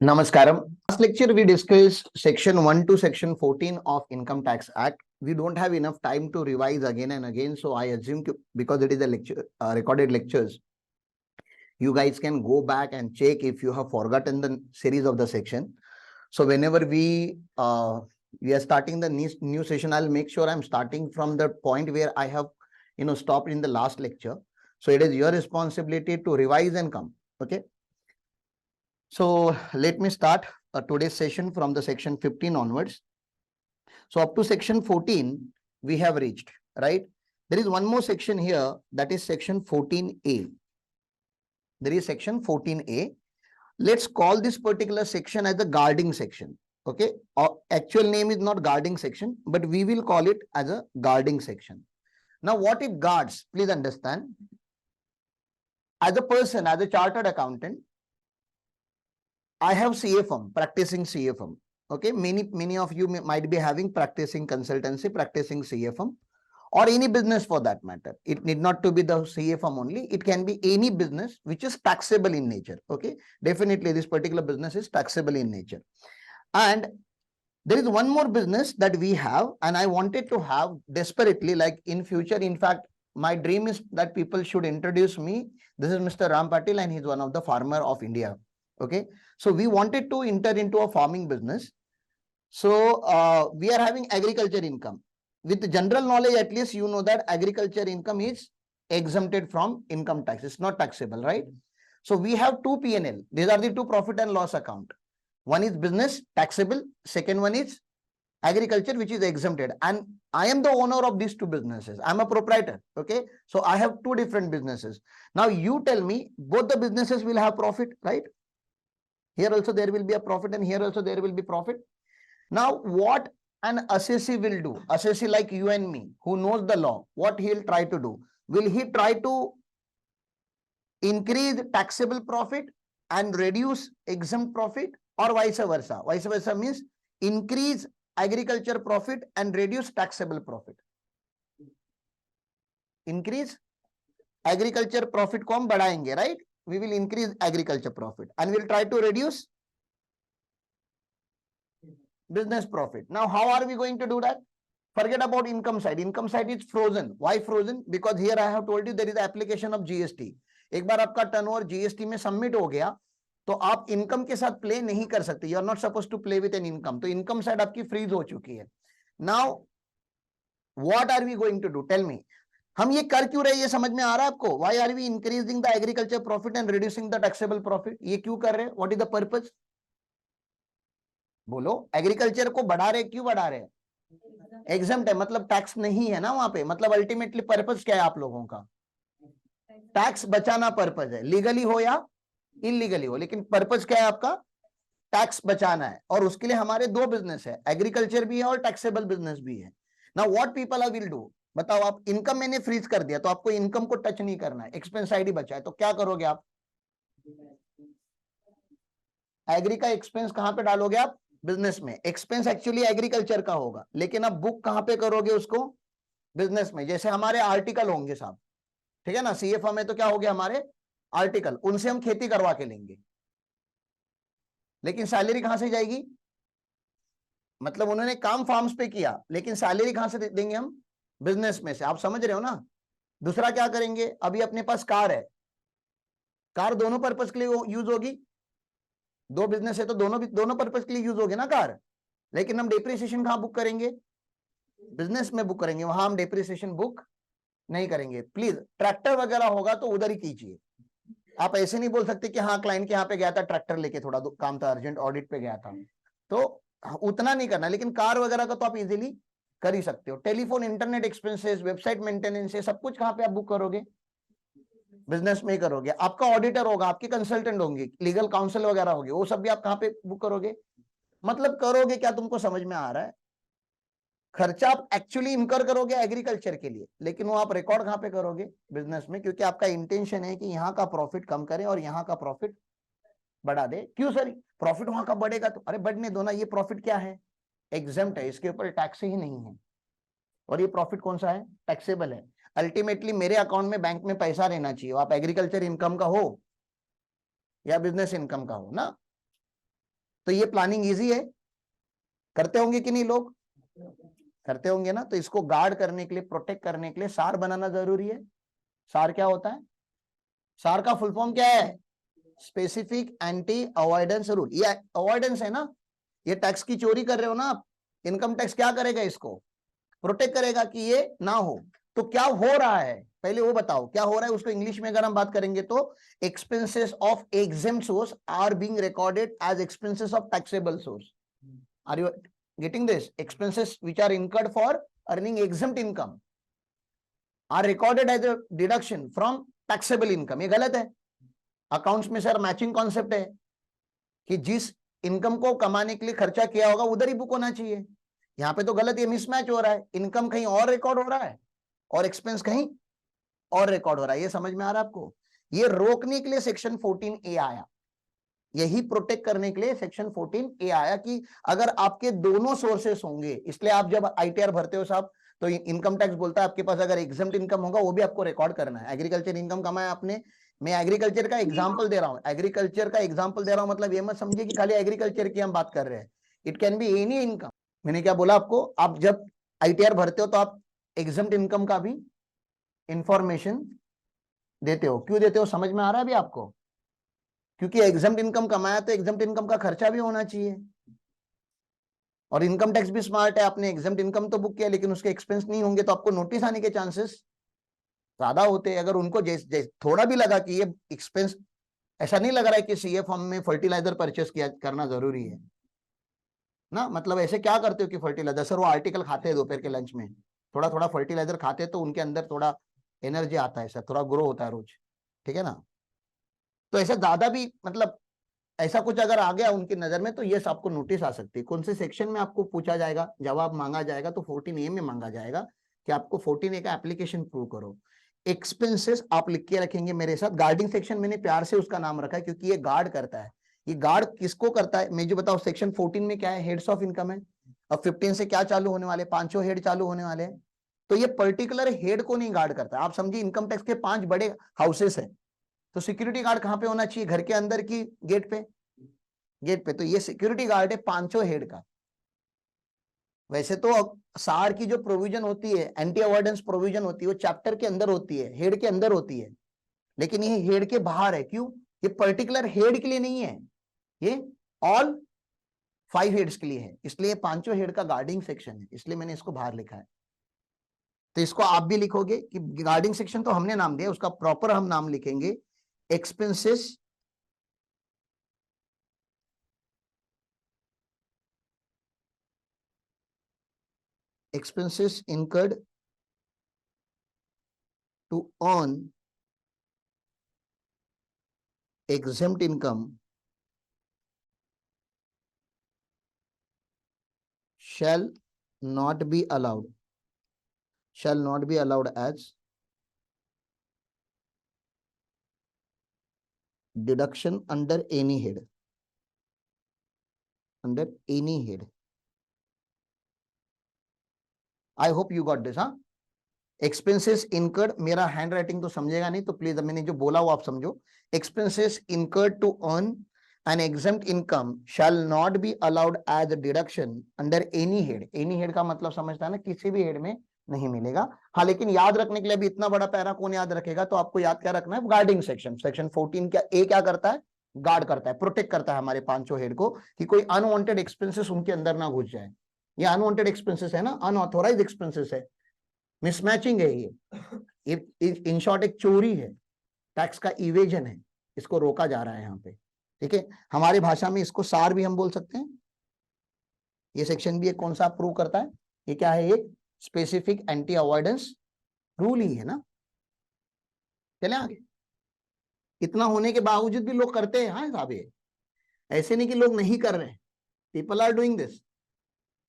Namaskaram. Last lecture we discussed section 1 to section 14 of Income Tax Act. We don't have enough time to revise again and again, so I assume because it is a lecture, recorded lectures, you guys can go back and check if you have forgotten the series of the section. So whenever we are starting the new session, I'll make sure I'm starting from the point where I have stopped in the last lecture. So it is your responsibility to revise and come. Okay. So let me start today's session from the section 15 onwards. So up to section 14, we have reached, right? There is one more section here, that is section 14A. There is section 14A. Let's call this particular section as the guarding section. Okay. Our actual name is not guarding section, but we will call it as a guarding section. Now, what it guards? Please understand. As a person, as a chartered accountant, I have CA firm, practicing CA firm. Okay, many of you might be having practicing consultancy, practicing CA firm, or any business for that matter. It need not to be the CA firm only. It can be any business which is taxable in nature. Okay, definitely this particular business is taxable in nature. And there is one more business that we have, and I wanted to have desperately, like in future. In fact, my dream is that people should introduce me. This is Mr. Ram Patil, and he's one of the farmer of India. Okay, so we wanted to enter into a farming business. So we are having agriculture income. With the general knowledge, at least you know that agriculture income is exempted from income tax. It's not taxable, right? So we have two P&L. These are the two profit and loss account. One is business, taxable. Second one is agriculture, which is exempted. And I am the owner of these two businesses. I'm a proprietor. Okay, so I have two different businesses. Now you tell me, both the businesses will have profit, right? Here also there will be a profit, and here also there will be profit. Now, what an assessee will do, assessee like you and me, who knows the law, what he'll try to do? Will he try to increase taxable profit and reduce exempt profit, or vice versa? Vice versa means increase agriculture profit and reduce taxable profit. Increase agriculture profit को हम बढ़ाएंगे, right? We will increase agriculture profit and we'll try to reduce business profit. Now, how are we going to do that? Forget about income side. Income side is frozen. Why frozen? Because here I have told you there is application of GST. एक बार आपका turnover GST में submit हो गया तो आप income के साथ play नहीं कर सकते. You are not suppose to play with an income. तो इनकम साइड आपकी फ्रीज हो चुकी है. Now what are we going to do? Tell me. हम ये कर क्यों रहे, ये समझ में आ रहा है आपको? Why are we increasing the agriculture profit and reducing the taxable profit? ये क्यों कर रहे हैं? What is the purpose? बोलो. एग्रीकल्चर को बढ़ा रहे, क्यों बढ़ा रहे? एग्जम्प्ट है, मतलब टैक्स नहीं है ना वहां पे. मतलब अल्टीमेटली पर्पस क्या है आप लोगों का? टैक्स बचाना पर्पस है, लीगली हो या इलीगली हो, लेकिन पर्पस क्या है आपका? टैक्स बचाना है. और उसके लिए हमारे दो बिजनेस है, एग्रीकल्चर भी है और टैक्सेबल बिजनेस भी है. Now what people are will do? बताओ. आप इनकम मैंने फ्रीज कर दिया तो आपको इनकम को टच नहीं करना है, एक्सपेंस साइड ही बचा है, तो क्या करोगे आप? एग्री का एक्सपेंस कहां पे डालोगे आप? बिजनेस में. एक्सपेंस एक्चुअली एग्रीकल्चर का होगा, लेकिन आप बुक कहां पे करोगे उसको? बिजनेस में. जैसे हमारे आर्टिकल होंगे साहब, ठीक है ना, सीएफए में तो क्या हो गया हमारे आर्टिकल, उनसे हम खेती करवा के लेंगे, लेकिन सैलरी कहां से जाएगी? मतलब उन्होंने काम फार्म्स पे किया, लेकिन सैलरी कहां से देंगे हम? बिजनेस में से. आप समझ रहे हो ना? दूसरा क्या करेंगे? अभी अपने पास कार है, कार दोनों पर्पज के लिए यूज होगी. दो बिजनेस है तो दोनों पर्पज के लिए यूज होगी ना कार. लेकिन हम डेप्रिसिएशन कहां बुक करेंगे? बिजनेस में बुक करेंगे, वहां हम डेप्रिसिएशन बुक नहीं करेंगे. प्लीज, ट्रैक्टर वगैरह होगा तो उधर ही कीजिए. आप ऐसे नहीं बोल सकते कि हाँ क्लाइंट के यहाँ पे गया था ट्रैक्टर लेके, थोड़ा काम था, अर्जेंट ऑडिट पे गया था, तो उतना नहीं करना. लेकिन कार वगैरह का तो आप इजीली कर ही सकते हो. Telephone, internet expenses, website maintenance, सब कुछ कहां पे आप बुक करोगे? बिजनेस में ही करोगे. आपका ऑडिटर होगा, आपके कंसल्टेंट होंगे, लीगल काउंसिल वगैरह होगी, वो सब भी आप कहां पे बुक करोगे? मतलब करोगे क्या? तुमको समझ में आ रहा है? खर्चा आप एक्चुअली इनकर करोगे एग्रीकल्चर के लिए, लेकिन वो आप रिकॉर्ड कहां पे करोगे? बिजनेस में. क्योंकि आपका इंटेंशन है कि यहाँ का प्रॉफिट कम करें और यहाँ का प्रॉफिट बढ़ा दे. क्यों सर? प्रॉफिट वहां का बढ़ेगा तो अरे बढ़ने दो ना. ये प्रॉफिट क्या है? एग्जम्प्ट है, इसके ऊपर टैक्स ही नहीं है. और ये प्रॉफिट कौन सा है? टैक्सेबल है. अल्टीमेटली मेरे अकाउंट में बैंक में पैसा रहना चाहिए, आप एग्रीकल्चर इनकम का हो या बिजनेस इनकम का हो ना. तो ये प्लानिंग इजी है, करते होंगे कि नहीं लोग, करते होंगे ना। तो इसको गार्ड करने के लिए, प्रोटेक्ट करने के लिए सार बनाना जरूरी है। सार क्या होता है? सार का फुल फॉर्म क्या है? Specific anti avoidance rule. ये अवॉइडेंस है ना, ये टैक्स की चोरी कर रहे हो ना आप, इनकम टैक्स क्या करेगा? इसको प्रोटेक्ट करेगा कि ये ना हो। तो क्या हो रहा है पहले वो बताओ, क्या हो रहा है उसको इंग्लिश में अगर हम बात करेंगे तो expenses of exempt source are being recorded as expenses of taxable source. Are you getting this? Expenses which are incurred for earning exempt income are recorded as a deduction from taxable income. ये गलत है। Accounts में sir matching concept है कि जिस income को कमाने के लिए खर्चा किया होगा उधर ही बुक होना चाहिए। यहाँ पे तो गलत, ये मिसमैच हो रहा है। इनकम कहीं और रिकॉर्ड हो रहा है और एक्सपेंस कहीं और रिकॉर्ड हो रहा है। ये समझ में आ रहा है आपको? ये रोकने के लिए सेक्शन 14A आया, यही प्रोटेक्ट करने के लिए सेक्शन 14A आया कि अगर आपके दोनों सोर्सेस होंगे, इसलिए आप जब ITR भरते हो साहब तो इनकम टैक्स बोलता है आपके पास अगर एग्जम्प्ट इनकम होगा वो भी आपको रिकॉर्ड करना है। एग्रीकल्चर इनकम कमाया आपने, मैं एग्रीकल्चर का एग्जांपल दे रहा हूं, एग्रीकल्चर का एग्जांपल दे रहा हूं, मतलब ये मत समझिए कि खाली एग्रीकल्चर की हम बात कर रहे हैं। It can be any income. मैंने क्या बोला आपको? आप जब ITR भरते हो तो आप एग्जम्प्ट इनकम का भी इंफॉर्मेशन देते हो। क्यों देते हो समझ में आ रहा है अभी आपको? क्योंकि एग्जम्प्ट इनकम कमाया तो एग्जम्प्ट इनकम का खर्चा भी होना चाहिए। और इनकम टैक्स भी स्मार्ट है, आपने एग्जम्प्ट इनकम तो बुक किया लेकिन उसके एक्सपेंस नहीं होंगे तो आपको नोटिस आने के चांसेस ज्यादा होते हैं। अगर उनको थोड़ा भी लगा कि ये एक्सपेंस, ऐसा नहीं लग रहा है कि CA फॉर्म में फर्टिलाइजर परचेस किया करना जरूरी है ना, मतलब ऐसे क्या करते हो कि फर्टिलाइजर, सर वो आर्टिकल खाते हैं दोपहर के लंच में, थोड़ा थोड़ा फर्टिलाइजर खाते हैं तो उनके अंदर थोड़ा एनर्जी आता है सर, थोड़ा ग्रो होता है रोज, ठीक है ना। तो ऐसा ज्यादा भी मतलब ऐसा कुछ अगर आ गया उनकी नजर में तो ये आपको नोटिस आ सकती है। कौन से सेक्शन में आपको पूछा जाएगा, जवाब मांगा जाएगा तो 14A में मांगा जाएगा कि आपको 14A का एप्लीकेशन प्रूव करो। एक्सपेंसेस आप लिख के रखेंगे मेरे साथ। गार्डिंग सेक्शन मैंने प्यार से उसका नाम रखा है क्योंकि ये गार्ड करता है। ये गार्ड किसको करता है मैं जो बताओ, सेक्शन 14 में क्या है? हेड्स ऑफ इनकम है। अब 15 से क्या चालू होने वाले? पांचों हेड चालू होने वाले हैं। तो ये पर्टिकुलर हेड को नहीं गार्ड करता। आप समझिए इनकम टैक्स के 5 बड़े हाउसेस है, तो सिक्योरिटी गार्ड कहां पे होना चाहिए? घर के अंदर की गेट पे? गेट पे। तो ये सिक्योरिटी गार्ड है पांचों हेड का। वैसे तो सार की जो प्रोविजन होती है, एंटी अवॉइडेंस प्रोविजन होती है, वो चैप्टर के अंदर होती है, हेड के अंदर होती है, लेकिन ये हेड के बाहर है। क्यों? ये पर्टिकुलर हेड के लिए नहीं है, ये ऑल 5 हेड्स के लिए है, इसलिए पांचों हेड का गार्डिंग सेक्शन है, इसलिए मैंने इसको बाहर लिखा है। तो इसको आप भी लिखोगे कि गार्डिंग सेक्शन तो हमने नाम दिया, उसका प्रॉपर हम नाम लिखेंगे expenses incurred to earn exempt income shall not be allowed as deduction under any head. I hope you got this, हाँ? एक्सपेंसेस इनकर्ड, मेरा हैंड राइटिंग तो समझेगा नहीं तो प्लीज मैंने जो बोला वो आप समझो। Expenses incurred to earn an exempt income shall not be allowed as deduction under any head. Any head का मतलब समझता है ना, किसी भी हेड में नहीं मिलेगा। हाँ, लेकिन याद रखने के लिए अभी इतना बड़ा पैरा कौन याद रखेगा, तो आपको याद क्या रखना है? Guarding section. सेक्शन 14 का ए क्या करता है? गार्ड करता है, प्रोटेक्ट करता है हमारे पांचों हेड को कि कोई अनवांटेड एक्सपेंसेस उनके अंदर ना घुस जाए। ये अनवांटेड एक्सपेंसेस है ना, अनऑथोराइज एक्सपेंसेस है, मिसमैचिंग है ये इन शॉर्ट एक चोरी है, टैक्स का इवेजन है, इसको रोका जा रहा है यहाँ पे, ठीक है। हमारी भाषा में इसको सार भी हम बोल सकते हैं। ये सेक्शन भी एक कौन सा प्रूव करता है? ये क्या है? एक स्पेसिफिक एंटी अवॉइडेंस रूल ही है ना। चले आगे। इतना होने के बावजूद भी लोग करते हैं, हाँ साहब, ये ऐसे नहीं कि लोग नहीं कर रहे हैं, पीपल आर डूइंग दिस।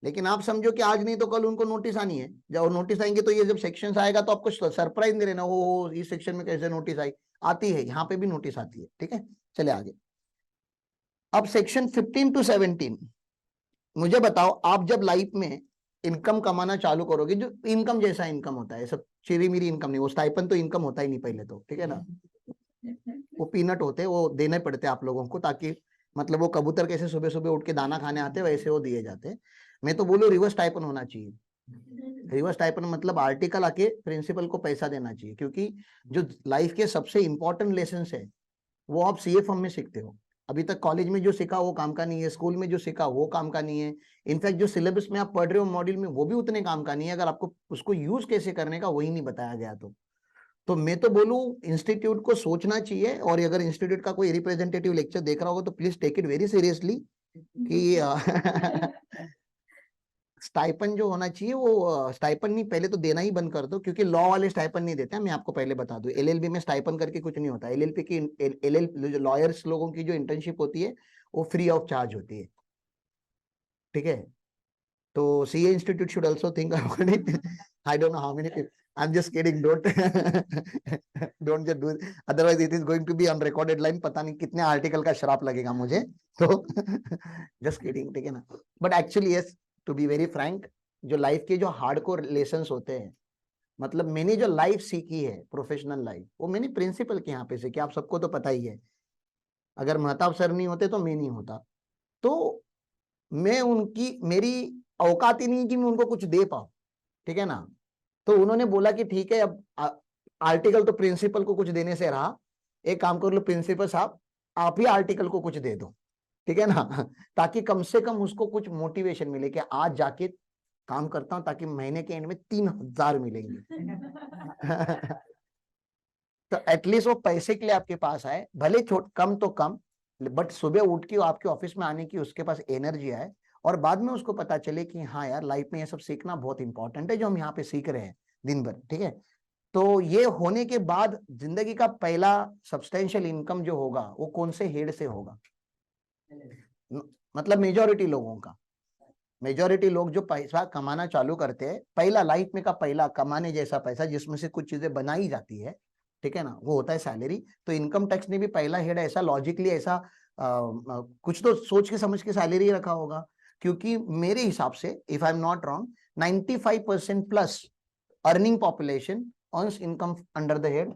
लेकिन आप समझो कि आज नहीं तो कल उनको नोटिस आनी है। जब नोटिस आएंगे तो ये जब सेक्शन आएगा तो आपको सरप्राइज नहीं रहना, वो इस सेक्शन में कैसे नोटिस आई, आती है, यहाँ पे भी नोटिस आती है, ठीक है। चले आगे। अब सेक्शन 15 to 17 मुझे बताओ, आप जब लाइफ में इनकम कमाना चालू करोगे, जो इनकम जैसा इनकम होता है, सब चिरी मिरी इनकम नहीं, वो स्टाइपन तो इनकम होता ही नहीं पहले तो, ठीक है ना, वो पीनट होते हैं, वो देने पड़ते हैं आप लोगों को ताकि मतलब वो कबूतर कैसे सुबह सुबह उठ के दाना खाने आते हैं वैसे वो दिए जाते हैं। मैं तो बोलूँ रिवर्स टाइपन होना चाहिए। रिवर्स टाइपन मतलब आर्टिकल आके प्रिंसिपल को पैसा देना चाहिए, क्योंकि जो लाइफ के सबसे इंपॉर्टेंट लेसन है वो आप सीए फॉर्म में सीखते हो। अभी तक कॉलेज में जो सीखा वो काम का नहीं है, स्कूल में जो सीखा वो काम का नहीं है, इनफैक्ट जो सिलेबस में आप पढ़ रहे हो मॉड्यूल में वो भी उतने काम का नहीं है, अगर आपको उसको यूज कैसे करने का वही नहीं बताया गया तो मैं तो बोलूं इंस्टीट्यूट को सोचना चाहिए, और अगर इंस्टीट्यूट का कोई रिप्रेजेंटेटिव लेक्चर देख रहा होगा तो please take it very seriously कि स्टाइपन जो होना चाहिए वो स्टाइपन नहीं, पहले तो देना ही बंद कर दो, क्योंकि लॉ वाले स्टाइपन नहीं देते हैं। मैं आपको पहले बता दूं, एलएलबी में स्टाइपन करके कुछ नहीं होता। एलएलबी की जो लॉयर्स लोगों की जो इंटर्नशिप होती है वो फ्री ऑफ चार्ज होती है, ठीक है। तो CA institute should also think about it. I don't know how many people, I am just kidding, don't just do, otherwise it is going to be on recorded line, पता नहीं कितने article का श्राप लगेगा मुझे, तो जस्ट किडिंग, ठीक है ना। But actually yes, to be very frank, जो लाइफ के जो हार्डकोर लेसन्स होते हैं, मतलब मैंने जो लाइफ सीखी है प्रोफेशनल लाइफ, वो मैंने प्रिंसिपल के यहाँ पे सीखी। आप सबको तो पता ही है, अगर महताब सर नहीं होते तो मैं नहीं होता। तो मैं उनकी, मेरी औकात ही नहीं कि मैं उनको कुछ दे पाऊं, ठीक है ना। तो उन्होंने बोला कि ठीक है, अब आर्टिकल तो प्रिंसिपल को कुछ देने से रहा, एक काम कर लो प्रिंसिपल साहब, आप ही आर्टिकल को कुछ दे दो, ठीक है ना, ताकि कम से कम उसको कुछ मोटिवेशन मिले कि आज जाके काम करता हूं ताकि महीने के एंड में 3,000 मिलेंगे। तो एटलीस्ट वो पैसे के लिए आपके पास आए, भले छोट कम तो कम, बट सुबह उठ के आपके ऑफिस में आने की उसके पास एनर्जी आए, और बाद में उसको पता चले कि हाँ यार लाइफ में ये सब सीखना बहुत इंपॉर्टेंट है जो हम यहाँ पे सीख रहे हैं दिन भर, ठीक है। तो ये होने के बाद जिंदगी का पहला सब्सटेंशियल इनकम जो होगा वो कौन से हेड से होगा, मतलब मेजॉरिटी लोगों का। मेजॉरिटी लोग जो पैसा कमाना चालू करते हैं, पहला लाइफ में का पहला कमाने जैसा पैसा जिसमें से कुछ चीजें बनाई जाती है, ठीक है ना, वो होता है सैलरी। तो इनकम टैक्स ने भी पहला हेड ऐसा लॉजिकली ऐसा कुछ तो सोच के समझ के सैलरी रखा होगा, क्योंकि मेरे हिसाब से if I am not wrong 95% plus earning population earns income under the head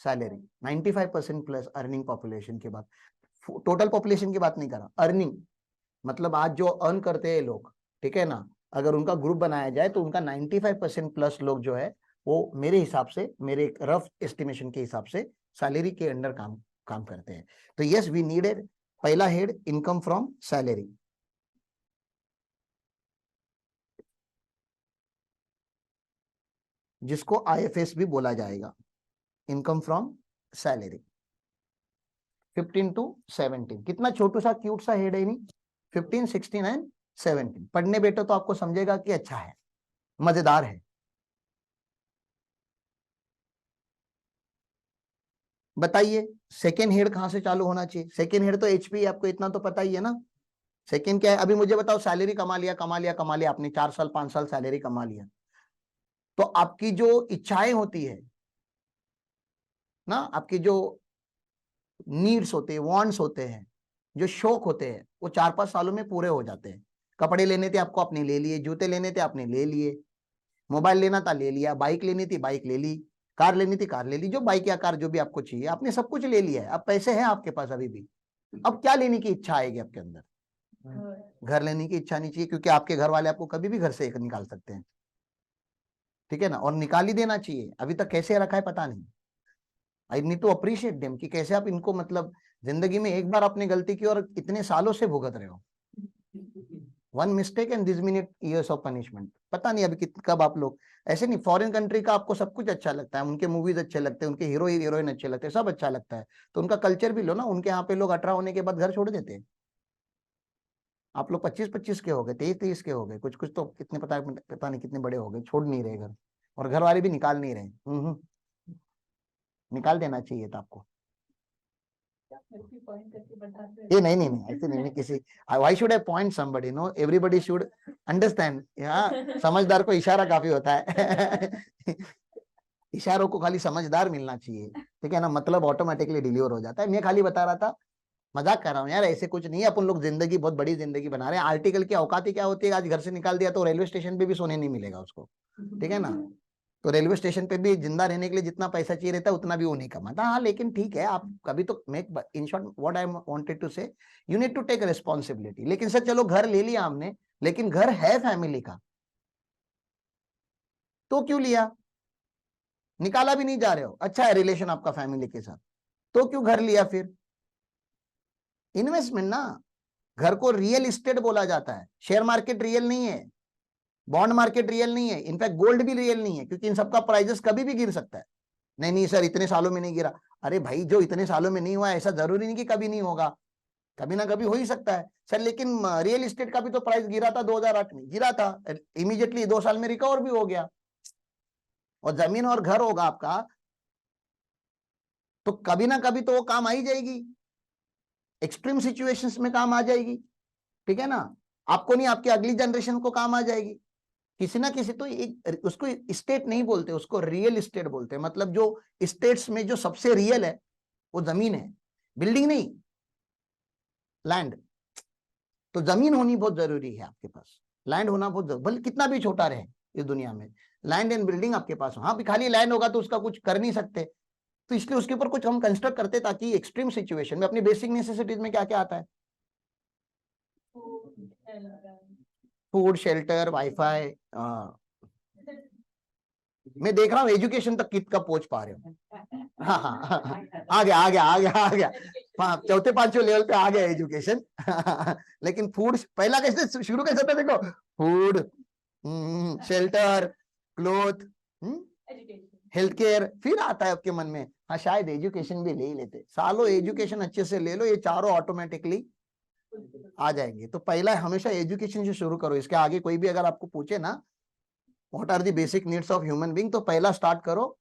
salary. 95% plus earning population के बाद, टोटल पॉपुलेशन की बात नहीं कर रहा, अर्निंग मतलब आज जो अर्न करते हैं लोग, ठीक है ना, अगर उनका ग्रुप बनाया जाए तो उनका 95% प्लस लोग जो है वो मेरे हिसाब से, मेरे एक रफ एस्टिमेशन के हिसाब से सैलरी के अंडर काम करते हैं। तो यस वी नीडेड पहला हेड इनकम फ्रॉम सैलरी, जिसको आईएफएस भी बोला जाएगा, इनकम फ्रॉम सैलरी। 15 to 17 कितना छोटू सा क्यूट सा हेड है नहीं, 15, 16 एंड 17। पढ़ने बैठो तो आपको समझेगा कि अच्छा है, मजेदार है। बताइए सेकेंड हेड कहां से चालू होना चाहिए? सेकेंड हेड तो एचपी, आपको इतना तो पता ही है ना। सेकेंड क्या है? अभी मुझे बताओ, सैलरी कमा लिया आपने, 4 साल 5 साल सैलरी कमा लिया, तो आपकी जो इच्छाएं होती है ना, आपकी जो नीड्स होते हैं, वांट्स होते हैं, जो शौक होते हैं, वो 4-5 सालों में पूरे हो जाते हैं। कपड़े लेने थे आपको, आपने ले लिए, जूते लेने थे आपने ले लिए, मोबाइल लेना था ले लिया, बाइक लेनी थी बाइक ले ली, कार लेनी थी कार ले ली, जो बाइक या कार जो भी आपको चाहिए आपने सब कुछ ले लिया है। अब पैसे हैं आपके पास अभी भी, अब क्या लेने की इच्छा आएगी आपके अंदर? घर लेने की इच्छा नहीं चाहिए, क्योंकि आपके घर वाले आपको कभी भी घर से निकाल सकते हैं, ठीक है ना, और निकाल ही देना चाहिए। अभी तक कैसे रखा है पता नहीं। I need to appreciate them कि कैसे आप इनको, मतलब जिंदगी में एक बार आपने गलती की और इतने सालों से भुगत रहे हो। One mistake and this minute years of punishment. पता नहीं अभी कब आप लोग, ऐसे नहीं, फॉरेन कंट्री का आपको सब कुछ अच्छा लगता है, उनके मूवीज अच्छे लगते हैं, उनके हीरो हीरोइन अच्छे लगते हैं, सब अच्छा लगता है, तो उनका कल्चर भी लो ना। उनके यहाँ पे लोग 18 होने के बाद घर छोड़ देते हैं। आप लोग 25-25 के हो गए, 23-23 के हो गए, कुछ कुछ तो कितने पता नहीं कितने बड़े हो गए, छोड़ नहीं रहे घर, और घर वाले भी निकाल नहीं रहे। निकाल देना चाहिए था आपको। ये नहीं नहीं नहीं, ऐसे नहीं किसी, why should I point somebody, no everybody should understand. यहाँ समझदार को इशारा काफी होता है। इशारों को खाली समझदार मिलना चाहिए, ठीक है ना, मतलब ऑटोमेटिकली डिलीवर हो जाता है। मैं खाली बता रहा था, मजाक कर रहा हूँ यार, ऐसे कुछ नहीं है। अपन लोग जिंदगी बहुत बड़ी जिंदगी बना रहे हैं। आर्टिकल की औकात ही क्या होती है, आज घर से निकाल दिया तो रेलवे स्टेशन पे भी सोने नहीं मिलेगा उसको, ठीक है ना। तो रेलवे स्टेशन पे भी जिंदा रहने के लिए जितना पैसा चाहिए रहता है उतना भी वो नहीं कमाता। हाँ लेकिन ठीक है, आप कभी तो make, in short what I wanted to say, you need to take responsibility. लेकिन सर चलो घर ले लिया हमने, लेकिन घर है फैमिली का, तो क्यों लिया? निकाला भी नहीं जा रहे हो, अच्छा है रिलेशन आपका फैमिली के साथ, तो क्यों घर लिया फिर? इन्वेस्टमेंट ना, घर को रियल इस्टेट बोला जाता है। शेयर मार्केट रियल नहीं है, बॉन्ड मार्केट रियल नहीं है, इनफैक्ट गोल्ड भी रियल नहीं है, क्योंकि इन सबका प्राइजेस कभी भी गिर सकता है। नहीं नहीं सर इतने सालों में नहीं गिरा, अरे भाई जो इतने सालों में नहीं हुआ ऐसा जरूरी नहीं कि कभी नहीं होगा, कभी ना कभी हो ही सकता है सर। लेकिन रियल इस्टेट का भी तो प्राइस गिरा था, 2008 में गिरा था, इमीडिएटली 2 साल में रिकवर भी हो गया। और जमीन और घर होगा आपका तो कभी ना कभी तो वो काम आ ही जाएगी, एक्सट्रीम सिचुएशंस में काम आ जाएगी, ठीक है ना? आपको नहीं, आपकी अगली जनरेशन को काम आ जाएगी किसी ना किसी। तो एक उसको स्टेट नहीं बोलते, उसको रियल इस्टेट बोलते हैं। मतलब जो स्टेट्स में जो सबसे रियल है वो जमीन है, बिल्डिंग नहीं, लैंड। तो जमीन होनी बहुत जरूरी है आपके पास, लैंड होना बहुत जरूरी, भले कितना भी छोटा रहे इस दुनिया में, लैंड एंड बिल्डिंग आपके पास हो। हाँ भी खाली लैंड होगा तो उसका कुछ कर नहीं सकते, तो इसलिए उसके ऊपर कुछ हम कंस्ट्रक्ट करते ताकि एक्सट्रीम सिचुएशन में, अपनी बेसिक नेसेसिटीज में क्या क्या आता है, फूड, शेल्टर, वाईफाई। मैं देख रहा हूँ एजुकेशन तक कित का पहुंच पा रहे हो। हाँ हाँ, आ गया आ गया आ गया आ गया, हाँ चौथे पांचवें लेवल पे आ गया एजुकेशन। लेकिन फूड पहला कैसे शुरू कैसे था देखो, food, shelter, cloth, health care, फिर आता है आपके मन में हाँ शायद एजुकेशन भी ले ही लेते। सालों एजुकेशन अच्छे से ले लो, ये चारों ऑटोमेटिकली आ जाएंगे। तो पहला हमेशा एजुकेशन से शुरू करो, इसके आगे कोई भी अगर आपको पूछे ना what are the basic needs of human being, तो पहला स्टार्ट करो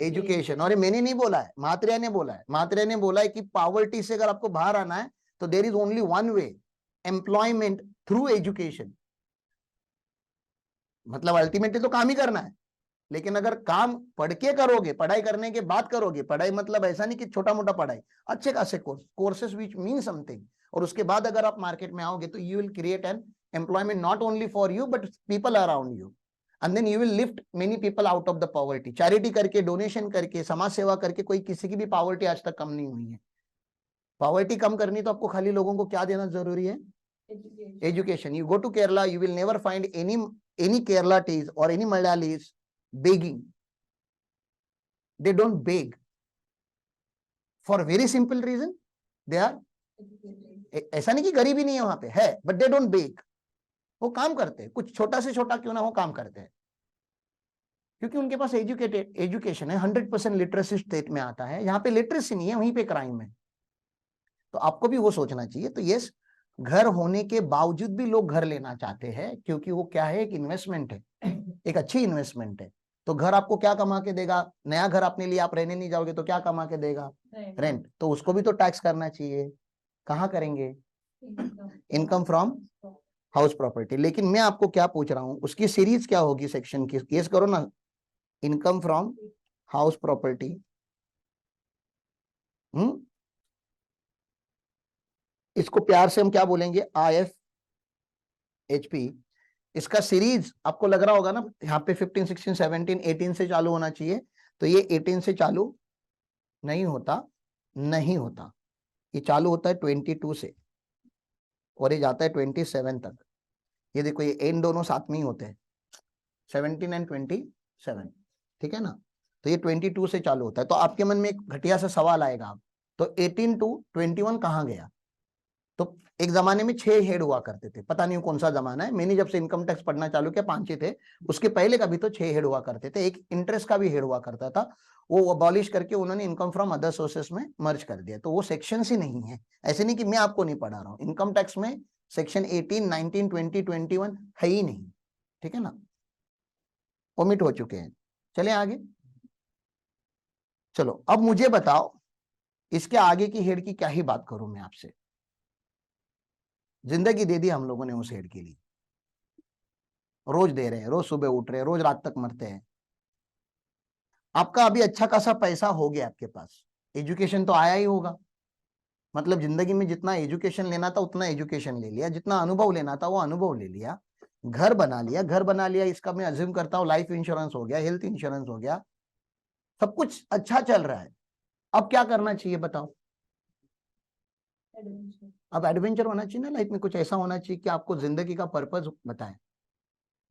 एजुकेशन। और ये मैंने नहीं बोला है, मात्रेय ने बोला है। मात्रेय ने बोला है कि पॉवर्टी से अगर आपको बाहर आना है तो there is only one way, employment through education. मतलब अल्टीमेटली तो काम ही करना है, लेकिन अगर काम पढ़ के करोगे, पढ़ाई करने के बाद करोगे, पढ़ाई मतलब ऐसा नहीं कि छोटा मोटा पढ़ाई, अच्छे खासे कोर्सेस विच मीन समथिंग, और उसके बाद अगर आप मार्केट में आओगे तो you will create an employment not only for you but people around you, and then you will lift many people out of the poverty. Charity करके, डोनेशन करके, समाज सेवा करके कोई किसी की भी पॉवर्टी आज तक कम नहीं हुई है। पॉवर्टी कम करनी तो आपको खाली लोगों को क्या देना जरूरी है, education. You go to Kerala, you will never find any Keralatis or any Malayalis begging. They don't beg for very simple reason, they are, ऐसा नहीं कि गरीबी नहीं है वहां पे, है, बट दे डोंट बेग। वो काम करते हैं, कुछ छोटा से छोटा क्यों ना हो काम करते हैं, क्योंकि उनके पास एजुकेशन है। 100% लिटरेसी स्टेट में आता है, यहाँ पे लिटरेसी नहीं है, वहीं पे क्राइम है। तो आपको भी वो सोचना चाहिए। तो यस, घर होने के बावजूद भी लोग घर लेना चाहते हैं, क्योंकि वो क्या है, एक इन्वेस्टमेंट है, एक अच्छी इन्वेस्टमेंट है। तो घर आपको क्या कमा के देगा? नया घर अपने लिए आप रहने नहीं जाओगे तो क्या कमा के देगा? रेंट। तो उसको भी तो टैक्स करना चाहिए, कहाँ करेंगे? Income from house property. लेकिन मैं आपको क्या पूछ रहा हूं, उसकी सीरीज क्या होगी सेक्शन की? केस करो ना, इनकम फ्रॉम हाउस प्रॉपर्टी। इसको प्यार से हम क्या बोलेंगे? IFHP। इसका सीरीज आपको लग रहा होगा ना, यहाँ पे 15, 16, 17, 18 से चालू होना चाहिए, तो ये 18 से चालू नहीं होता, नहीं होता। ये चालू होता है 22 से और ये जाता है 27 तक। ये देखो, ये एंड दोनों साथ में ही होते हैं, 17 एंड 27, ठीक है ना? तो ये 22 से चालू होता है। तो आपके मन में एक घटिया सा सवाल आएगा, तो 18 to 21 कहाँ गया? तो एक जमाने में 6 हेड हुआ करते थे, पता नहीं कौन सा जमाना है, मैंने जब से इनकम टैक्स पढ़ना चालू किया 5 ही थे, उसके पहले का भी तो 6 हेड हुआ करते थे। एक इंटरेस्ट का भी हेड हुआ करता था, वो अबॉलिश करके उन्होंने इनकम फ्रॉम अदर सोर्सेस में मर्ज कर दिया। तो वो सेक्शन ही नहीं है, ऐसे नहीं कि मैं आपको नहीं पढ़ा रहा हूँ, इनकम टैक्स में सेक्शन 18, 19, 20, 21 है ही नहीं, ठीक है ना, ओमिट हो चुके हैं। चले आगे, चलो अब मुझे बताओ इसके आगे की हेड की क्या ही बात करूं मैं आपसे। जिंदगी दे दी हम लोगों ने उस हेड के लिए, रोज दे रहे हैं, रोज सुबह उठ रहे हैं, रोज रात तक मरते हैं। आपका अभी अच्छा खासा पैसा हो गया आपके पास, एजुकेशन तो आया ही होगा, मतलब जिंदगी में जितना एजुकेशन लेना था उतना एजुकेशन ले लिया, जितना अनुभव लेना था वो अनुभव ले लिया। घर बना लिया, घर बना लिया, इसका मैं अज्यूम करता हूँ लाइफ इंश्योरेंस हो गया, हेल्थ इंश्योरेंस हो गया, सब कुछ अच्छा चल रहा है। अब क्या करना चाहिए बताओ? अब एडवेंचर होना चाहिए ना लाइफ में, कुछ ऐसा होना चाहिए कि आपको जिंदगी का पर्पस बताए।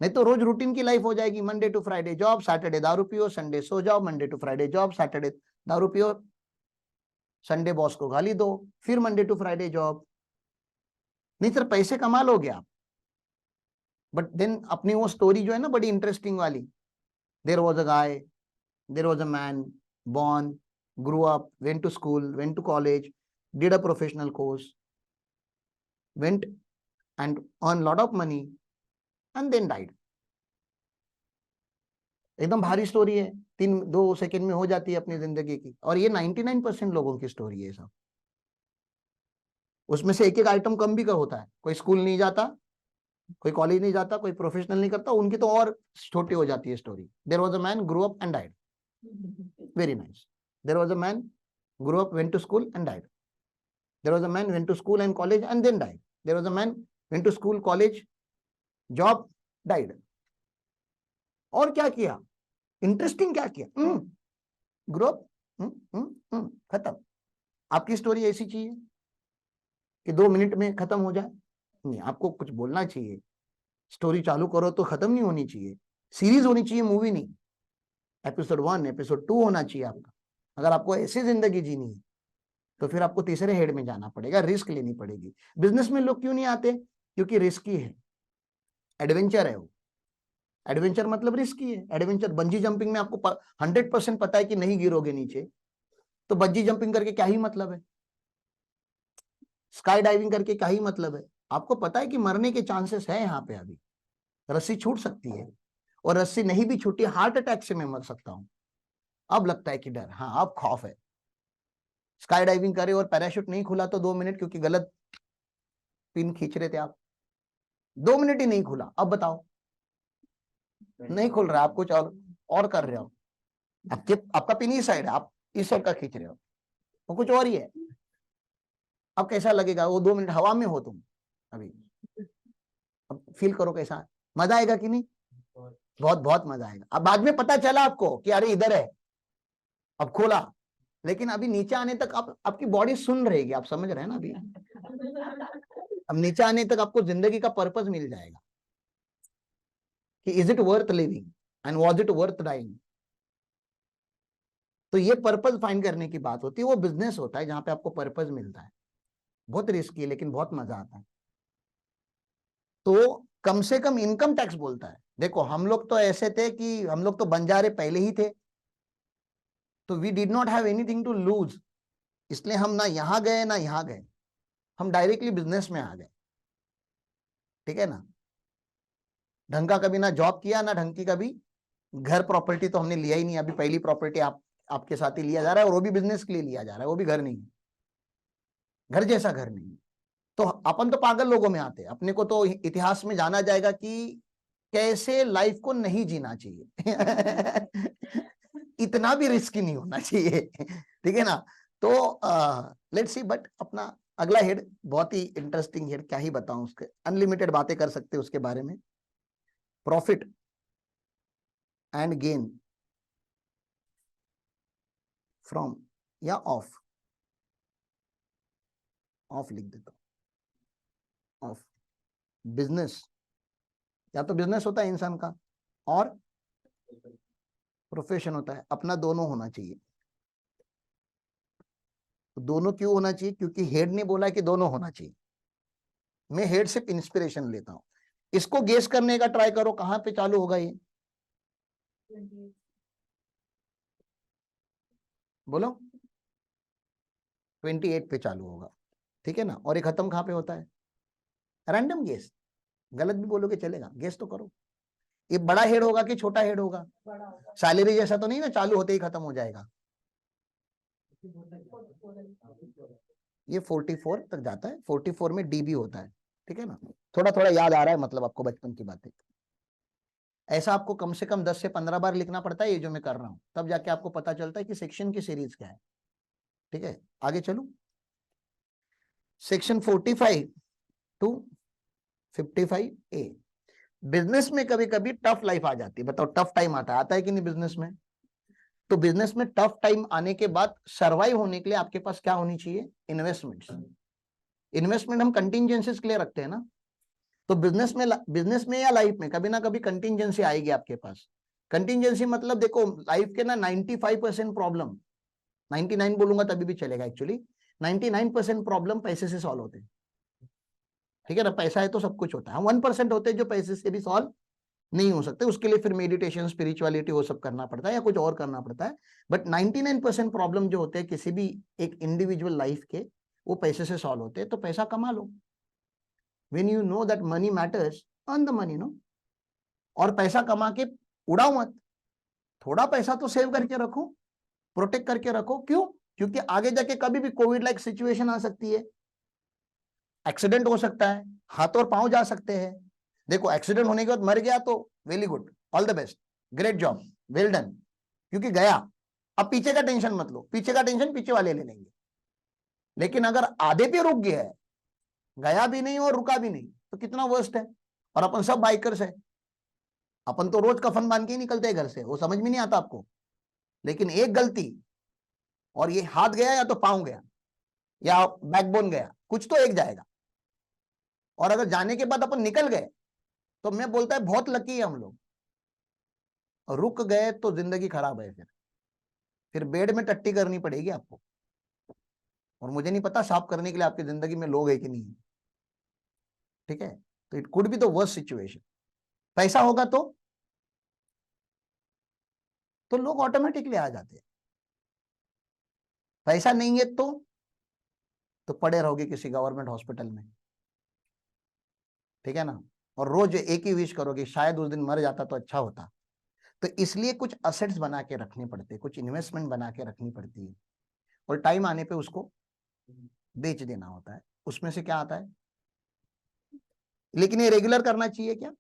नहीं तो रोज रूटीन की लाइफ हो जाएगी, Monday to Friday job, Saturday दारू पियो, संडे सो जाओ, Monday to Friday job, Saturday दारू पियो, संडे बॉस को गाली दो, फिर मंडे टू फ्राइडे जॉब। नहीं सर, पैसे कमा लोगे आप, बट देन अपनी वो स्टोरी जो है ना बड़ी इंटरेस्टिंग वाली, there was a guy, there was a man, born, grew up, went to school, went to college, did a professional course, went and earned lot of money and then died. एकदम भारी story है, 2 second में हो जाती है अपनी जिंदगी की, और ये 99% लोगों की स्टोरी है सब। उसमें से एक एक आइटम कम भी का होता है, कोई स्कूल नहीं जाता, कोई कॉलेज नहीं जाता, कोई प्रोफेशनल नहीं करता, उनकी तो और छोटी हो जाती है story. There was a man grow up and died, very nice. There was a man grow up, went to school and died. There was a man went to school and college and then died. There was a man went to school, college, job, died. और क्या किया? Interesting क्या किया? Grow up, खत्म। आपकी story ऐसी चाहिए कि 2 मिनट में खत्म हो जाए? नहीं, आपको कुछ बोलना चाहिए। स्टोरी चालू करो तो खत्म नहीं होनी चाहिए, सीरीज होनी चाहिए, मूवी नहीं। एपिसोड 1, एपिसोड 2 होना चाहिए आपका। अगर आपको ऐसी जिंदगी जीनी है तो फिर आपको तीसरे हेड में जाना पड़ेगा, रिस्क लेनी पड़ेगी। बिजनेस में लोग क्यों नहीं आते? क्योंकि रिस्की है, एडवेंचर है वो। एडवेंचर मतलब रिस्की है। एडवेंचर, बंजी जंपिंग में आपको 100% पता है कि नहीं गिरोगे नीचे, तो बंजी जंपिंग करके क्या ही मतलब है? स्काई डाइविंग करके क्या ही मतलब है? आपको पता है कि मरने के चांसेस है यहाँ पे, अभी रस्सी छूट सकती है, और रस्सी नहीं भी छूटी, हार्ट अटैक से मैं मर सकता हूं। अब लगता है कि डर, हाँ अब खौफ है। स्काई डाइविंग करे और पैराशूट नहीं खुला तो 2 मिनट, क्योंकि गलत पिन खींच रहे थे आप, 2 मिनट ही नहीं खुला। अब बताओ, नहीं खुल रहा, आप कुछ और कर रहे हो, आपका पिन इस साइड है, आप इस साइड का खींच रहे हो, वो कुछ और ही है। अब कैसा लगेगा? वो 2 मिनट हवा में हो तुम अभी, अब फील करो कैसा मजा आएगा कि नहीं? बहुत बहुत मजा आएगा। अब बाद में पता चला आपको कि अरे इधर है, अब खोला, लेकिन अभी नीचे आने तक आपकी बॉडी सुन रहेगी, आप समझ रहे हैं ना अभी? अब नीचे आने तक आपको जिंदगी का पर्पस मिल जाएगा कि is it worth living and was it worth dying. तो ये पर्पस फाइंड करने की बात होती है, वो बिजनेस होता है जहां पे आपको पर्पस मिलता है। बहुत रिस्की है लेकिन बहुत मजा आता है। तो कम से कम इनकम टैक्स बोलता है, देखो हम लोग तो ऐसे थे कि हम लोग तो बंजारे पहले ही थे, तो we did not have anything to lose, इसलिए हम ना यहां गए ना यहां गए, हम डायरेक्टली बिजनेस में आ गए। ठीक है ना? ढंग का कभी ना जॉब किया, ना ढंग की कभी घर प्रॉपर्टी तो हमने लिया ही नहीं। अभी पहली प्रॉपर्टी आपके साथ ही लिया जा रहा है, और वो भी बिजनेस के लिए लिया जा रहा है, वो भी घर नहीं, घर जैसा घर नहीं। तो अपन तो पागल लोगों में आते हैं, अपने को तो इतिहास में जाना जाएगा कि कैसे लाइफ को नहीं जीना चाहिए। इतना भी रिस्की नहीं होना चाहिए। ठीक है ना? तो लेट्स सी, बट अपना अगला हेड बहुत ही इंटरेस्टिंग हेड, क्या ही बताऊं, उसके अनलिमिटेड बातें कर सकते हैं उसके बारे में। प्रॉफिट एंड गेन फ्रॉम, या ऑफ, ऑफ लिख देता हूं, ऑफ बिजनेस। या तो बिजनेस होता है इंसान का, और प्रोफेशन होता है अपना, दोनों होना चाहिए। तो दोनों क्यों होना चाहिए? क्योंकि हेड ने बोला कि दोनों होना चाहिए। मैं हेड से इंस्पिरेशन लेता हूं। इसको गेस करने का ट्राई करो, कहां पे चालू होगा ये? बोलो। 28 पे चालू होगा। ठीक है ना? और ये खत्म कहां पे होता है? रैंडम गेस, गलत भी बोलोगे चलेगा, गेस तो करो। ये बड़ा हेड होगा कि छोटा हेड होगा? सैलरी जैसा तो नहीं ना, चालू होते ही खत्म हो जाएगा। ये 44 तक जाता है, 44 में डी भी होता है। ठीक है ना? थोड़ा थोड़ा याद आ रहा है, मतलब आपको बचपन की बातें। ऐसा आपको कम से कम 10 से 15 बार लिखना पड़ता है ये जो मैं कर रहा हूं, तब जाके आपको पता चलता है कि सेक्शन की सीरीज क्या है। ठीक है, आगे चलूं। Section 45 to 55A। बिजनेस में कभी कभी टफ लाइफ आ जाती है, बताओ टफ टाइम आता है कि नहीं बिजनेस में? तो बिजनेस में टफ टाइम आने के बाद सर्वाइव होने के लिए आपके पास क्या होनी चाहिए? इन्वेस्टमेंट्स। इन्वेस्टमेंट हम कंटिंजेंसीज के लिए रखते हैं ना, तो बिजनेस में या लाइफ में कभी ना कभी कंटिंजेंसी आएगी आपके पास। कंटिंजेंसी मतलब देखो लाइफ के ना 95% प्रॉब्लम, 99 बोलूंगा तभी भी चलेगा, एक्चुअली 99% प्रॉब्लम पैसे से सॉल्व होते हैं, ठीक है ना? पैसा है तो सब कुछ होता है। 1% होते हैं जो पैसे से भी सॉल्व नहीं हो सकते, उसके लिए फिर मेडिटेशन, स्पिरिचुअलिटी वो सब करना पड़ता है या कुछ और करना पड़ता है। बट 99% प्रॉब्लम जो होते हैं किसी भी एक इंडिविजुअल लाइफ के, वो पैसे से सॉल्व होते हैं। तो पैसा कमा लो, when you know that money matters, earn the money, no? और पैसा कमा के उड़ाओ मत, थोड़ा पैसा तो सेव करके रखो, प्रोटेक्ट करके रखो। क्यों? क्योंकि आगे जाके कभी भी कोविड लाइक सिचुएशन आ सकती है, एक्सीडेंट हो सकता है, हाथ और पांव जा सकते हैं। देखो एक्सीडेंट होने के बाद मर गया तो very good, all the best, great job, well done, क्योंकि गया। अब पीछे का टेंशन मत लो, पीछे का टेंशन पीछे वाले ले लेंगे। लेकिन अगर आधे पे रुक गया है, गया भी नहीं और रुका भी नहीं, तो कितना वर्स्ट है। और अपन सब बाइकर्स है, अपन तो रोज कफन बांध के ही निकलते हैं घर से, वो समझ में नहीं आता आपको। लेकिन एक गलती और ये हाथ गया या तो पांव गया या बैकबोन गया, कुछ तो एक जाएगा। और अगर जाने के बाद अपन निकल गए तो मैं बोलता है बहुत लकी है हम लोग। रुक गए तो जिंदगी खराब है, फिर बेड में टट्टी करनी पड़ेगी आपको। और मुझे नहीं पता साफ करने के लिए आपकी जिंदगी में लोग है कि नहीं, ठीक है? तो it could be the worst situation. पैसा होगा तो लोग ऑटोमेटिकली आ जाते हैं। पैसा नहीं है तो पड़े रहोगे किसी गवर्नमेंट हॉस्पिटल में, ठीक है ना? और रोज एक ही विश करोगे शायद उस दिन मर जाता तो अच्छा होता। तो इसलिए कुछ असेट्स बना के रखने पड़ते हैं, कुछ इन्वेस्टमेंट बना के रखनी पड़ती है, और टाइम आने पे उसको बेच देना होता है। उसमें से क्या आता है? लेकिन ये रेगुलर करना चाहिए क्या?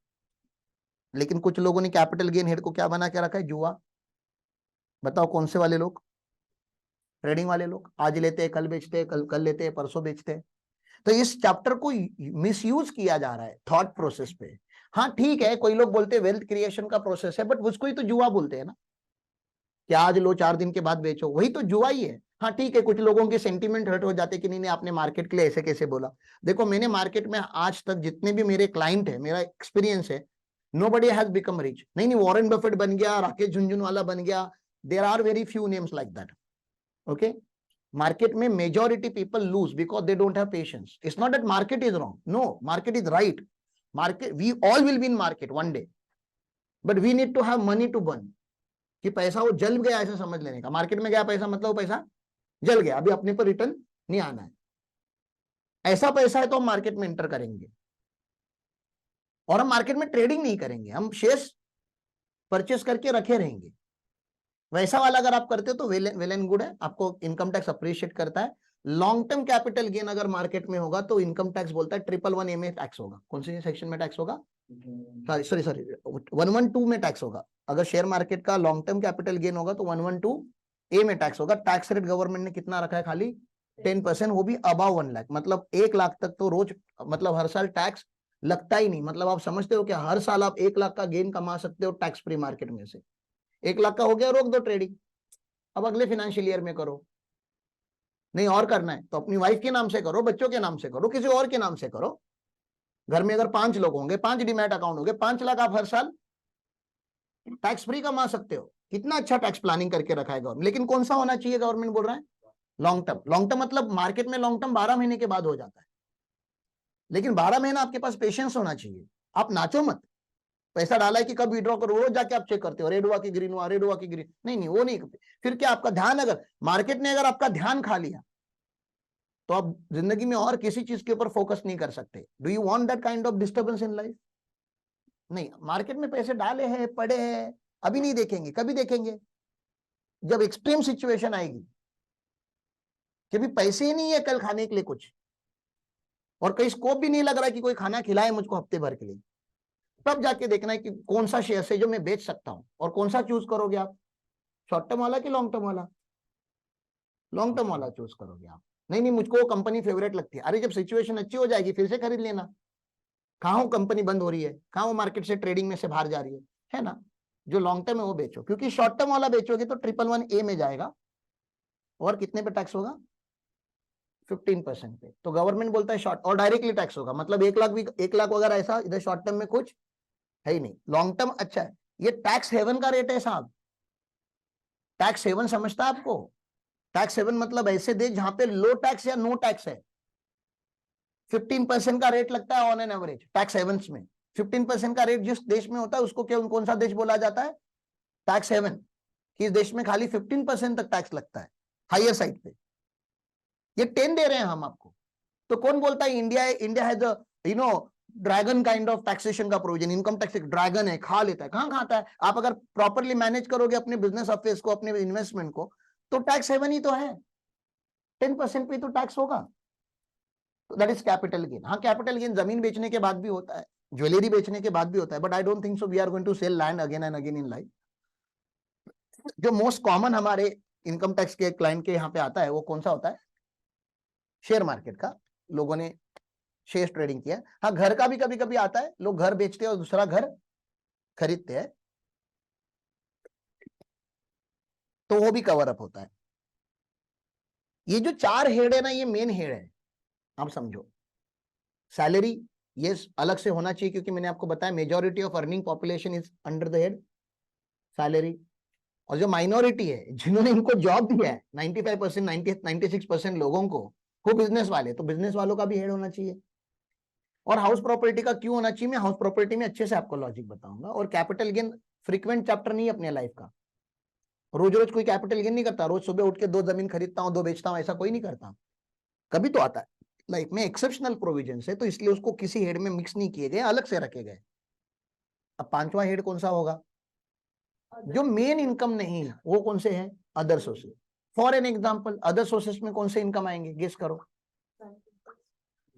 लेकिन कुछ लोगों ने कैपिटल गेन हेड को क्या बना के रखा है? जुआ। बताओ कौन से वाले लोग? ट्रेडिंग वाले लोग। आज लेते हैं कल बेचते हैं, कल कल लेते हैं परसों बेचते हैं। तो इस चैप्टर को मिसयूज किया जा रहा है थॉट प्रोसेस पे। हाँ ठीक है, कोई लोग बोलते हैं वेल्थ क्रिएशन का प्रोसेस है, बट उसको ही तो जुआ बोलते हैं ना, कि आज लो 4 दिन के बाद बेचो, वही तो जुआ ही है। हाँ ठीक है, कुछ लोगों के सेंटीमेंट हर्ट हो जाते कि नहीं नहीं आपने मार्केट के लिए ऐसे कैसे बोला। देखो मैंने मार्केट में आज तक जितने भी मेरे क्लाइंट है, मेरा एक्सपीरियंस है, nobody has become rich। नहीं नहीं वॉरेन बफेट बन गया, राकेश झुनझुनवाला बन गया, there are very few names like that. Okay, market में majority people lose because they don't have patience। it's not that market is wrong, no, market is right। market, we all will be in market one day, but we need to have money to burn। कि पैसा वो जल गया ऐसा समझ लेने का, market में गया पैसा मतलब वो पैसा जल गया, अभी अपने पर रिटर्न नहीं आना है। ऐसा पैसा है तो हम मार्केट में एंटर करेंगे, और हम मार्केट में ट्रेडिंग नहीं करेंगे, हम शेयर्स परचेस करके रखे रहेंगे। वैसा वाला अगर आप करते हो तो वेल एंड गुड है, आपको इनकम टैक्स अप्रिशिएट करता है। लॉन्ग टर्म कैपिटल गेन अगर मार्केट में होगा तो इनकम टैक्स बोलता है 111A में टैक्स होगा। कौन से सेक्शन में टैक्स होगा? सॉरी 112 में टैक्स होगा। अगर शेयर मार्केट का लॉन्ग टर्म कैपिटल गेन होगा तो 112A में टैक्स होगा। टैक्स रेट गवर्नमेंट ने कितना रखा है? खाली 10%, वो भी अबाव 1 लाख, मतलब 1 लाख तक तो रोज, मतलब हर साल टैक्स लगता ही नहीं। मतलब आप समझते हो कि हर साल आप 1 लाख का गेन कमा सकते हो टैक्स फ्री मार्केट में से। 1 लाख का हो गया, रोक दो ट्रेडिंग, अब अगले फाइनेंशियल ईयर में करो। नहीं और करना है तो अपनी वाइफ के नाम से करो, बच्चों के नाम से करो, किसी और के नाम से करो। घर में अगर 5 लोग होंगे, 5 डीमैट अकाउंट होंगे, 5 लाख आप हर साल टैक्स फ्री कमा सकते हो। कितना अच्छा टैक्स प्लानिंग करके रखा है गवर्नमेंट। लेकिन कौन सा होना चाहिए? गवर्नमेंट बोल रहा है लॉन्ग टर्म। लॉन्ग टर्म मतलब मार्केट में लॉन्ग टर्म 12 महीने के बाद हो जाता है, लेकिन 12 महीना आपके पास पेशेंस होना चाहिए। आप नाचो मत, पैसा डाला है कि कब विड्रॉ करो, रोज जाके आप चेक करते हो रेड हुआ कि ग्रीन हुआ, रेड हुआ कि ग्रीन, नहीं नहीं वो नहीं। फिर क्या आपका ध्यान, अगर मार्केट ने अगर आपका ध्यान खा लिया तो आप जिंदगी में और किसी चीज के ऊपर फोकस नहीं कर सकते। Do you want that kind of disturbance in life? नहीं, मार्केट में पैसे डाले हैं, पड़े हैं, अभी नहीं देखेंगे, कभी देखेंगे? जब एक्सट्रीम सिचुएशन आएगी कि भी पैसे ही नहीं है कल खाने के लिए कुछ, और कहीं स्कोप भी नहीं लग रहा है कि कोई खाना खिलाए मुझको हफ्ते भर के लिए, तब जाके देखना है कि कौन सा शेयर है जो मैं बेच सकता हूं। और कौन सा चूज करोगे आप? शॉर्ट टर्म वाला कि लॉन्ग टर्म वाला? लॉन्ग टर्म वाला चूज करोगे आप। नहीं नहीं मुझको कंपनी फेवरेट लगती है, अरे जब सिचुएशन अच्छी हो जाएगी फिर से खरीद लेना। कहाँ वो कंपनी बंद हो रही है, कहाँ वो मार्केट से ट्रेडिंग में से बाहर जा रही है ना। जो लॉन्ग टर्म है वो बेचो, क्योंकि शॉर्ट टर्म वाला बेचोगे तो 111A में जाएगा और कितने पे टैक्स होगा, 15% पे। तो गवर्नमेंट बोलता है शॉर्ट, और डायरेक्टली टैक्स होगा, मतलब 1 लाख भी, 1 लाख अगर ऐसा इधर शॉर्ट टर्म में कुछ है ही नहीं, लॉन्ग टर्म अच्छा है। ये टैक्स हेवन का रेट है साहब, टैक्स हेवन समझता है आपको? टैक्स हेवन मतलब ऐसे देश जहां पे लो टैक्स या नो टैक्स है। 15% का रेट लगता है on an average tax havens में। 15% का रेट जिस देश में होता है उसको क्या, कौन सा देश बोला जाता है, टैक्स हेवन। किस देश में खाली 15% तक टैक्स लगता है, हायर साइड पे। ये 10 दे रहे हैं हम आपको। तो कौन बोलता है India has dragon kind of taxation का प्रोविजन, इनकम टैक्स ड्रैगन है, खा लेता है, कहां खाता है? आप अगर प्रॉपरली मैनेज करोगे अपने बिजनेस अफेयर्स को, अपने इन्वेस्टमेंट को, तो टैक्स हेवन ही तो है, 10% पे तो टैक्स होगा। तो दैट इज कैपिटल गेन। हाँ, कैपिटल गेन जमीन बेचने के बाद भी होता है, ज्वेलरी बेचने के बाद भी होता है, but I don't think so we are going to sell land again and again in life. जो मोस्ट कॉमन हमारे इनकम टैक्स के क्लाइंट के यहाँ पे आता है वो कौन सा होता है, शेयर मार्केट का। लोगों ने शेयर ट्रेडिंग किया। हाँ, घर का भी कभी कभी आता है, लोग घर बेचते हैं और दूसरा घर खरीदते हैं, तो वो भी कवर अप होता है। ये जो 4 हेड है ना, ये मेन हेड है, आप समझो। सैलरी ये अलग से होना चाहिए, क्योंकि मैंने आपको बताया majority of earning population is under the head salary. और जो माइनॉरिटी है जिन्होंने इनको जॉब दिया है 95%, 96% लोगों को, वो बिजनेस वाले, तो बिजनेस वालों का भी हेड होना चाहिए। और हाउस प्रॉपर्टी का क्यों होना चाहिए, मैं हाउस प्रॉपर्टी में अच्छे से आपको लॉजिक बताऊंगा। और कैपिटल गेन फ्रीक्वेंट चैप्टर नहीं है अपने लाइफ का, रोज रोज कोई कैपिटल गेन नहीं करता, रोज सुबह उठ के 2 जमीन खरीदता हूं 2 बेचता हूं, ऐसा कोई नहीं करता। कभी तो आता है लाइफ में एक्सेप्शनल प्रोविजन है, तो इसलिए उसको किसी हेड में मिक्स नहीं किए गए, अलग से रखे गए। अब 5वां हेड कौन सा होगा, जो मेन इनकम नहीं है वो कौन से है, other sources. For an example, other sources में कौन से इनकम आएंगे, गेस करो।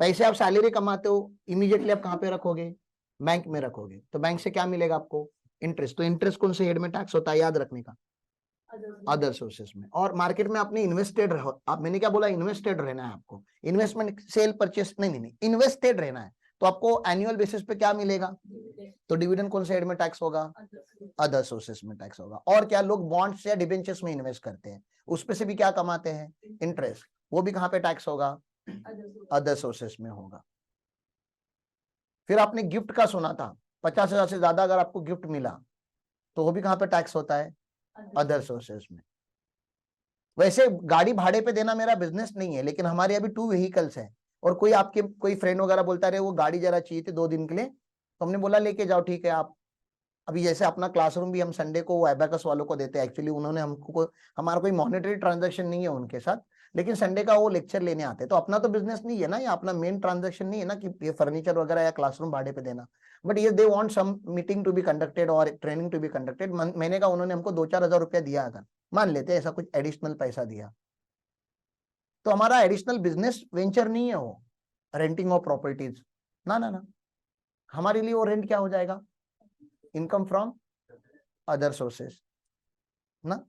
पैसे आप सैलरी कमाते हो, इमीडिएटली आप कहां पे रखोगे, बैंक में रखोगे, तो बैंक से क्या मिलेगा आपको, इंटरेस्ट। तो इंटरेस्ट कौन से हेड में टैक्स होता है, याद रखने का, अदर सोर्सेस में। और मार्केट में आपने इन्वेस्टेड रहो, आप, मैंने क्या बोला, इन्वेस्टेड रहना है आपको। इन्वेस्टमेंट सेल परचेस नहीं, इन्वेस्टेड रहना है। तो आपको एनुअल बेसिस पे क्या मिलेगा, तो डिविडेंड कौन से हेड में टैक्स होगा, अदर सोर्सेस में टैक्स होगा। और क्या, लोग बॉन्ड्स या डिबेंचर्स में इन्वेस्ट करते हैं, उसपे से भी क्या कमाते हैं, इंटरेस्ट, वो भी कहां पे टैक्स होगा, अदर सोर्सेस में होगा। फिर आपने गिफ्ट का सुना था, 50,000 से ज्यादा अगर आपको गिफ्ट मिला तो वो भी कहां पे टैक्स होता है, अदर सोर्सेस में। वैसे गाड़ी भाड़े पे देना मेरा बिजनेस नहीं है, लेकिन हमारे अभी 2 व्हीकल्स हैं, और कोई आपके कोई फ्रेंड वगैरह बोलता रहे वो गाड़ी जरा चाहिए थी 2 दिन के लिए, तो हमने बोला लेके जाओ, ठीक है आप। अभी जैसे अपना क्लासरूम भी हम संडे को एबाकस वालों को देते हैं, एक्चुअली उन्होंने हमको, हमारा कोई मॉनेटरी ट्रांजैक्शन नहीं है उनके साथ, लेकिन संडे का वो लेक्चर लेने आते हैं। तो अपना तो बिजनेस नहीं है ना, या अपना मेन ट्रांजैक्शन नहीं है ना कि ये फर्नीचर वगैरह या क्लासरूम भाड़े पे देना। बट ये they want some meeting to be conducted और ट्रेनिंग टू बी कंडक्टेड। मैंने कहा, उन्होंने हमको 2-4 हजार रुपया दिया, अगर मान लेते ऐसा कुछ एडिशनल पैसा दिया, तो हमारा एडिशनल बिजनेस वेंचर नहीं है वो, रेंटिंग ऑफ प्रॉपर्टीज, ना ना ना। हमारे लिए वो रेंट क्या हो जाएगा, इनकम फ्रॉम अदर सोर्सेस ना।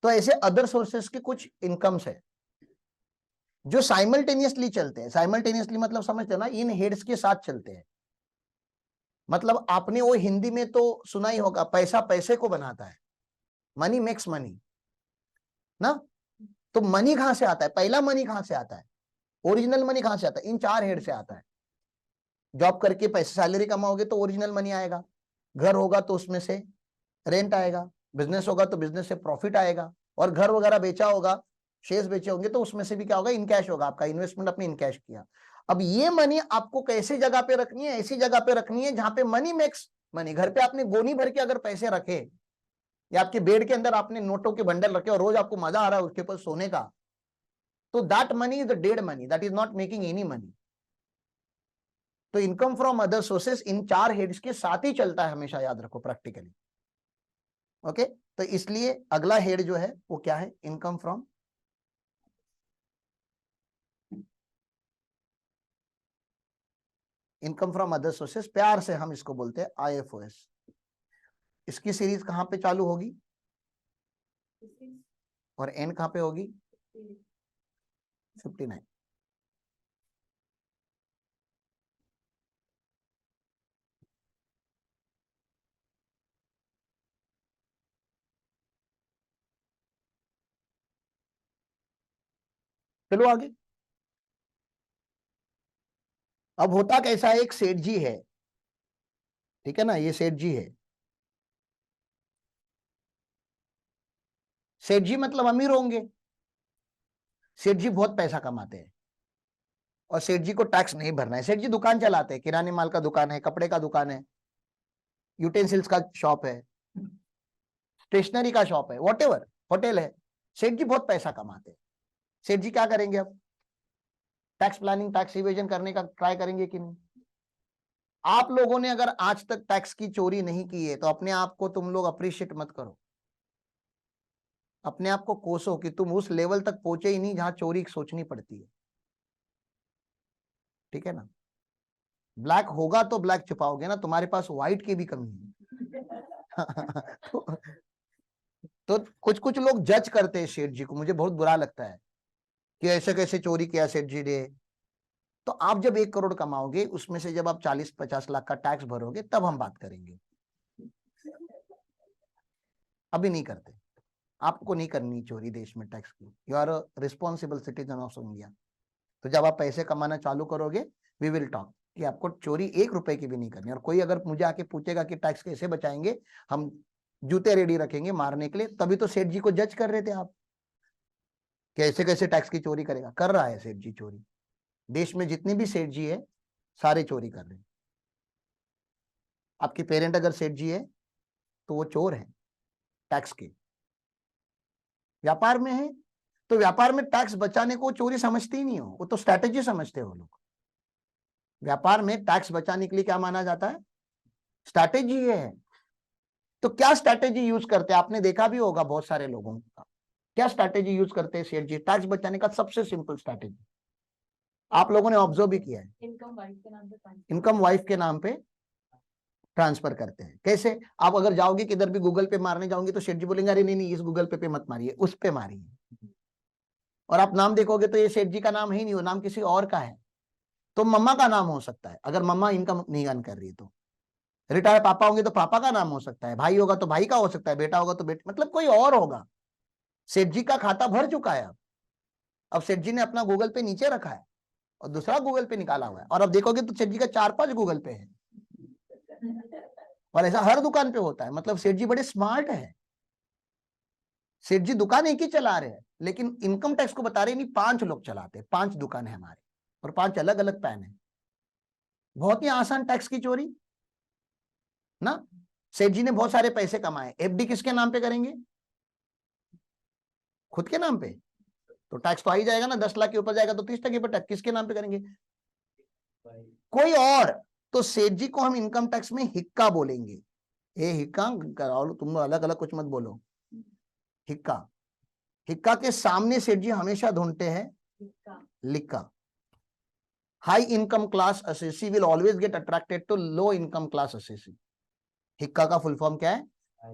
तो ऐसे अदर सोर्सेस के कुछ इनकम्स है जो साइमल्टेनियसली चलते हैं। साइमल्टेनियसली मतलब समझते हैं ना, इन हेड्स के साथ चलते हैं। मतलब आपने वो हिंदी में तो सुना ही होगा, पैसा पैसे को बनाता है, मनी मेक्स मनी ना। तो मनी कहां से आता है, पहला मनी कहां से आता है, ओरिजिनल मनी कहां से आता है, इन 4 हेड से आता है। जॉब करके पैसे सैलरी कमाओगे तो ओरिजिनल मनी आएगा, घर होगा तो उसमें से रेंट आएगा, बिजनेस होगा तो बिजनेस से प्रॉफिट आएगा, और घर वगैरह बेचा होगा, शेयर्स बेचे होंगे तो उसमें से भी क्या होगा, इनकैश होगा, आपका इन्वेस्टमेंट अपने इनकैश किया। अब ये मनी आपको कैसी जगह पे रखनी है, ऐसी जगह पे रखनी है जहां पे मनी मेक्स मनी। घर पे आपने गोनी भर के अगर पैसे रखे, या आपके बेड के अंदर आपने नोटों के बंडल रखे और रोज आपको मजा आ रहा है उसके ऊपर सोने का, तो that money is the dead money, that is not making any money. तो income from other sources in 4 heads के साथ ही चलता है, हमेशा याद रखो प्रैक्टिकली। ओके, तो इसलिए अगला हेड जो है वो क्या है, income from, income from other sources, प्यार से हम इसको बोलते हैं IFOS। इसकी सीरीज कहां पे चालू होगी और एंड कहां पे होगी, 59। चलो आगे। अब होता कैसा है, एक सेठ जी है, ठीक है ना, ये सेठ जी है। सेठ जी मतलब अमीर होंगे, सेठ जी बहुत पैसा कमाते हैं और सेठ जी को टैक्स नहीं भरना है। सेठ जी दुकान चलाते हैं, किराने माल का दुकान है, कपड़े का दुकान है, यूटेंसिल्स का शॉप है, स्टेशनरी का शॉप है, वॉटेवर, होटल है। सेठ जी बहुत पैसा कमाते हैं। सेठ जी क्या करेंगे अब? टैक्स प्लानिंग, टैक्स इवेजन करने का ट्राई करेंगे कि नहीं? आप लोगों ने अगर आज तक टैक्स की चोरी नहीं की है तो अपने आप को तुम लोग अप्रिशिएट मत करो, अपने आप को कोसो कि तुम उस लेवल तक पहुंचे ही नहीं जहां चोरी सोचनी पड़ती है, ठीक है ना। ब्लैक होगा तो ब्लैक छुपाओगे ना, तुम्हारे पास व्हाइट की भी कमी है। तो कुछ कुछ लोग जज करते हैं सेठ जी को, मुझे बहुत बुरा लगता है कि ऐसे कैसे चोरी किया सेठ जी ने। तो आप जब 1 करोड़ कमाओगे, उसमें से जब आप 40-50 लाख का टैक्स भरोगे तब हम बात करेंगे, अभी नहीं करते। आपको नहीं करनी चोरी देश में टैक्स की, you are a responsible citizen of India. तो जब आप पैसे कमाना चालू करोगे, वी विल टॉक कि आपको चोरी 1 रुपए की भी नहीं करनी। और कोई अगर मुझे आके पूछेगा कि टैक्स कैसे बचाएंगे, हम जूते रेडी रखेंगे मारने के लिए। तभी तो सेठ जी को जज कर रहे थे आप, कैसे कैसे टैक्स की चोरी करेगा। कर रहा है सेठ जी चोरी, देश में जितने भी सेठ जी है सारे चोरी कर रहे हैं। आपके पेरेंट अगर सेठ जी है तो वो चोर है टैक्स के। व्यापार में है तो व्यापार में टैक्स बचाने को चोरी समझते ही नहीं हो, वो तो स्ट्रैटेजी समझते हो लोग। व्यापार में टैक्स बचाने के लिए क्या माना जाता है? स्ट्रैटेजी है। तो क्या स्ट्रैटेजी यूज करते हैं? आपने देखा भी होगा बहुत सारे लोगों का, क्या स्ट्रैटेजी यूज करते हैं सेठ जी टैक्स बचाने का? सबसे सिंपल स्ट्रैटेजी आप लोगों ने ऑब्जर्व भी किया है, इनकम वाइफ के नाम पे ट्रांसफर करते हैं। कैसे? आप अगर जाओगे किधर भी गूगल पे मारने जाओगे तो सेठ जी बोलेंगे अरे नहीं नहीं, इस गूगल पे मत मारिए, उस पे मारिए। और आप नाम देखोगे तो ये सेठ जी का नाम है ही नहीं, वो नाम किसी और का है। तो मम्मा का नाम हो सकता है अगर मम्मा इनकम नहीं अर्न कर रही है तो। रिटायर पापा होंगे तो पापा का नाम हो सकता है, भाई होगा तो भाई का हो सकता है, बेटा होगा तो बेटा, मतलब कोई और होगा। सेठ जी का खाता भर चुका है। अब सेठ जी ने अपना गूगल पे नीचे रखा है और दूसरा गूगल पे निकाला हुआ है। और अब देखोगे तो सेठ जी का 4-5 गूगल पे है, और ऐसा हर दुकान पे होता है। मतलब सेठ जी बड़े स्मार्ट है। सेठ जी दुकान एक ही चला रहे हैं लेकिन इनकम टैक्स को बता रहे नहीं, 5 लोग चलाते हैं, 5 दुकान है हमारे और 5 अलग अलग पैन है। बहुत ही आसान टैक्स की चोरी ना। सेठ जी ने बहुत सारे पैसे कमाए, एफडी किसके नाम पे करेंगे? खुद के नाम पे। तो टैक्स तो आ ही जाएगा ना, 10 लाख के ऊपर जाएगा तो 30% पर टैक्स किसके नाम पे करेंगे? कोई और। तो सेठ जी को हम इनकम टैक्स में हिक्का बोलेंगे। ए हिक्का कराओ, तुम अलग अलग कुछ मत बोलो, हिक्का। हिक्का के सामने सेठ जी हमेशा ढूंढते हैं लिक्का। High income class assessee will always get attracted to low income class assessee. हिक्का का फुल फॉर्म क्या है?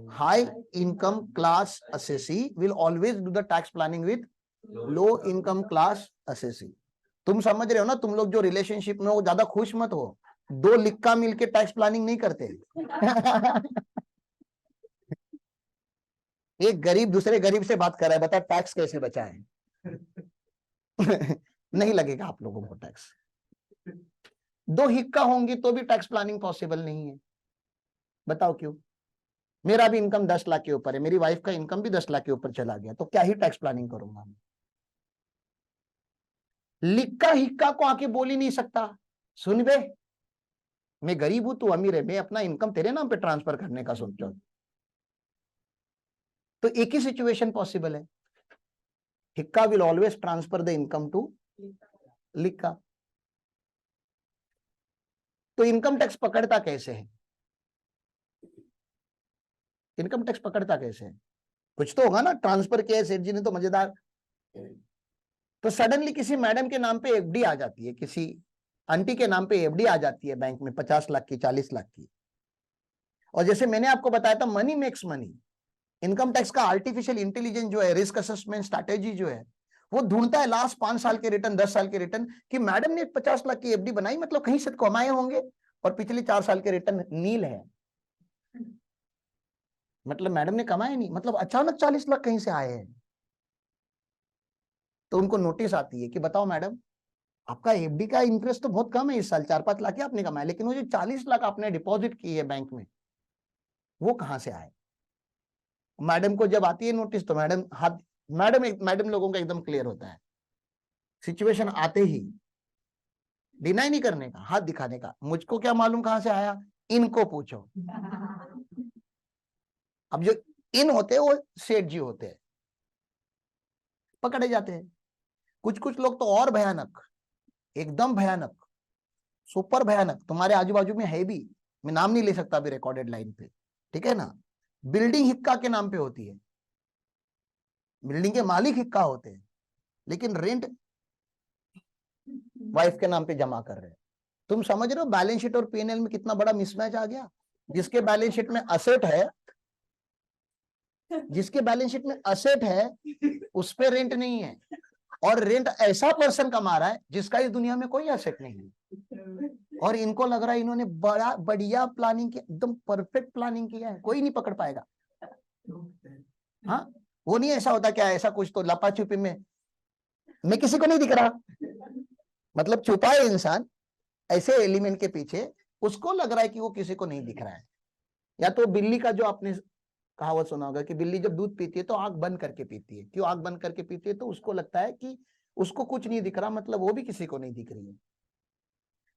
High income class assessee will always do the tax planning with low income class assessee. तुम समझ रहे हो ना, तुम लोग जो रिलेशनशिप में हो ज्यादा खुश मत हो, 2 लिक्का मिलके टैक्स प्लानिंग नहीं करते। एक गरीब दूसरे गरीब से बात कर रहा है, बता टैक्स कैसे बचाएं। नहीं लगेगा आप लोगों को टैक्स। 2 हिक्का होंगी तो भी टैक्स प्लानिंग पॉसिबल नहीं है। बताओ क्यों? मेरा भी इनकम 10 लाख के ऊपर है, मेरी वाइफ का इनकम भी 10 लाख के ऊपर चला गया, तो क्या ही टैक्स प्लानिंग करूंगा मैं? लिक्का हिक्का को आके बोल ही नहीं सकता, सुन बे मैं गरीब हूं तू अमीर है, मैं अपना इनकम तेरे नाम पे ट्रांसफर करने का सोचो। तो एक ही सिचुएशन पॉसिबल है, हिक्का will always transfer the income to लिक्का। तो इनकम टैक्स पकड़ता कैसे है? इनकम टैक्स पकड़ता कैसे है? कुछ तो होगा ना, ट्रांसफर किया है सेठ जी ने तो मजेदार। तो सडनली किसी मैडम के नाम पे एफडी आ जाती है, किसी आंटी के नाम पे एफडी आ जाती है बैंक में 50 लाख की, 40 लाख की। और जैसे मैंने आपको बताया था money makes money, income tax का आर्टिफिशियल इंटेलिजेंस जो है, रिस्क असेसमेंट स्ट्रैटेजी जो है, वो ढूंढता है लास्ट 5 साल के रिटर्न, 10 साल के रिटर्न, कि मैडम ने 50 लाख की एफडी बनाई मतलब कहीं से कमाए होंगे, और पिछले 4 साल के रिटर्न नील है, मतलब मैडम ने कमाए नहीं, मतलब अचानक 40 लाख कहीं से आए हैं। तो उनको नोटिस आती है कि बताओ मैडम, आपका एफडी का इंटरेस्ट तो बहुत कम है इस साल, 4-5 लाख ही आपने कमाया, लेकिन वो जो 40 लाख आपने डिपॉजिट की है बैंक में, वो कहां से आए? मैडम को जब आती है नोटिस तो मैडम हाथ, मैडम लोगों का एकदम क्लियर होता है, सिचुएशन आते ही डिनाई नहीं करने का, हाथ दिखाने का, मुझको क्या मालूम कहां से आया, इनको पूछो। अब जो इन होते हैं वो सेठ जी होते हैं, पकड़े जाते हैं। कुछ कुछ लोग तो और भयानक, एकदम भयानक, सुपर भयानक, तुम्हारे आजू बाजू में है भी, मैं नाम नहीं ले सकता अभी रिकॉर्डेड लाइन पे, ठीक है ना। बिल्डिंग हिक्का के नाम पे होती है, बिल्डिंग के मालिक हिक्का होते हैं, लेकिन रेंट वाइफ के नाम पे जमा कर रहे हैं। तुम समझ रहे हो बैलेंस शीट और पीएनएल में कितना बड़ा मिसमैच आ गया? जिसके बैलेंस शीट में असेट है, जिसके बैलेंस शीट में असेट है उस पे रेंट नहीं है, और रेंट ऐसा पर्सन कमा रहा है जिसका इस दुनिया में कोई असेट नहीं है, और इनको लग रहा है इन्होंने बड़ा बढ़िया प्लानिंग किया, एकदम परफेक्ट प्लानिंग किया है, कोई नहीं पकड़ पाएगा। हाँ, वो नहीं ऐसा होता क्या, ऐसा कुछ तो लपा छुपी में मैं किसी को नहीं दिख रहा, मतलब छुपा है इंसान ऐसे एलिमेंट के पीछे, उसको लग रहा है कि वो किसी को नहीं दिख रहा है। या तो बिल्ली का जो आपने कहावत सुना होगा कि बिल्ली जब दूध पीती है तो आंख बंद करके पीती है, क्यों आंख बंद करके पीती है? तो उसको लगता है कि उसको कुछ नहीं दिख रहा, मतलब वो भी किसी को नहीं दिख रही है।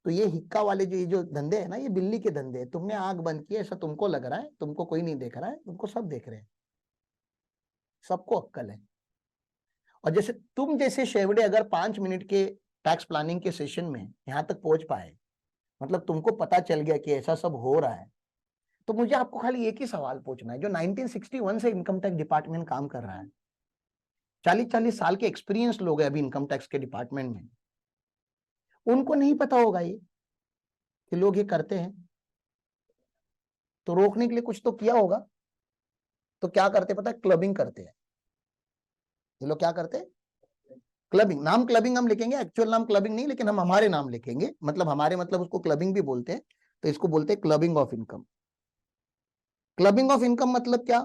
तो ये हिक्का वाले जो ये जो धंधे है ना, ये बिल्ली के धंधे है। तुमने आंख बंद की ऐसा तुमको लग रहा है, तुमको कोई नहीं देख रहा है, तुमको सब देख रहे हैं, सबको अक्कल है। और जैसे तुम जैसे शेवड़े अगर 5 मिनट के टैक्स प्लानिंग के सेशन में यहां तक पहुंच पाए, मतलब तुमको पता चल गया कि ऐसा सब हो रहा है, तो मुझे आपको खाली एक ही सवाल पूछना है। जो 1961 से इनकम टैक्स डिपार्टमेंट काम कर रहा है, 40-40 साल के एक्सपीरियंस लोग हैं अभी इनकम टैक्स के डिपार्टमेंट में, उनको नहीं पता होगा ये कि लोग ये करते हैं, तो रोकने के लिए कुछ तो किया होगा। तो क्या करते पता है? क्लबिंग करते हैं ये लोग। क्या करते हैं? क्लबिंग। नाम क्लबिंग हम लिखेंगे, एक्चुअल नाम क्लबिंग नहीं, लेकिन हम हमारे नाम लिखेंगे, मतलब हमारे मतलब उसको क्लबिंग भी बोलते हैं, तो इसको बोलते हैं clubbing of income. Clubbing of income मतलब क्या,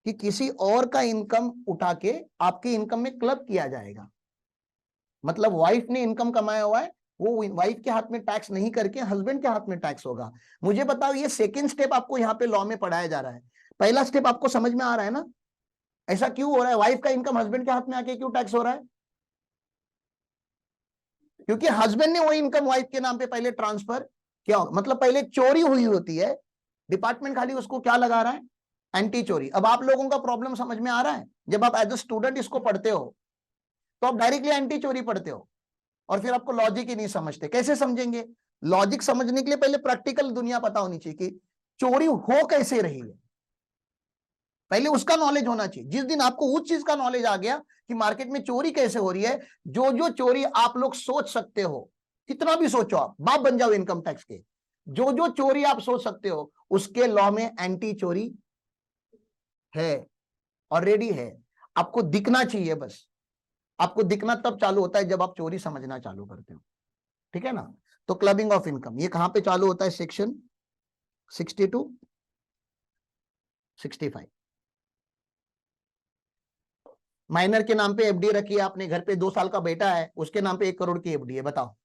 कि किसी और का इनकम उठा के आपकी इनकम में क्लब किया जाएगा। मतलब वाइफ ने इनकम कमाया हुआ है, वो वाइफ के हाथ में टैक्स नहीं करके हस्बैंड के हाथ में टैक्स होगा। मुझे बताओ, ये सेकंड स्टेप आपको यहाँ पे लॉ में पढ़ाया जा रहा है, पहला स्टेप आपको समझ में आ रहा है ना? ऐसा क्यों हो रहा है? वाइफ का इनकम हस्बैंड के हाथ में आके क्यों टैक्स हो रहा है? क्योंकि हस्बैंड ने वो इनकम वाइफ के नाम पे पहले ट्रांसफर किया, मतलब पहले चोरी हुई होती है, डिपार्टमेंट खाली उसको क्या लगा रहा है? एंटी चोरी। अब आप लोगों का प्रॉब्लम समझ में आ रहा है? जब आप एज अ स्टूडेंट इसको पढ़ते हो तो आप डायरेक्टली एंटी चोरी पढ़ते हो, और फिर आपको लॉजिक ही नहीं समझते। कैसे समझेंगे? लॉजिक समझने के लिए पहले प्रैक्टिकल दुनिया पता होनी चाहिए कि चोरी हो कैसे रही है, पहले उसका नॉलेज होना चाहिए। जिस दिन आपको उस चीज का नॉलेज आ गया कि मार्केट में चोरी कैसे हो रही है, जो जो चोरी आप लोग सोच सकते हो, कितना भी सोचो, आप बाप बन जाओ इनकम टैक्स के, जो जो चोरी आप सोच सकते हो उसके लॉ में एंटी चोरी है, ऑलरेडी है। आपको दिखना चाहिए बस। आपको दिखना तब चालू होता है जब आप चोरी समझना चालू करते हो, ठीक है ना। तो क्लबिंग ऑफ इनकम ये कहां पे चालू होता है? सेक्शन 62, 65। माइनर के नाम पे एफडी रखी है आपने, घर पे 2 साल का बेटा है, उसके नाम पे 1 करोड़ की एफडी है, बताओ।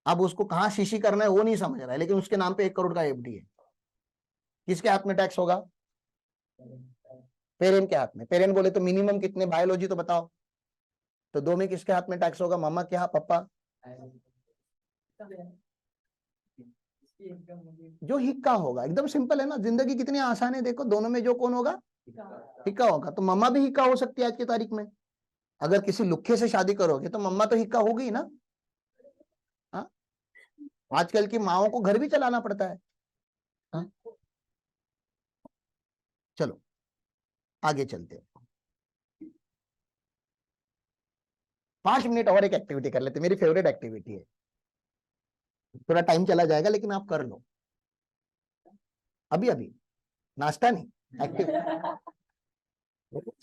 अब उसको कहां शीशी करना है वो नहीं समझ रहा है, लेकिन उसके नाम पे 1 करोड़ का एफडी है। किसके हाथ में टैक्स होगा? पेरेंट के हाथ में। पेरेंट बोले तो मिनिमम कितने, बायोलॉजी तो बताओ। तो 2 में किसके हाथ में टैक्स होगा? मामा के हाथ, पापा? जो हिक्का होगा। एकदम सिंपल है ना, जिंदगी कितनी आसान है, देखो दोनों में जो कौन होगा? हिक्का होगा। तो मम्मा भी हिक्का हो सकती है आज की तारीख में। अगर किसी लुखे से शादी करोगे तो मम्मा तो हिक्का होगी ना। हाँ, आजकल की माओ को घर भी चलाना पड़ता है। हाँ? चलो आगे चलते हैं। 5 मिनट और एक एक्टिविटी कर लेते, मेरी फेवरेट एक्टिविटी है। थोड़ा टाइम चला जाएगा लेकिन आप कर लो अभी अभी, नाश्ता नहीं, एक्टिविटी।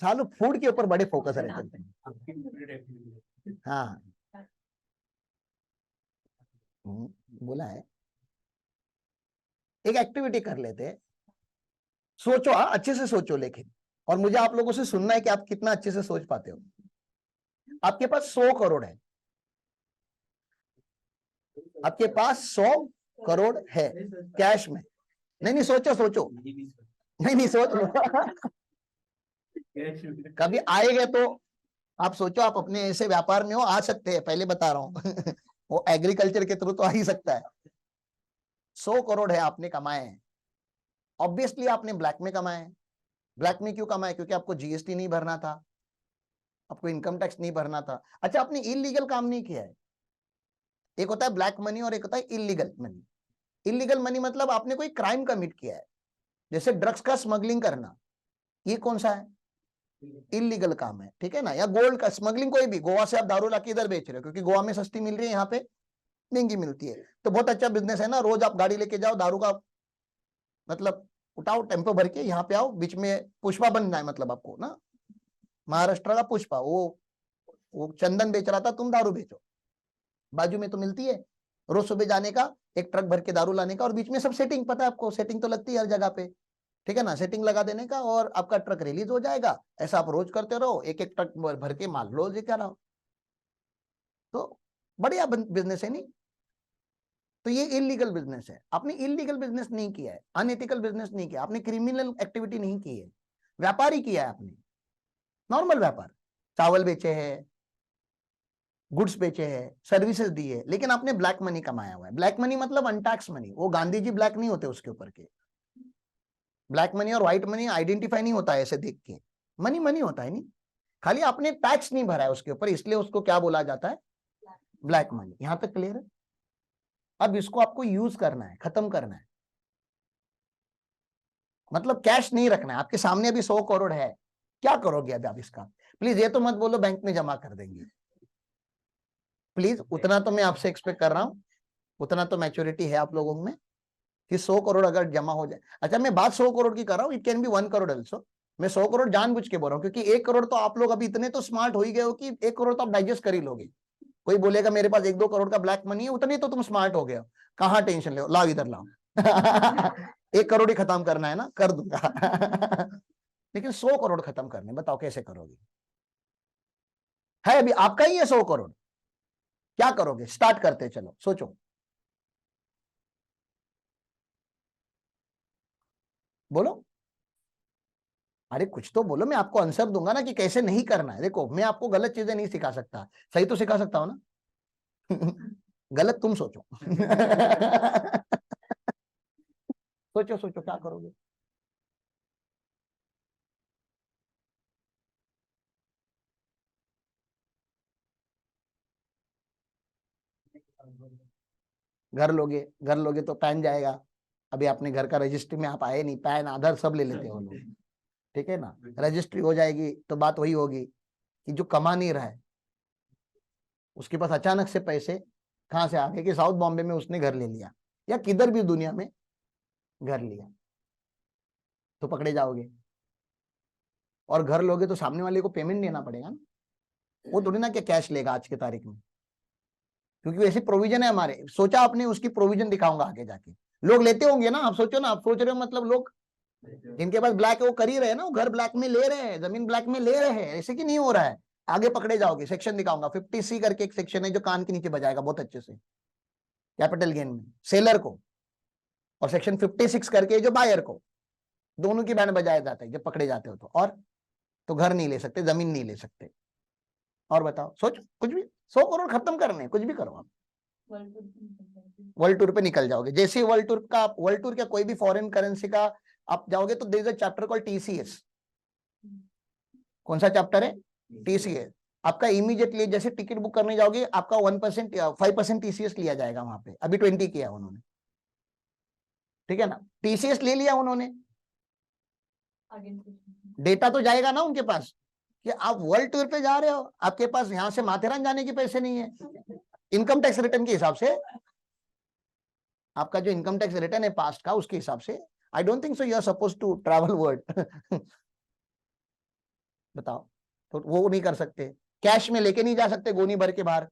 सालों फूड के ऊपर बड़े फोकस रहते हैं। हाँ, बोला है। एक एक्टिविटी कर लेते हैं, सोचो, अच्छे से सोचो लेकिन, और मुझे आप लोगों से सुनना है कि आप कितना अच्छे से सोच पाते हो। आपके पास 100 करोड़ है, आपके पास 100 करोड़ है कैश में। नहीं नहीं, सोचो सोचो, नहीं नहीं सोच लो कभी आएगा तो आप सोचो, आप अपने ऐसे व्यापार में हो, आ सकते हैं, पहले बता रहा हूं वो एग्रीकल्चर के थ्रू तो आ ही सकता है। 100 करोड़ है आपने कमाए हैं, ऑब्वियसली आपने ब्लैक में कमाए हैं। ब्लैक में क्यों कमाए? क्योंकि आपको जीएसटी नहीं भरना था, आपको इनकम टैक्स नहीं भरना था। अच्छा, आपने इलीगल काम नहीं किया है। एक होता है ब्लैक मनी और एक होता है इलीगल मनी। इलीगल मनी मतलब आपने कोई क्राइम कमिट किया है, जैसे ड्रग्स का स्मगलिंग करना, ये कौन सा है? इलीगल काम है, ठीक है ना। या गोल्ड का स्मगलिंग, कोई भी गोवा से आप दारू लाके इधर बेच रहे हो क्योंकि गोवा में सस्ती मिल रही है, यहाँ पे महंगी मिलती है, तो बहुत अच्छा बिजनेस है ना। रोज आप गाड़ी लेके जाओ, दारू का मतलब उठाओ, टेम्पो भर के यहाँ पे आओ, बीच में पुष्पा बनना है, मतलब आपको ना, महाराष्ट्र का पुष्पा, वो चंदन बेच रहा था, तुम दारू बेचो, बाजू में तो मिलती है। रोज सुबह जाने का, एक ट्रक भर के दारू लाने का, और बीच में सब सेटिंग, पता है आपको, सेटिंग तो लगती है हर जगह पे, ठीक है ना। सेटिंग लगा देने का और आपका ट्रक रिलीज हो जाएगा। ऐसा आप रोज करते रहो, एक एक ट्रक भर के माल रोज लेकर आओ, तो बढ़िया बिजनेस है नहीं। तो ये इलीगल बिजनेस है। आपने इलीगल बिजनेस नहीं किया है, अनएथिकल बिजनेस नहीं किया, आपने क्रिमिनल एक्टिविटी नहीं की है, व्यापार ही किया है आपने, नॉर्मल व्यापार। चावल बेचे हैं, गुड्स बेचे हैं, सर्विसेज दी है, लेकिन आपने ब्लैक मनी कमाया हुआ है। ब्लैक मनी मतलब अनटैक्स मनी। वो गांधी जी ब्लैक नहीं होते उसके ऊपर के। ब्लैक मनी और व्हाइट मनी आइडेंटिफाई नहीं होता है ऐसे देख के, मनी मनी होता है नहीं, खाली आपने टैक्स नहीं भरा है उसके ऊपर, इसलिए उसको क्या बोला जाता है? Black money. यहां तक क्लियर है? अब इसको आपको यूज करना है, खत्म करना है, मतलब कैश नहीं रखना है। आपके सामने अभी 100 करोड़ है, क्या करोगे अभी आप इसका? प्लीज ये तो मत बोलो बैंक में जमा कर देंगे, प्लीज। उतना तो मैं आपसे एक्सपेक्ट कर रहा हूं, उतना तो मैच्योरिटी है आप लोगों में कि 100 करोड़ अगर जमा हो जाए। अच्छा, मैं बात 100 करोड़ की कर रहा हूँ, it can be 1 crore also. मैं 100 करोड़ जानबूझ के बोल रहा हूँ क्योंकि 1 करोड़ तो आप लोग अभी इतने तो स्मार्ट हो ही गए हो कि 1 करोड़ तो आप डाइजेस्ट कर ही लोगे। कोई बोलेगा मेरे पास 1-2 करोड़ का ब्लैक मनी है, उतने तो तुम स्मार्ट हो गए हो, कहाँ टेंशन ले, लाओ इधर लाओ 1 करोड़ ही खत्म करना है ना, कर दूंगा लेकिन 100 करोड़ खत्म करने, बताओ कैसे करोगे? है अभी आपका ही है 100 करोड़, क्या करोगे? स्टार्ट करते, चलो सोचो, बोलो। अरे कुछ तो बोलो, मैं आपको आंसर दूंगा ना कि कैसे नहीं करना है। देखो, मैं आपको गलत चीजें नहीं सिखा सकता, सही तो सिखा सकता हूं ना गलत तुम सोचो सोचो सोचो क्या करोगे? घर लोगे तो पैन जाएगा। अभी आपने घर का रजिस्ट्री में आप आए नहीं, पैन आधार सब ले लेते हो लोग, ठीक है ना। रजिस्ट्री हो जाएगी तो बात वही होगी कि जो कमा नहीं रहा है उसके पास अचानक से पैसे कहाँ से आ गए कि साउथ बॉम्बे में उसने घर ले लिया, या किधर भी दुनिया में घर लिया, तो पकड़े जाओगे। और घर लोगे तो सामने वाले को पेमेंट देना पड़ेगा ना, वो थोड़ी ना क्या कैश लेगा आज की तारीख में, क्योंकि वैसे प्रोविजन है हमारे। सोचा आपने, उसकी प्रोविजन दिखाऊंगा आगे जाके, लोग लेते होंगे ना। आप सोचो ना, आप सोच रहे हो मतलब लोग जिनके पास ब्लैक है वो कर ही रहे हैं ना, वो घर ब्लैक में ले रहे हैं, जमीन ब्लैक में ले रहे हैं, ऐसे कि नहीं हो रहा है। आगे पकड़े जाओगे, सेक्शन दिखाऊंगा, 50C करके एक सेक्शन है जो कान के नीचे बजाएगा बहुत अच्छे से, कैपिटल गेन में सेलर को, और सेक्शन 56 करके जो बायर को, दोनों की बैंड बजाया जाता है जब पकड़े जाते हो तो। और तो घर नहीं ले सकते, जमीन नहीं ले सकते। और बताओ, सोच कुछ भी, 100 करोड़ खत्म करने, कुछ भी करो आप, वर्ल्ड टूर पे निकल जाओगे। जैसे ही वर्ल्ड टूर का, वर्ल्ड टूर क्या, कोई भी फॉरेन करेंसी का आप जाओगे तो there is a chapter called TCS. कौन सा चैप्टर है? टीसीएस। आपका इमीडिएटली जैसे टिकट बुक करने जाओगे, आपका 1% 5% टीसीएस लिया जाएगा वहां पे। अभी 20 किया उन्होंने, ठीक है ना। टीसीएस ले लिया उन्होंने, डेटा तो जाएगा ना उनके पास कि आप वर्ल्ड टूर पे जा रहे हो, आपके पास यहां से माथेरान जाने के पैसे नहीं है। इनकम टैक्स रिटर्न के हिसाब से, आपका जो इनकम टैक्स रिटर्न है पास्ट का, उसके हिसाब से I don't think so you are suppose to travel world बताओ, तो वो नहीं कर सकते। कैश में लेके नहीं जा सकते गोनी भर के बाहर,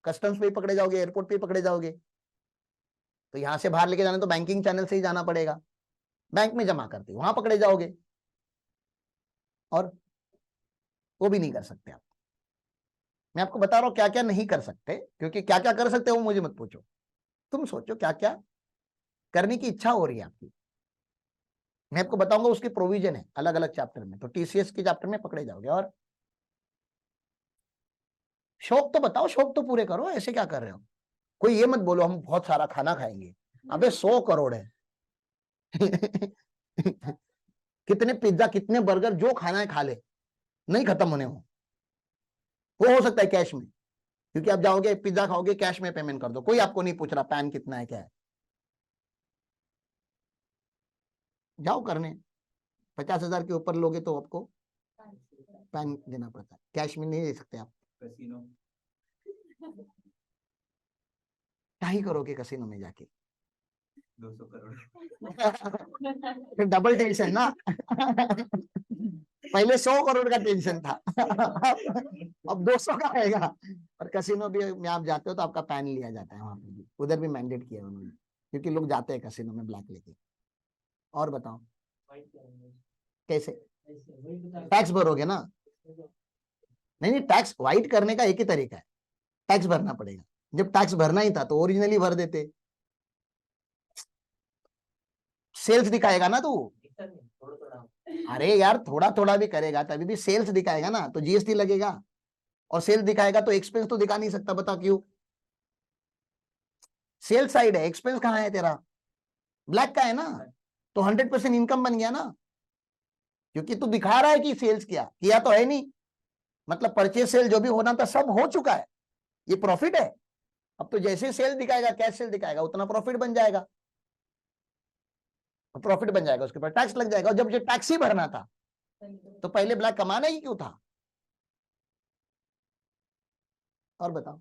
कस्टम्स पे ही पकड़े जाओगे, एयरपोर्ट पे ही पकड़े जाओगे। तो यहां से बाहर लेके जाना तो बैंकिंग चैनल से ही जाना पड़ेगा, बैंक में जमा करते वहां पकड़े जाओगे, और वो भी नहीं कर सकते आप। मैं आपको बता रहा हूं क्या क्या नहीं कर सकते, क्योंकि क्या क्या कर सकते हो मुझे मत पूछो, तुम सोचो क्या क्या करने की इच्छा हो रही है आपकी। मैं आपको बताऊंगा, उसकी प्रोविजन है अलग अलग चैप्टर में, तो टीसीएस के चैप्टर में पकड़े जाओगे। और शौक तो बताओ, शौक तो पूरे करो, ऐसे क्या कर रहे हो? कोई ये मत बोलो हम बहुत सारा खाना खाएंगे, अबे 100 करोड़ है। कितने पिज्जा कितने बर्गर जो खाना है खा ले, नहीं खत्म होने वो हो सकता है कैश में, क्योंकि आप जाओगे पिज्जा खाओगे कैश में पेमेंट कर दो, कोई आपको नहीं पूछ रहा पैन कितना है क्या है, जाओ करने। 50,000 के ऊपर लोगे तो आपको पैन देना पड़ता है, कैश में नहीं दे सकते आप। क्या ही करोगे कसिनो में जाके? 200 करोड़। फिर डबल टेंशन ना। पहले 100 करोड़ का टेंशन था, अब 200 का आएगा। और कसिनो भी में आप जाते हो तो आपका पैन लिया जाता है, वहां पे भी उधर भी मैंडेट किया उन्होंने, क्योंकि लोग जाते हैं कसिनो में ब्लैक लेके। और बताओ कैसे टैक्स भरोगे ना? नहीं नहीं, टैक्स वाइट करने का एक ही तरीका है, टैक्स भरना पड़ेगा। जब टैक्स भरना ही था तो ओरिजिनली भर देते, सेल्स दिखाएगा ना तू। अरे यार थोड़ा थोड़ा भी करेगा तभी भी सेल्स दिखाएगा ना, तो जीएसटी लगेगा, और सेल्स दिखाएगा तो एक्सपेंस तो दिखा नहीं सकता, बता क्यों? सेल्स साइड है, एक्सपेंस कहाँ है तेरा? ब्लैक का है ना, तो 100% इनकम बन गया ना, क्योंकि तू दिखा रहा है कि सेल्स किया किया तो है नहीं, मतलब परचेज सेल जो भी होना था सब हो चुका है, ये प्रॉफिट है। अब तो जैसे सेल दिखाएगा कैश सेल दिखाएगा उतना प्रॉफिट बन जाएगा, प्रॉफिट बन जाएगा उसके ऊपर टैक्स लग जाएगा। और जब जो टैक्स ही भरना था तो पहले ब्लैक कमाना ही क्यों था? और बताओ।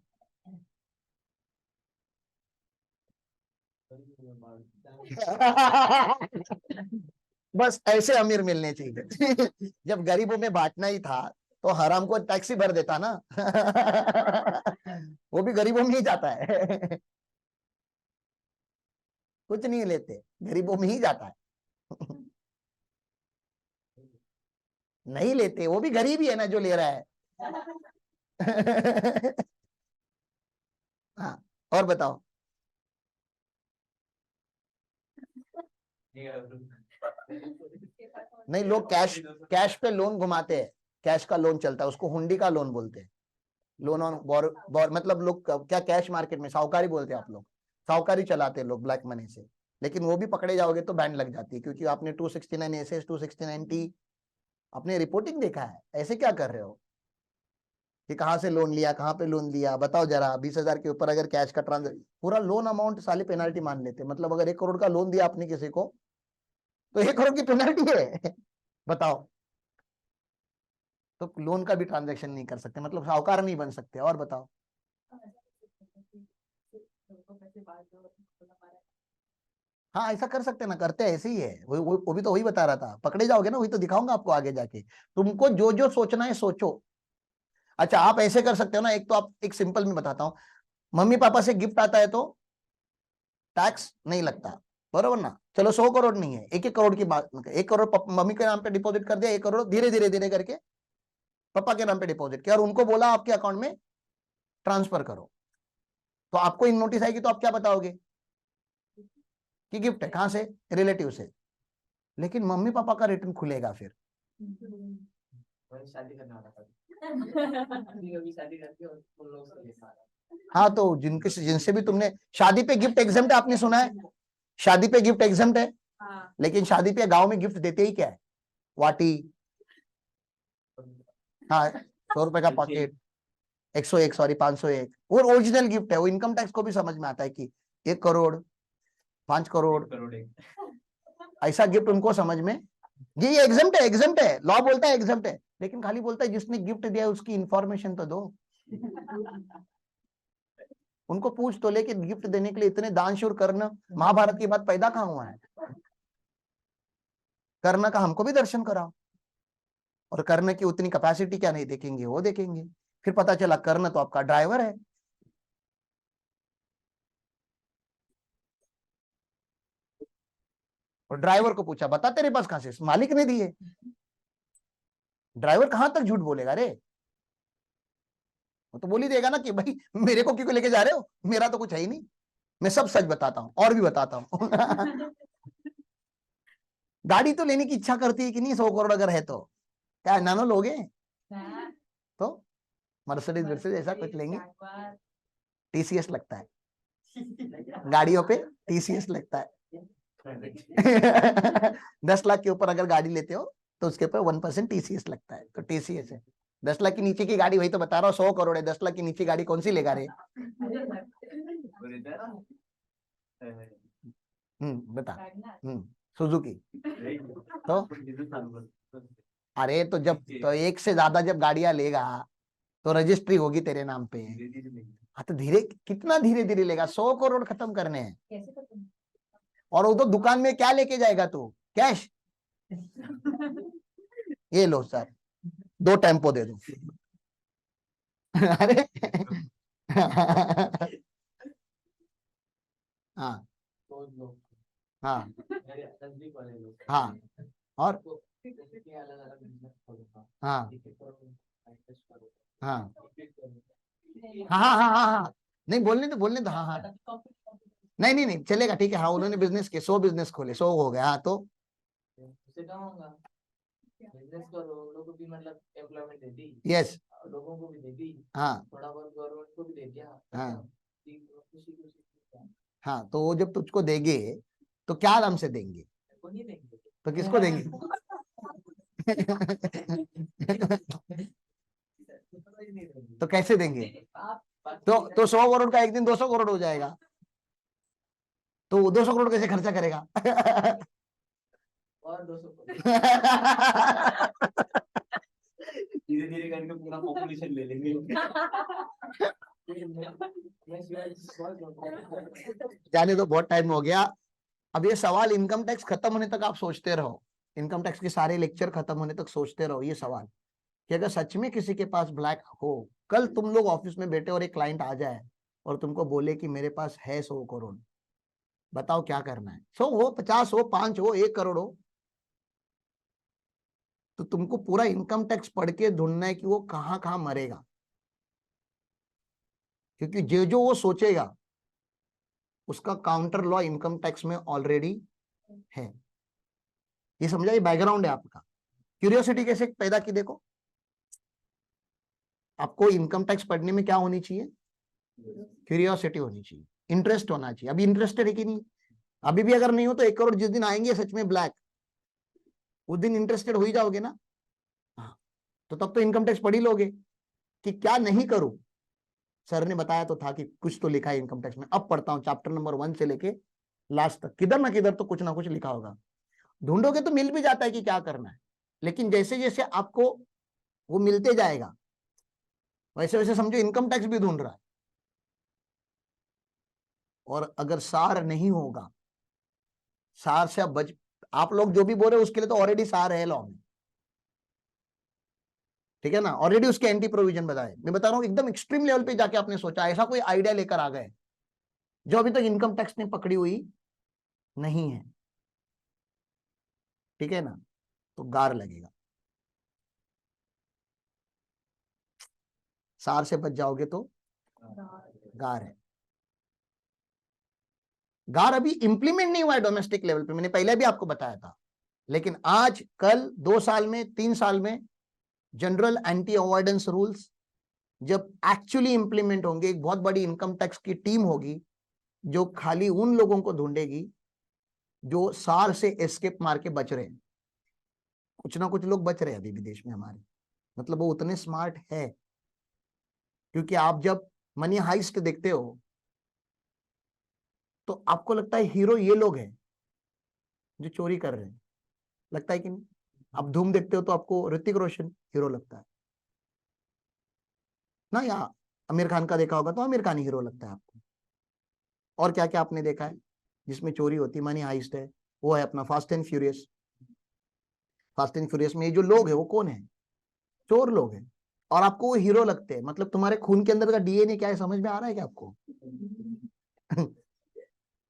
बस ऐसे अमीर मिलने चाहिए। जब गरीबों में बांटना ही था तो हराम को टैक्सी भर देता ना। वो भी गरीबों में ही जाता है। कुछ नहीं लेते, गरीबों में ही जाता है। नहीं लेते, वो भी गरीब ही है ना जो ले रहा है। हाँ, और बताओ। नहीं, लोग कैश कैश पे लोन घुमाते हैं, कैश का लोन चलता है, उसको हुंडी का लोन बोलते हैं। लोन ऑन बोर मतलब लोग क्या कैश मार्केट में साहूकारी बोलते हैं आप लोग, साहूकारी चलाते हैं लोग ब्लैक मनी से। लेकिन वो भी पकड़े जाओगे तो बैंड लग जाती है, क्योंकि आपने 269 एसएस 269 टी आपने रिपोर्टिंग देखा है। ऐसे क्या कर रहे हो कि कहाँ से लोन लिया, कहाँ पे लोन लिया, बताओ जरा। 20,000 के ऊपर अगर कैश का ट्रांजेक्शन, पूरा लोन अमाउंट साले पेनाल्टी मान लेते, मतलब अगर 1 करोड़ का लोन दिया आपने किसी को तो 1 करोड़ की पेनाल्टी है। बताओ, तो लोन का भी ट्रांजेक्शन नहीं कर सकते, मतलब साहूकार नहीं बन सकते। और बताओ। हाँ ऐसा कर सकते ना, करते ऐसे ही है, वो भी तो वही बता रहा था, पकड़े जाओगे ना, वही तो दिखाऊंगा आपको आगे जाके। तुमको जो जो सोचना है सोचो। अच्छा आप ऐसे कर सकते हो ना, एक तो आप एक सिंपल में बताता हूँ, मम्मी पापा से गिफ्ट आता है तो टैक्स नहीं लगता, बरोबर ना? चलो 100 करोड़ नहीं है, 1-1 करोड़ की बात, 1 करोड़ मम्मी के नाम पे डिपॉजिट कर दिया, 1 करोड़ धीरे धीरे धीरे करके पापा के नाम पे डिपॉजिट किया, और उनको बोला आपके अकाउंट में ट्रांसफर करो, तो आपको इन नोटिस आएगी तो आप क्या बताओगे कि गिफ्ट है, कहां से? रिलेटिव से। लेकिन मम्मी पापा का रिटर्न खुलेगा फिर। शादी करना था। शादी करके उन लोगों से लेना। हाँ तो जिनके जिनसे भी तुमने शादी पे गिफ्ट एग्जाम्प्ट है, आपने सुना है शादी पे गिफ्ट एग्जाम्प्ट है? हाँ। लेकिन शादी पे गांव में गिफ्ट देते ही क्या है? वाटी, हाँ 100 रुपए का पॉकेट, 101 सॉरी 501, वो ओरिजिनल गिफ्ट है, वो इनकम टैक्स को भी समझ में आता है कि 1 करोड़ 5 करोड़ ऐसा गिफ्ट उनको समझ में, ये एग्जाम्प्ट है, एग्जाम्प्ट है, लॉ बोलता है एग्जाम्प्ट है, लेकिन खाली बोलता है जिसने गिफ्ट दिया उसकी इंफॉर्मेशन तो दो। उनको पूछ तो ले कि गिफ्ट देने के लिए इतने दान शूर कर्ण महाभारत की बात पैदा कहाँ हुआ है? कर्ण का हमको भी दर्शन कराओ, और कर्ण की उतनी कैपेसिटी क्या नहीं देखेंगे, वो देखेंगे। फिर पता चला कर्ण तो आपका ड्राइवर है। और ड्राइवर को पूछा बता तेरे पास कहां से, मालिक ने दिए। ड्राइवर कहां तक झूठ बोलेगा रे? वो तो बोल ही देगा ना कि भाई मेरे को क्यों लेके जा रहे हो, मेरा तो कुछ है ही नहीं, मैं सब सच बताता हूँ और भी बताता हूँ। गाड़ी तो लेने की इच्छा करती है कि नहीं, 100 करोड़ अगर है तो क्या नानो लोगे? तो मर्सिडीज वर्सिडीज ऐसा कुछ लेंगे? टीसीएस लगता है गाड़ियों पे, टीसीएस लगता है। 10 लाख के ऊपर अगर गाड़ी लेते हो तो उसके ऊपर 1% टीसीएस लगता है, तो टीसीएस है। 10 लाख के नीचे की गाड़ी, वही तो बता रहा हूँ, 100 करोड़ है, 10 लाख की नीचे गाड़ी कौन सी लेगा रे? बता। सुजुकी। तो अरे तो जब तो एक से ज्यादा जब गाड़ियां लेगा तो रजिस्ट्री होगी तेरे नाम पे। हाँ तो धीरे, कितना धीरे धीरे लेगा? 100 करोड़ खत्म करने हैं। और वो तो दुकान में क्या लेके जाएगा तू? कैश? ये लो सर, 2 टेम्पो दे दो। अरे हाँ हाँ हाँ, और हाँ हाँ हाँ हाँ हाँ हाँ हाँ, नहीं बोलने दो, हाँ हाँ, नहीं नहीं नहीं चलेगा, ठीक है। हाँ उन्होंने बिजनेस के 100 बिजनेस खोले, 100 हो गया, हाँ तो बिजनेस करो, लोगों को भी मतलब एम्प्लॉयमेंट दे दी, यस, लोगों को भी दे दी, हाँ थोड़ा बहुत गवर्नमेंट को भी दे दिया, हाँ खुशी खुशी हाँ, तो वो जब तुझको देंगे तो क्या नाम से देंगे? को नहीं देंगे। तो किसको देंगे? तो कैसे देंगे? तो 100 करोड़ का एक दिन 200 करोड़ हो जाएगा, तो वो 200 करोड़ कैसे खर्चा करेगा? और 200 धीरे धीरे करके पूरा पॉपुलेशन ले लेंगे। जाने दो, बहुत टाइम हो गया। अब ये सवाल इनकम टैक्स खत्म होने तक आप सोचते रहो, इनकम टैक्स के सारे लेक्चर खत्म होने तक सोचते रहो ये सवाल, कि अगर सच में किसी के पास ब्लैक हो, कल तुम लोग ऑफिस में बैठे और एक क्लाइंट आ जाए और तुमको बोले कि मेरे पास है 100 करोड़, बताओ क्या करना है? 100 हो, 50 हो, 5 हो, 1 करोड़ हो, तो तुमको पूरा इनकम टैक्स पढ़ के ढूंढना है कि वो कहां कहां मरेगा, क्योंकि जो वो सोचेगा उसका काउंटर लॉ इनकम टैक्स में ऑलरेडी है। ये समझा, ये बैकग्राउंड है आपका। क्यूरियोसिटी कैसे पैदा की देखो, आपको इनकम टैक्स पढ़ने में क्या होनी चाहिए? क्यूरियोसिटी होनी चाहिए, इंटरेस्ट होना चाहिए। अभी इंटरेस्टेड है कि नहीं? अभी भी अगर नहीं हो तो 1 करोड़ जिस दिन आएंगे सच में ब्लैक, उस दिन इंटरेस्टेड हो ही जाओगे ना। हाँ, तो तब तो इनकम टैक्स पढ़ ही लोगे कि क्या नहीं करूं। सर ने बताया तो था कि कुछ तो लिखा है इनकम टैक्स में, अब पढ़ता हूं चैप्टर नंबर 1 से लेके लास्ट तक, किधर ना किधर तो कुछ ना कुछ लिखा होगा। ढूंढोगे तो मिल भी जाता है कि क्या करना है, लेकिन जैसे जैसे आपको वो मिलते जाएगा वैसे वैसे समझो इनकम टैक्स भी ढूंढ रहा है। और अगर सार नहीं होगा, सार से आप लोग जो भी बोल रहे हो उसके लिए तो ऑलरेडी सार है लॉ में, ठीक है ना, ऑलरेडी उसके एंटी प्रोविजन बताए। मैं बता रहा हूं एकदम एक्सट्रीम लेवल पे जाके आपने सोचा, ऐसा कोई आइडिया लेकर आ गए जो अभी तक इनकम टैक्स ने पकड़ी हुई नहीं है, ठीक है ना, तो गार लगेगा। सार से बच जाओगे तो गार है। गार अभी इंप्लीमेंट नहीं हुआ है डोमेस्टिक लेवल पे, मैंने पहले भी आपको बताया था, लेकिन आज कल 2 साल में 3 साल में जनरल एंटी अवॉइडेंस रूल्स जब एक्चुअली इंप्लीमेंट होंगे, एक बहुत बड़ी इनकम टैक्स की टीम होगी जो खाली उन लोगों को ढूंढेगी जो सार से एस्केप मार के बच रहे हैं। कुछ ना कुछ लोग बच रहे हैं अभी भी देश में हमारे, मतलब वो उतने स्मार्ट है। क्योंकि आप जब मनी हाइस्ट देखते हो तो आपको लगता है हीरो ये लोग हैं जो चोरी कर रहे हैं, लगता है कि नहीं? आप धूम देखते हो तो आपको ऋतिक रोशन हीरो लगता है ना, या आमिर खान का देखा होगा तो आमिर खान हीरो लगता है आपको। और क्या क्या आपने देखा है जिसमें चोरी होती, मनी हाइस्ट है, वो है अपना fast and furious. Fast and furious में ये जो लोग है वो कौन है? चोर लोग हैं, और आपको वो हीरो लगते हैं। मतलब तुम्हारे खून के अंदर का डीएनए क्या है, समझ में आ रहा है क्या आपको?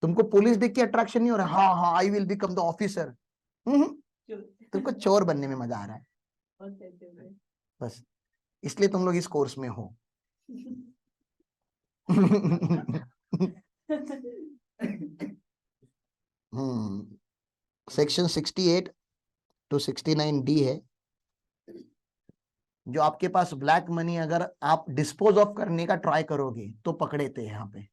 तुमको पुलिस देख के अट्रैक्शन नहीं हो रहा, हाँ हाँ I will become the officer, तुमको चोर बनने में मजा आ रहा है बस, इसलिए तुम लोग इस कोर्स में हो। सेक्शन 68 टू 69D है, जो आपके पास ब्लैक मनी अगर आप डिस्पोज ऑफ करने का ट्राई करोगे तो पकड़े थे। यहाँ पे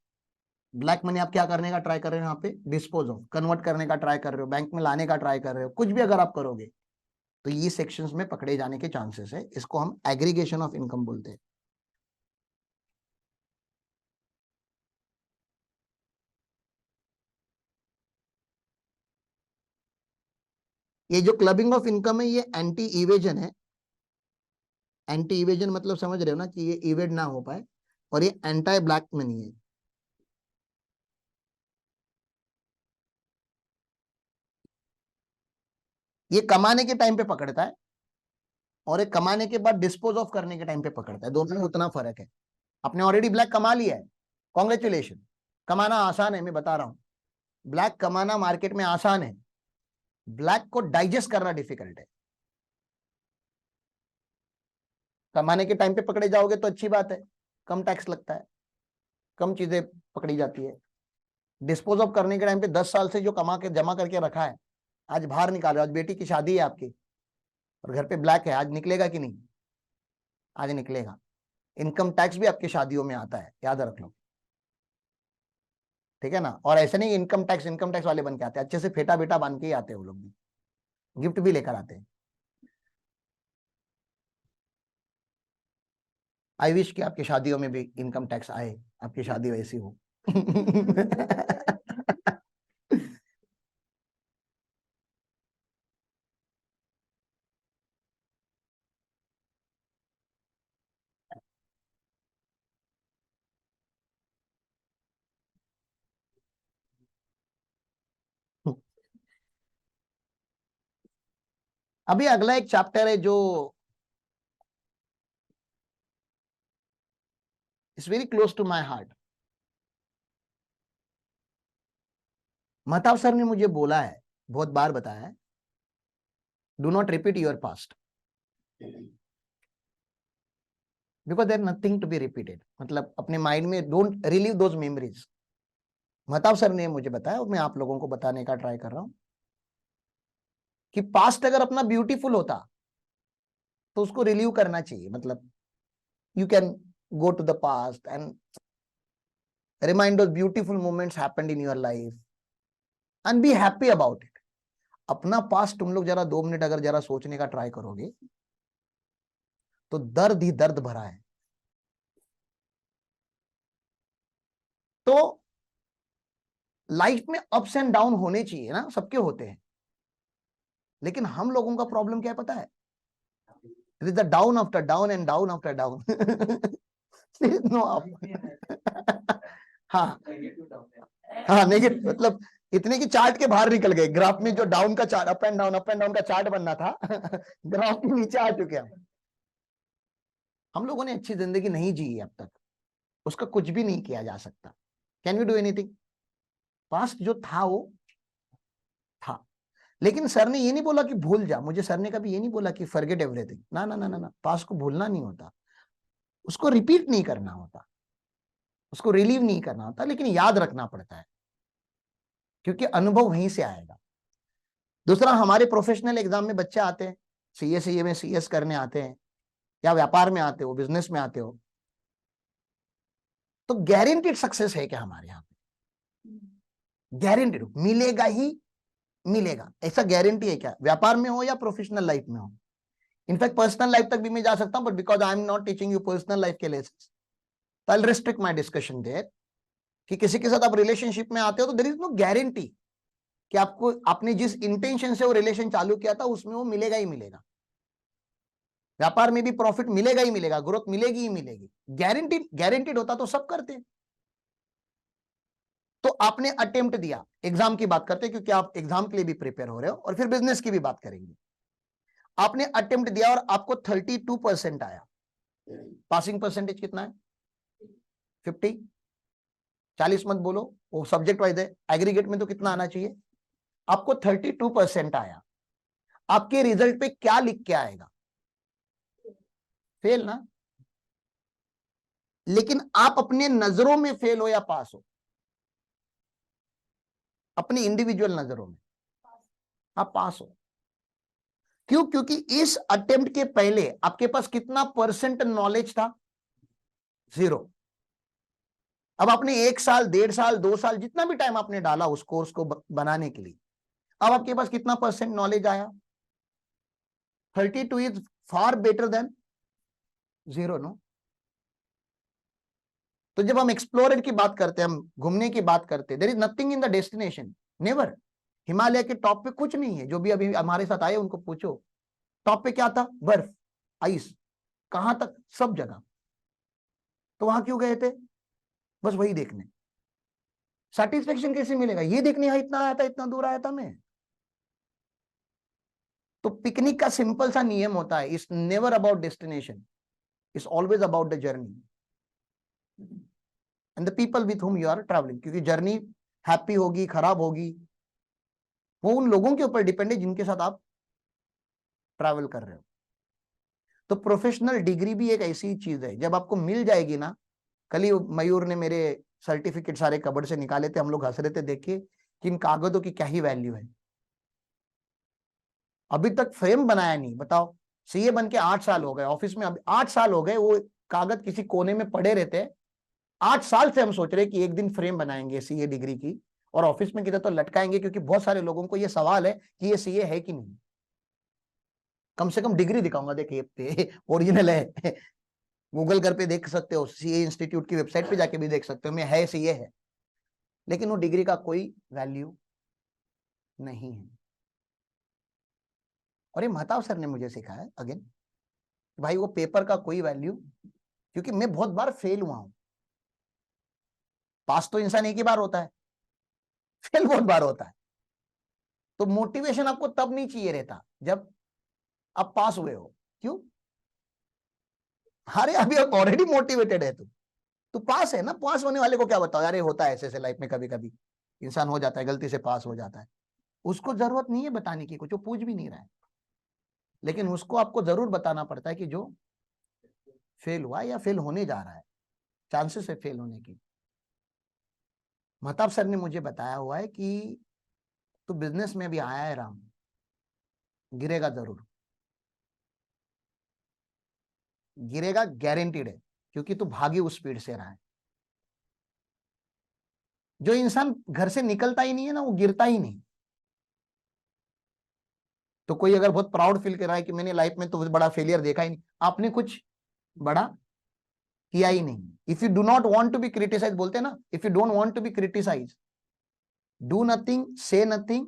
ब्लैक मनी आप क्या करने का ट्राई कर रहे हो, यहाँ पे डिस्पोज ऑफ, कन्वर्ट करने का ट्राई कर रहे हो, बैंक में लाने का ट्राई कर रहे हो, कुछ भी अगर आप करोगे तो ये सेक्शंस में पकड़े जाने के चांसेस है। इसको हम एग्रीगेशन ऑफ इनकम बोलते हैं। ये जो क्लबिंग ऑफ इनकम है ये एंटी इवेजन है। एंटी इवेजन मतलब समझ रहे हो ना, कि ये इवेड ना हो पाए, और ये एंटी ब्लैक मनी है। ये कमाने के टाइम पे पकड़ता है और ये कमाने के बाद डिस्पोज ऑफ करने के टाइम पे पकड़ता है। दोनों में उतना फर्क है। आपने ऑलरेडी ब्लैक कमा लिया है, कॉन्ग्रेचुलेशन। कमाना आसान है, मैं बता रहा हूं। ब्लैक कमाना मार्केट में आसान है, ब्लैक को डाइजेस्ट करना डिफिकल्ट है। कमाने के टाइम पे पकड़े जाओगे तो अच्छी बात है, कम टैक्स लगता है, कम चीजें पकड़ी जाती है। डिस्पोज ऑफ करने के टाइम पे 10 साल से जो कमा के जमा करके रखा है, आज बाहर निकालो। आज बेटी की शादी है आपकी और घर पे ब्लैक है, आज निकलेगा कि नहीं? आज निकलेगा। इनकम टैक्स भी आपकी शादियों में आता है, याद रख लो, ठीक है ना। और ऐसे नहीं इनकम टैक्स वाले बन के आते हैं, अच्छे से फेटा बेटा बन के ही आते हैं वो लोग भी, गिफ्ट भी लेकर आते हैं। आई विश कि आपकी शादियों में भी इनकम टैक्स आए, आपकी शादी वैसी हो। अभी अगला एक चैप्टर है जो is very close to my heart. Mahtab sir ने मुझे बोला है, बहुत बार बताया है, do not repeat your past because there nothing to be repeated. मतलब अपने माइंड में don't relive those memories. Mahtab sir ने मुझे बताया और मैं आप लोगों को बताने का ट्राई कर रहा हूं कि पास्ट अगर अपना ब्यूटीफुल होता तो उसको रिलीव करना चाहिए। मतलब you can go to the past and remind those beautiful moments happened in your life and be happy about it. अपना पास्ट तुम लोग जरा 2 मिनट अगर जरा सोचने का ट्राई करोगे तो दर्द ही दर्द भरा है। तो लाइफ में अप्स एंड डाउन होने चाहिए ना, सबके होते हैं, लेकिन हम लोगों का प्रॉब्लम क्या है पता है? It is the down after down and down after down. No up. हाँ हाँ, नेगेटिव मतलब इतने की चार्ट के बाहर निकल गए। ग्राफ में जो डाउन का चार्ट, अप एंड डाउन का चार्ट बनना था, ग्राफ के नीचे आ चुके हम लोगों ने अच्छी जिंदगी नहीं जी अब तक, उसका कुछ भी नहीं किया जा सकता। Can we do anything? Past जो था वो था, लेकिन सर ने ये नहीं बोला कि भूल जा। मुझे सर ने कभी ये नहीं बोला कि फॉरगेट एवरीथिंग। ना ना ना ना ना, पास्ट को भूलना नहीं होता, उसको रिपीट नहीं करना होता, उसको रिलीव नहीं करना होता, लेकिन याद रखना पड़ता है, क्योंकि अनुभव वहीं से आएगा। दूसरा, हमारे प्रोफेशनल एग्जाम में बच्चे आते हैं, सीए में सीएस करने आते हैं, या व्यापार में आते हो, बिजनेस में आते हो, तो गारंटीड सक्सेस है क्या हमारे यहाँ पे? गारंटीड मिलेगा ही मिलेगा, ऐसा गारंटी है क्या? व्यापार में हो या प्रोफेशनल लाइफ में हो। इनफैक्ट पर्सनल लाइफ तक भी मैं जा सकता हूं, but because I am not teaching you personal life के लेसन्स, तो आई रिस्ट्रिक्ट माय डिस्कशन देयर। कि किसी के साथ आप रिलेशनशिप में आते हो तो देयर इज नो गारंटी कि आपको आपने जिस इंटेंशन से वो रिलेशन चालू किया था उसमें वो मिलेगा ही मिलेगा। व्यापार में भी प्रॉफिट मिलेगा ही मिलेगा, ग्रोथ मिलेगी ही मिलेगी। गारंटीड होता तो सब करते। तो आपने अटेम्प्ट दिया, एग्जाम की बात करते हैं क्योंकि आप एग्जाम के लिए भी प्रिपेयर हो रहे हो, और फिर बिजनेस की भी बात करेंगे। आपने अटेम्प्ट दिया और आपको 32% आया। पासिंग परसेंटेज कितना है? 50। 40 मत बोलो, वो सब्जेक्ट वाइज है, एग्रीगेट में तो कितना आना चाहिए? आपको 32% आया। आपके रिजल्ट पे क्या लिख के आएगा? फेल ना। लेकिन आप अपने नजरों में फेल हो या पास हो, अपनी इंडिविजुअल नजरों में आप पास हो। क्यों? क्योंकि इस अटेम्प्ट के पहले आपके पास कितना परसेंट नॉलेज था? 0। अब आपने 1 साल, 1.5 साल, 2 साल, जितना भी टाइम आपने डाला उस कोर्स को बनाने के लिए, अब आपके पास कितना परसेंट नॉलेज आया? 32 is far better than 0, no? तो जब हम एक्सप्लोरर की बात करते हैं, हम घूमने की बात करते हैं, there is nothing in the destination, never. Himalaya के टॉप पे कुछ नहीं है। जो भी अभी हमारे साथ आए उनको पूछो, टॉप पे क्या था? बर्फ, आइस। कहां तक? सब जगह। तो वहां क्यों गए थे? बस वही देखने। सेटिस्फेक्शन कैसे मिलेगा? ये देखने यहाँ इतना आया था, इतना दूर आया था मैं। तो पिकनिक का सिंपल सा नियम होता है, it's never about destination, it's always about the journey and the people with whom you are travelling. क्योंकि जर्नी हैप्पी होगी, खराब होगी, वो उन लोगों के ऊपर डिपेंड है जिनके साथ आप ट्रैवल कर रहे हो। तो प्रोफेशनल डिग्री भी एक ऐसी चीज है, जब आपको मिल जाएगी ना। कल ही मयूर ने मेरे सर्टिफिकेट सारे कबर्ड से निकाले थे, हम लोग हंस रहे थे देखिए कि इन कागजों की क्या ही वैल्यू है। अभी तक फ्रेम बनाया नहीं, बताओ। सीए बन के 8 साल हो गए, ऑफिस में अभी 8 साल हो गए, वो कागज किसी कोने में पड़े रहते हैं। 8 साल से हम सोच रहे हैं कि एक दिन फ्रेम बनाएंगे सीए डिग्री की, और ऑफिस में किधर तो लटकाएंगे, क्योंकि बहुत सारे लोगों को ये सवाल है कि ये सीए है कि नहीं। कम से कम डिग्री दिखाऊंगा, देखिए ओरिजिनल है। गूगल कर पे देख सकते हो, सीए इंस्टीट्यूट की वेबसाइट पे जाके भी देख सकते हो, मैं है सीए है। लेकिन वो डिग्री का कोई वैल्यू नहीं है। और ये महताब सर ने मुझे सिखाया अगेन, भाई वो पेपर का कोई वैल्यू, क्योंकि मैं बहुत बार फेल हुआ हूं। पास तो इंसान एक ही बार होता है, फेल बहुत बार होता है। तो मोटिवेशन आपको तब नहीं चाहिए रहता जब आप पास हुए हो। क्यों? अरे अभी ऑलरेडी मोटिवेटेड है तू पास है ना। पास होने वाले को क्या बताओ यार, ये होता है ऐसे ऐसे लाइफ में, कभी कभी इंसान हो जाता है, गलती से पास हो जाता है। उसको जरूरत नहीं है बताने की, कुछ वो पूछ भी नहीं रहा है। लेकिन उसको आपको जरूर बताना पड़ता है कि जो फेल हुआ या फेल होने जा रहा है, चांसेस है फेल होने की। महताब सर ने मुझे बताया हुआ है कि तू बिजनेस में भी आया है राम, गिरेगा जरूर, गिरेगा गारंटीड है, क्योंकि तू भागी उस स्पीड से रहा है। जो इंसान घर से निकलता ही नहीं है ना, वो गिरता ही नहीं। तो कोई अगर बहुत प्राउड फील कर रहा है कि मैंने लाइफ में तो बड़ा फेलियर देखा ही नहीं, आपने कुछ बड़ा किया ही नहीं। If you do not want to be criticize, बोलते हैं ना, if you don't want to be criticize, do nothing, say nothing,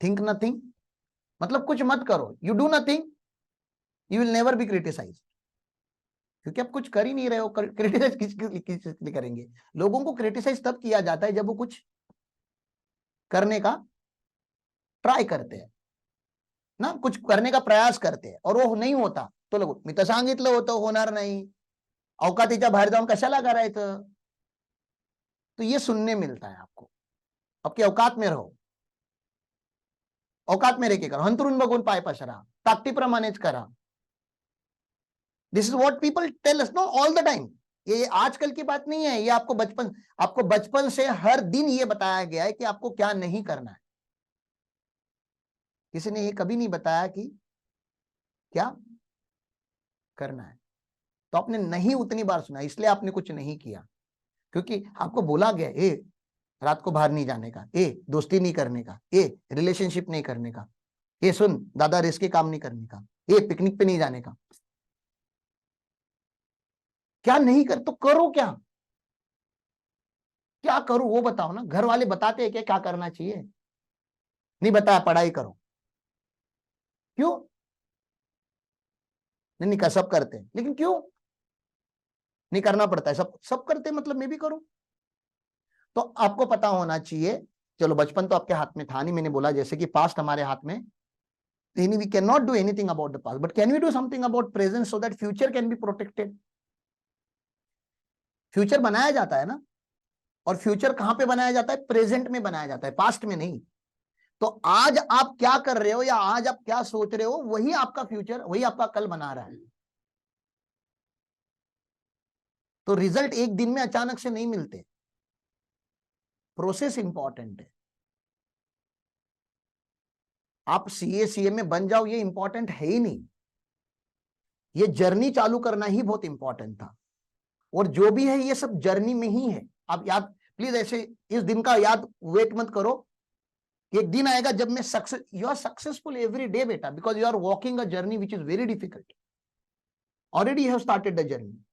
think nothing. मतलब कुछ मत करो, you do nothing, you will never be criticize. क्योंकि आप कुछ कर ही नहीं रहे हो, क्रिटिसाइज किस लिए करेंगे? लोगों को क्रिटिसाइज तब किया जाता है जब वो कुछ करने का ट्राई करते हैं ना, कुछ करने का प्रयास करते हैं और वो नहीं होता तो लोग, मी तर सांगितलं होतं होणार नाही, अवकातीच्या बाहेर जाऊन कशाला करायचं। तो ये सुनने मिलता है आपको। आपकी औकात में रहो, औकात में रेके करा, हंतरून बघून पाय पसरा, ताकदीप्रमाणेच करा। This is what people tell us no all the time. ये आजकल की बात नहीं है, ये आपको बचपन से हर दिन ये बताया गया है कि आपको क्या नहीं करना है। किसी ने ये कभी नहीं बताया कि क्या करना है। तो आपने नहीं उतनी बार सुना, इसलिए आपने कुछ नहीं किया। क्योंकि आपको बोला गया, ए रात को बाहर नहीं जाने का, ए दोस्ती नहीं करने का, ए रिलेशनशिप नहीं करने का, ए सुन दादा रिस्की काम नहीं करने का, ए पिकनिक पे नहीं जाने का। क्या नहीं कर तो करो, क्या क्या करूं वो बताओ ना। घर वाले बताते हैं क्या करना चाहिए? नहीं बताया, पढ़ाई करो। क्यों? नहीं नहीं, सब करते हैं, लेकिन क्यों नहीं करना पड़ता है? सब सब करते हैं, मतलब मैं भी करूं। तो आपको पता होना चाहिए। चलो बचपन तो आपके हाथ में था नहीं, मैंने बोला जैसे कि पास्ट हमारे हाथ में, we cannot do anything about the past, but can we do something about present so that future can be protected? Future बनाया जाता है ना, और फ्यूचर कहां पे बनाया जाता है? प्रेजेंट में बनाया जाता है, पास्ट में नहीं। तो आज आप क्या कर रहे हो या आज आप क्या सोच रहे हो, वही आपका फ्यूचर, वही आपका कल बना रहा है। तो रिजल्ट एक दिन में अचानक से नहीं मिलते, प्रोसेस इंपॉर्टेंट है। आप सीए सीए में बन जाओ ये इंपॉर्टेंट है ही नहीं, ये जर्नी चालू करना ही बहुत इंपॉर्टेंट था। और जो भी है ये सब जर्नी में ही है। आप याद प्लीज ऐसे इस दिन का याद वेट मत करो, एक दिन आएगा जब मैं success, you are successful every day बेटा, because you are walking a journey which is very difficult. Already you have started the journey,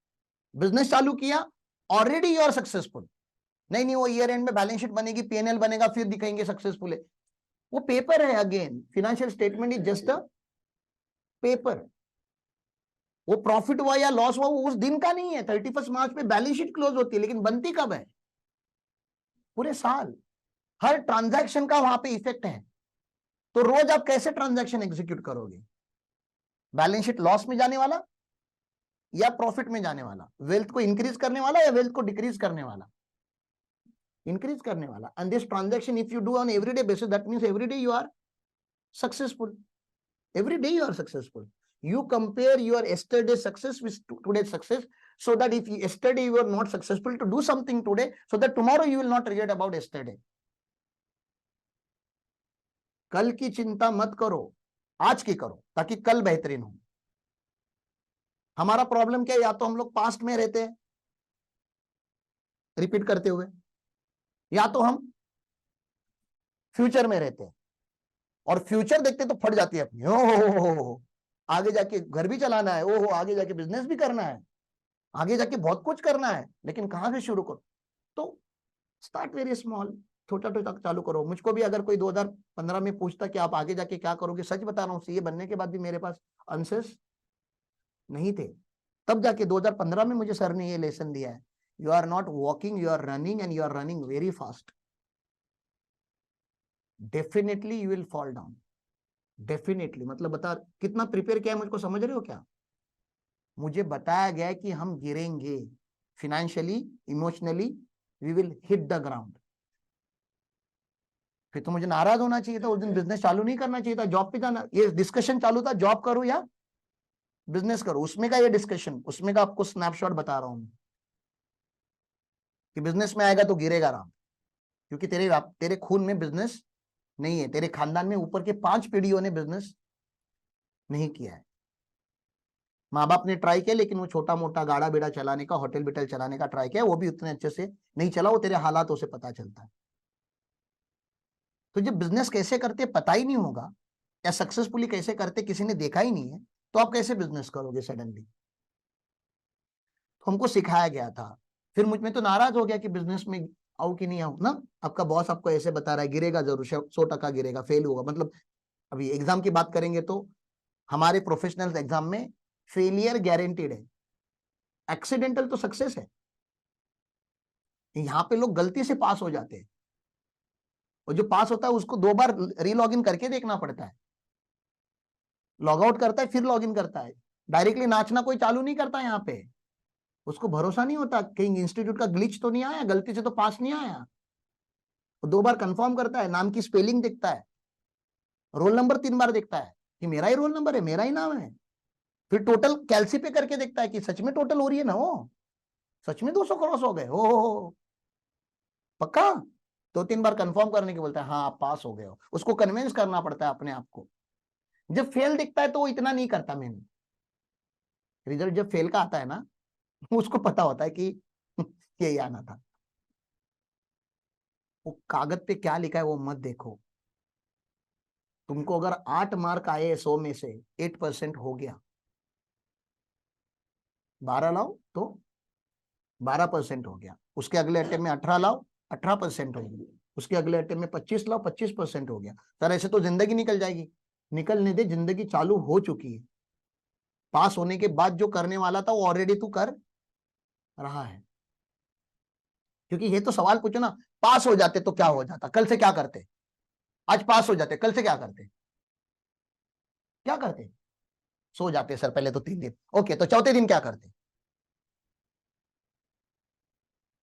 business चालू किया, ऑलरेडी यू आर सक्सेसफुल। नहीं नहीं वो ईयर एंड में बैलेंस शीट बनेगी, PNL बनेगा, फिर दिखाएंगे सक्सेसफुल है, वो पेपर है। Again financial statement is just a paper. वो प्रॉफिट हुआ या लॉस हुआ वो उस दिन का नहीं है, 31 मार्च पे बैलेंस शीट क्लोज होती है, लेकिन बनती कब है? पूरे साल, हर ट्रांजैक्शन का वहां पे इफेक्ट है। तो रोज आप कैसे ट्रांजैक्शन एग्जीक्यूट करोगे? बैलेंस शीट लॉस में जाने वाला या प्रॉफिट में जाने वाला? वेल्थ को इंक्रीज करने वाला या वेल्थ को डिक्रीज करने वाला? इंक्रीज करने वाला। And this transaction if you do on everyday basis, that means everyday you are successful. Everyday you are successful. You compare your yesterday success with today's success, so that if yesterday you are not successful, to do something today, so that tomorrow you will not regret about yesterday. कल की चिंता मत करो, आज की करो, ताकि कल बेहतरीन हो। हमारा प्रॉब्लम क्या है? या तो हम लोग पास्ट में रहते हैं रिपीट करते हुए, या तो हम फ्यूचर में रहते हैं और फ्यूचर देखते तो फट जाती है अपनी। हो आगे जाके घर भी चलाना है, ओहो आगे जाके बिजनेस भी करना है, आगे जाके बहुत कुछ करना है, लेकिन कहां से शुरू करो? तो स्टार्ट वेरी स्मॉल, छोटा छोटा चालू करो। मुझको भी अगर कोई 2015 में पूछता कि आप आगे जाके क्या करोगे, सच बता रहा हूँ सीए बनने के बाद भी मेरे पास आंसर्स नहीं थे। तब जाके 2015 में मुझे सर ने ये लेसन दिया है, you are not walking, you are running, and you are running very fast. Definitely you will fall down. Definitely मतलब बता कितना प्रिपेयर किया है मुझको, समझ रहे हो क्या? मुझे बताया गया है कि हम गिरेंगे financially, emotionally, we will hit the ground. फिर तो मुझे नाराज होना चाहिए था, उस दिन बिजनेस चालू नहीं करना चाहिए था, जॉब पे जाना। ये डिस्कशन चालू था जॉब करो या बिजनेस करो, उसमें का ये डिस्कशन, उसमें का आपको स्नैपशॉट बता रहा हूं कि बिजनेस में आएगा तो गिरेगा राम, क्योंकि तेरे खून में बिजनेस नहीं है, तेरे खानदान में ऊपर के 5 पीढ़ियों ने बिजनेस नहीं किया है। माँ बाप ने ट्राई किया, लेकिन वो छोटा मोटा गाड़ा बेड़ा चलाने का, होटल बिटल चलाने का ट्राई किया, वो भी उतने अच्छे से नहीं चला, वो तेरे हालातों से पता चलता है। तो जब बिजनेस कैसे करते पता ही नहीं होगा, या सक्सेसफुली कैसे करते किसी ने देखा ही नहीं है, तो आप कैसे बिजनेस करोगे सडनली? तो हमको सिखाया गया था। फिर मुझ में तो नाराज हो गया कि बिजनेस में आऊं कि नहीं आऊं ना। आपका बॉस आपको ऐसे बता रहा है गिरेगा जरूर, 100% गिरेगा, फेल होगा। मतलब अभी एग्जाम की बात करेंगे तो हमारे प्रोफेशनल एग्जाम में फेलियर गारंटीड है, एक्सीडेंटल तो सक्सेस है। यहाँ पे लोग गलती से पास हो जाते हैं, और जो पास होता है उसको 2 बार रीलॉग इन करके देखना पड़ता है, लॉग आउट करता है फिर लॉग इन करता है। डायरेक्टली नाचना कोई चालू नहीं करता यहाँ पे, उसको भरोसा नहीं होता कहीं इंस्टीट्यूट का ग्लिच तो नहीं आया, गलती से तो पास नहीं आया। वो 2 बार कंफर्म करता है, नाम की स्पेलिंग देखता है, रोल नंबर 3 बार देखता है कि मेरा ही रोल नंबर है, मेरा ही नाम है। फिर टोटल कैलसी पे करके देखता है कि सच में टोटल हो रही है ना, वो सच में 200 क्रॉस हो गए हो पक्का। 2-3 बार कंफर्म करने के बोलता है, हाँ आप पास हो गए हो। उसको कन्विंस करना पड़ता है अपने आप को। जब फेल दिखता है तो वो इतना नहीं करता, मैंने रिजल्ट जब फेल का आता है ना, उसको पता होता है कि यही आना था। वो कागज पे क्या लिखा है वो मत देखो। तुमको अगर 8 मार्क आए 100 में से 8% हो गया, 12 लाओ तो 12% हो गया। उसके अगले अटेम्प्ट में 18 लाओ, 18% हो गया। उसके अगले अटेम्प्ट में 25 लाओ, 25% हो गया। सर ऐसे तो जिंदगी निकल जाएगी। निकलने दे, जिंदगी चालू हो चुकी है। पास होने के बाद जो करने वाला था वो ऑलरेडी तू कर रहा है। क्योंकि ये तो सवाल पूछो ना, पास हो जाते तो क्या हो जाता, कल से क्या करते? आज पास हो जाते, कल से क्या करते? क्या करते? सो जाते सर पहले तो 3 दिन, ओके तो चौथे दिन क्या करते?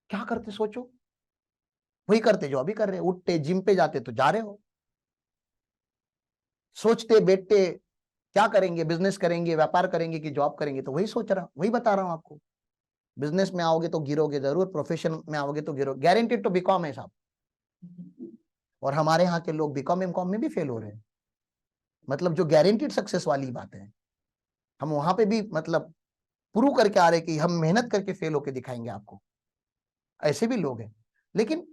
क्या करते सोचो। वही करते जो अभी कर रहे, उठते जिम पे जाते तो जा रहे हो, सोचते बैठते क्या करेंगे, बिजनेस करेंगे, व्यापार करेंगे कि जॉब करेंगे, तो वही सोच रहा, वही बता रहा हूं आपको। बिजनेस में आओगे तो गिरोगे जरूर, प्रोफेशन में आओगे तो गिरोगे, गारंटेड तो बीकॉम है साहब। और हमारे यहाँ के लोग बीकॉम एमकॉम में भी फेल हो रहे हैं, मतलब जो गारंटीड सक्सेस वाली बात है, हम वहां पे भी मतलब प्रूव करके आ रहे कि हम मेहनत करके फेल होके दिखाएंगे आपको, ऐसे भी लोग हैं। लेकिन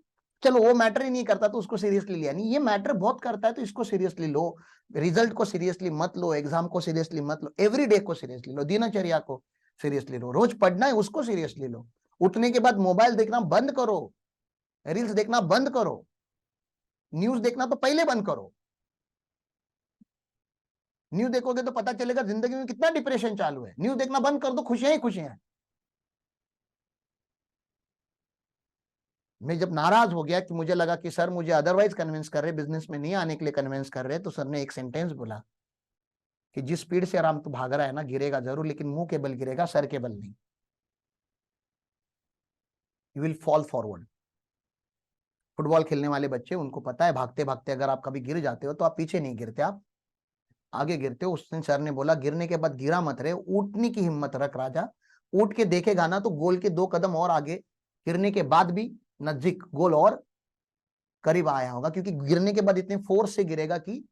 चलो वो मैटर ही नहीं करता तो उसको सीरियसली लिया नहीं, ये मैटर बहुत करता है तो इसको सीरियसली लो। रिजल्ट को सीरियसली मत लो, एग्जाम को सीरियसली मत लो, एवरी डे को सीरियसली लो, दिनचर्या को सीरियसली लो, रोज पढ़ना है उसको सीरियसली लो। उठने के बाद मोबाइल देखना बंद करो, रील्स देखना बंद करो, न्यूज देखना तो पहले बंद करो। न्यूज देखोगे तो पता चलेगा जिंदगी में कितना डिप्रेशन चालू है। न्यूज देखना बंद कर दो, खुशियां ही खुशियां हैं। मैं जब नाराज हो गया कि मुझे लगा कि सर मुझे अदरवाइज कन्विंस कर रहे, बिजनेस में नहीं आने के लिए कन्विंस कर रहे, तो सर ने एक सेंटेंस बोला कि जिस स्पीड से आराम तू भाग रहा है ना, गिरेगा जरूर लेकिन मुंह के बल गिरेगा, सर के बल नहीं। You will fall forward. Football खेलने वाले बच्चे, उनको पता है भागते भागते अगर आप कभी गिर जाते हो तो आप पीछे नहीं गिरते, आप आगे गिरते हो। उस दिन सर ने बोला गिरने के बाद गिरा मत रहे, उठने की हिम्मत रख राजा। उठ के देखेगा ना तो गोल के 2 कदम और आगे, गिरने के बाद भी नजदीक गोल और करीब आया होगा, क्योंकि गिरने के बाद इतने फोर्स से गिरेगा कि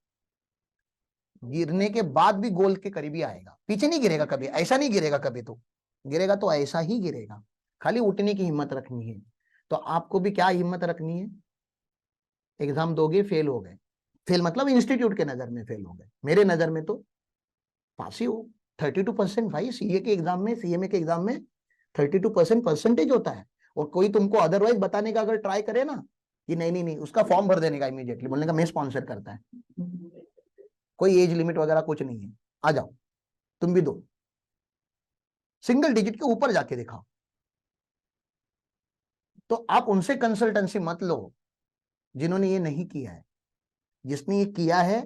गिरने के बाद भी गोल के करीब ही आएगा, पीछे नहीं गिरेगा कभी, ऐसा नहीं गिरेगा कभी, तो गिरेगा तो ऐसा ही गिरेगा। खाली उठने की हिम्मत रखनी है। तो आपको भी क्या हिम्मत रखनी है? एग्जाम दोगे, फेल हो गए, फेल मतलब इंस्टीट्यूट के नजर में फेल हो गए, मेरे नजर में तो पास ही हो। 32% भाई, सीए के एग्जाम में, सीएमए के एग्जाम में 32% परसेंटेज होता है। और कोई तुमको अदरवाइज बताने का अगर ट्राई करे ना कि नहीं नहीं नहीं, उसका फॉर्म भर देने का, इमीडिएटली बोलने का मैं स्पॉन्सर करता है, कोई एज लिमिट वगैरह कुछ नहीं है, आ जाओ तुम भी दो, सिंगल डिजिट के ऊपर जाके दिखाओ। तो आप उनसे कंसल्टेंसी मत लो जिन्होंने ये नहीं किया है। जिसने ये किया है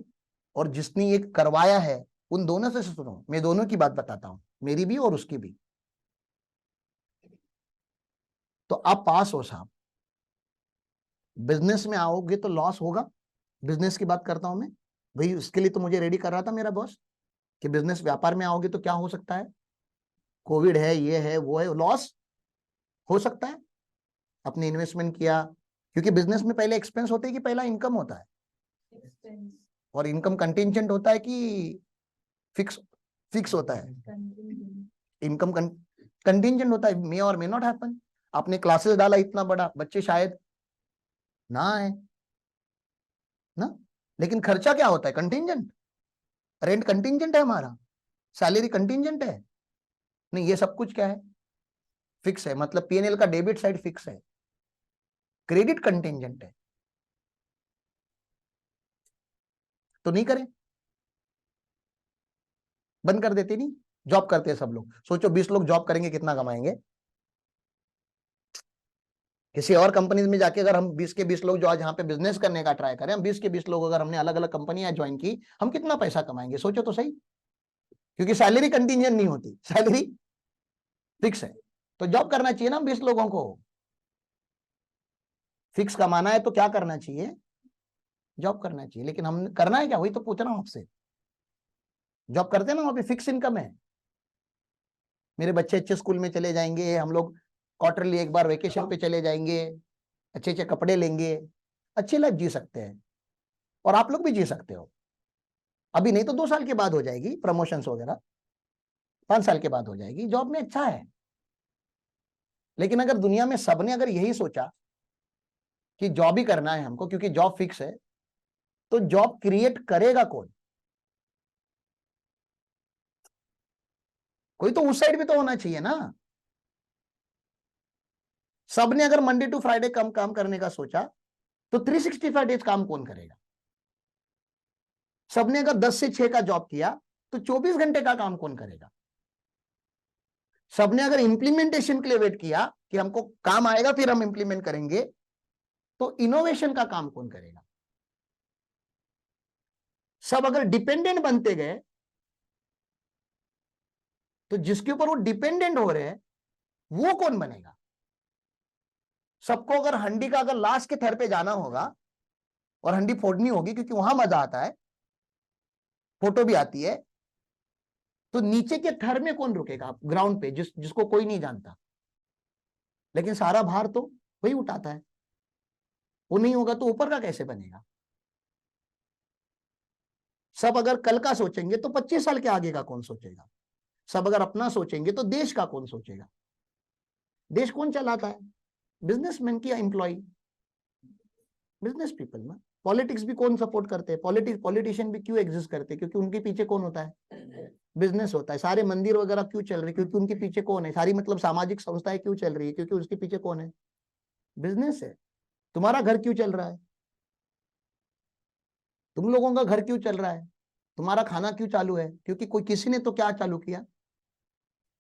और जिसने ये करवाया है, उन दोनों से सुनो। मैं दोनों की बात बताता हूं, मेरी भी और उसकी भी। तो आप पास हो साहब। बिजनेस में आओगे तो लॉस होगा, बिजनेस की बात करता हूं मैं भाई, उसके लिए तो मुझे रेडी कर रहा था मेरा बॉस कि बिजनेस व्यापार में आओगे तो क्या हो सकता है, कोविड है, ये है, वो है, लॉस हो सकता है। अपने इन्वेस्टमेंट किया, क्योंकि बिजनेस में पहले एक्सपेंस होते हैं कि पहला इनकम होता है, और इनकम कंटिजेंट होता है कि फिक्स फिक्स होता है? इनकम कंटिजेंट होता है, मे और मे नॉट हैपन। आपने क्लासेस डाला इतना बड़ा, बच्चे शायद ना आए ना, लेकिन खर्चा क्या होता है? कंटिजेंट। रेंट कंटिजेंट है हमारा, सैलरी कंटिजेंट है नहीं, ये सब कुछ क्या है? फिक्स है। मतलब पीएनएल का डेबिट साइड फिक्स है, क्रेडिट कंटिजेंट है। तो नहीं करें, बंद कर देते नहीं। जॉब करते हैं सब लोग, सोचो 20 लोग जॉब करेंगे कितना कमाएंगे? किसी और कंपनीज में जाके अगर हम 20 के 20 लोग जो आज यहाँ पे बिजनेस करने का ट्राई करें, हम 20 के 20 लोग अगर हमने अलग अलग कंपनियां ज्वाइन की, हम कितना पैसा कमाएंगे? सोचो तो सही। क्योंकि सैलरी कंटिजेंट नहीं होती, सैलरी फिक्स है। तो जॉब करना चाहिए ना 20 लोगों को। फिक्स कमाना है तो क्या करना चाहिए? जॉब करना चाहिए। लेकिन हम करना है क्या, वही तो पूछ रहा हूं आपसे। जॉब करते हैं ना, वहां पे फिक्स इनकम है। मेरे बच्चे अच्छे स्कूल में चले जाएंगे, हम लोग क्वार्टरली एक बार वेकेशन पे चले जाएंगे, अच्छे अच्छे कपड़े लेंगे, अच्छी लाइफ जी सकते हैं। और आप लोग भी जी सकते हो। अभी नहीं तो 2 साल के बाद हो जाएगी प्रमोशंस वगैरह, 5 साल के बाद हो जाएगी। जॉब में अच्छा है। लेकिन अगर दुनिया में सबने अगर यही सोचा कि जॉब ही करना है हमको क्योंकि जॉब फिक्स है, तो जॉब क्रिएट करेगा कौन? कोई तो उस साइड भी तो होना चाहिए ना। सबने अगर मंडे टू फ्राइडे कम काम करने का सोचा, तो 365 डेज काम कौन करेगा? सबने अगर 10 से 6 का जॉब किया, तो 24 घंटे का काम कौन करेगा? सबने अगर इंप्लीमेंटेशन के लिए वेट किया कि हमको काम आएगा फिर हम इंप्लीमेंट करेंगे, तो इनोवेशन का काम कौन करेगा? सब अगर डिपेंडेंट बनते गए, तो जिसके ऊपर वो डिपेंडेंट हो रहे हैं वो कौन बनेगा? सबको अगर हंडी का अगर लास्ट के थर पे जाना होगा और हंडी फोड़नी होगी, क्योंकि वहां मजा आता है, फोटो भी आती है, तो नीचे के थर में कौन रुकेगा ग्राउंड पे, जिसको कोई नहीं जानता? लेकिन सारा भार तो वही उठाता है। वो नहीं होगा तो ऊपर का कैसे बनेगा? सब अगर कल का सोचेंगे तो 25 साल के आगे का कौन सोचेगा? सब अगर अपना सोचेंगे तो देश का कौन सोचेगा? देश कौन चलाता है? बिजनेसमैन की या एम्प्लॉय? बिजनेस पीपल ना। पॉलिटिक्स भी कौन सपोर्ट करते हैं? पॉलिटिशियन भी क्यों एग्जिस्ट करते हैं? क्योंकि उनके पीछे कौन होता है? बिजनेस होता है। सारे मंदिर वगैरह क्यों चल रहे हैं? क्योंकि उनके पीछे कौन है? सारी मतलब सामाजिक संस्थाएं क्यों चल रही है? क्योंकि उसके पीछे कौन है? बिजनेस है। तुम्हारा घर क्यों चल रहा है? तुम लोगों का घर क्यों चल रहा है? तुम्हारा खाना क्यों चालू है? क्योंकि कोई किसी ने तो क्या चालू किया?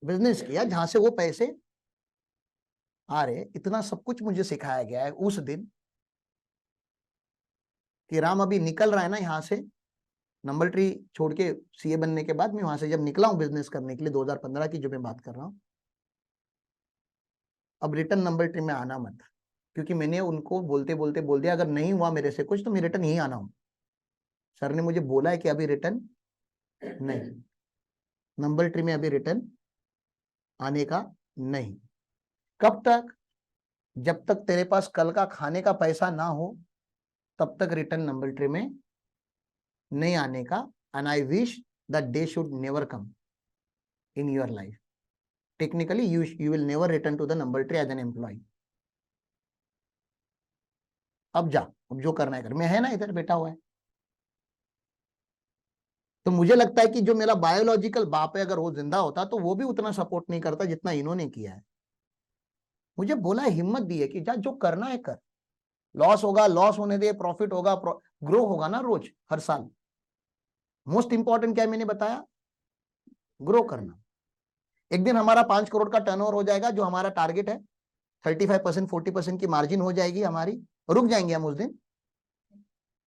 बिजनेस किया, जहां से वो पैसे आ रहे। इतना सब कुछ मुझे सिखाया गया है उस दिन कि राम अभी निकल रहा है ना यहाँ से, नंबर ट्री छोड़ के सीए बनने के बाद मैं वहां से जब निकला हूं बिजनेस करने के लिए 2015 की जो मैं बात कर रहा हूं, अब रिटर्न नंबर ट्री में आना मत। क्योंकि मैंने उनको बोलते बोलते बोल दिया अगर नहीं हुआ मेरे से कुछ तो मैं रिटर्न यही आना हूं। सर ने मुझे बोला है कि अभी रिटर्न नहीं, नंबर ट्री में अभी रिटर्न आने का नहीं। कब तक? जब तक तेरे पास कल का खाने का पैसा ना हो तब तक रिटर्न नंबर ट्री में नहीं आने का। And I wish that day should never come in your life. Technically you will never return to the number tree as an employee. अब जा, अब जो करना है कर। मैं है ना इधर बैठा हुआ है। तो मुझे लगता है कि जो मेरा बायोलॉजिकल बाप है अगर वो जिंदा होता तो वो भी उतना सपोर्ट नहीं करता जितना इन्होंने किया है। मुझे बोला है, हिम्मत दी है कि जा जो करना है कर। लॉस होगा, लॉस होने दे, प्रॉफिट होगा, ग्रो होगा ना रोज हर साल। मोस्ट इंपॉर्टेंट क्या है मैंने बताया? ग्रो करना। एक दिन हमारा 5 करोड़ का टर्नओवर हो जाएगा जो हमारा टारगेट है। 35% 40% की मार्जिन हो जाएगी हमारी। रुक जाएंगे हम उस दिन?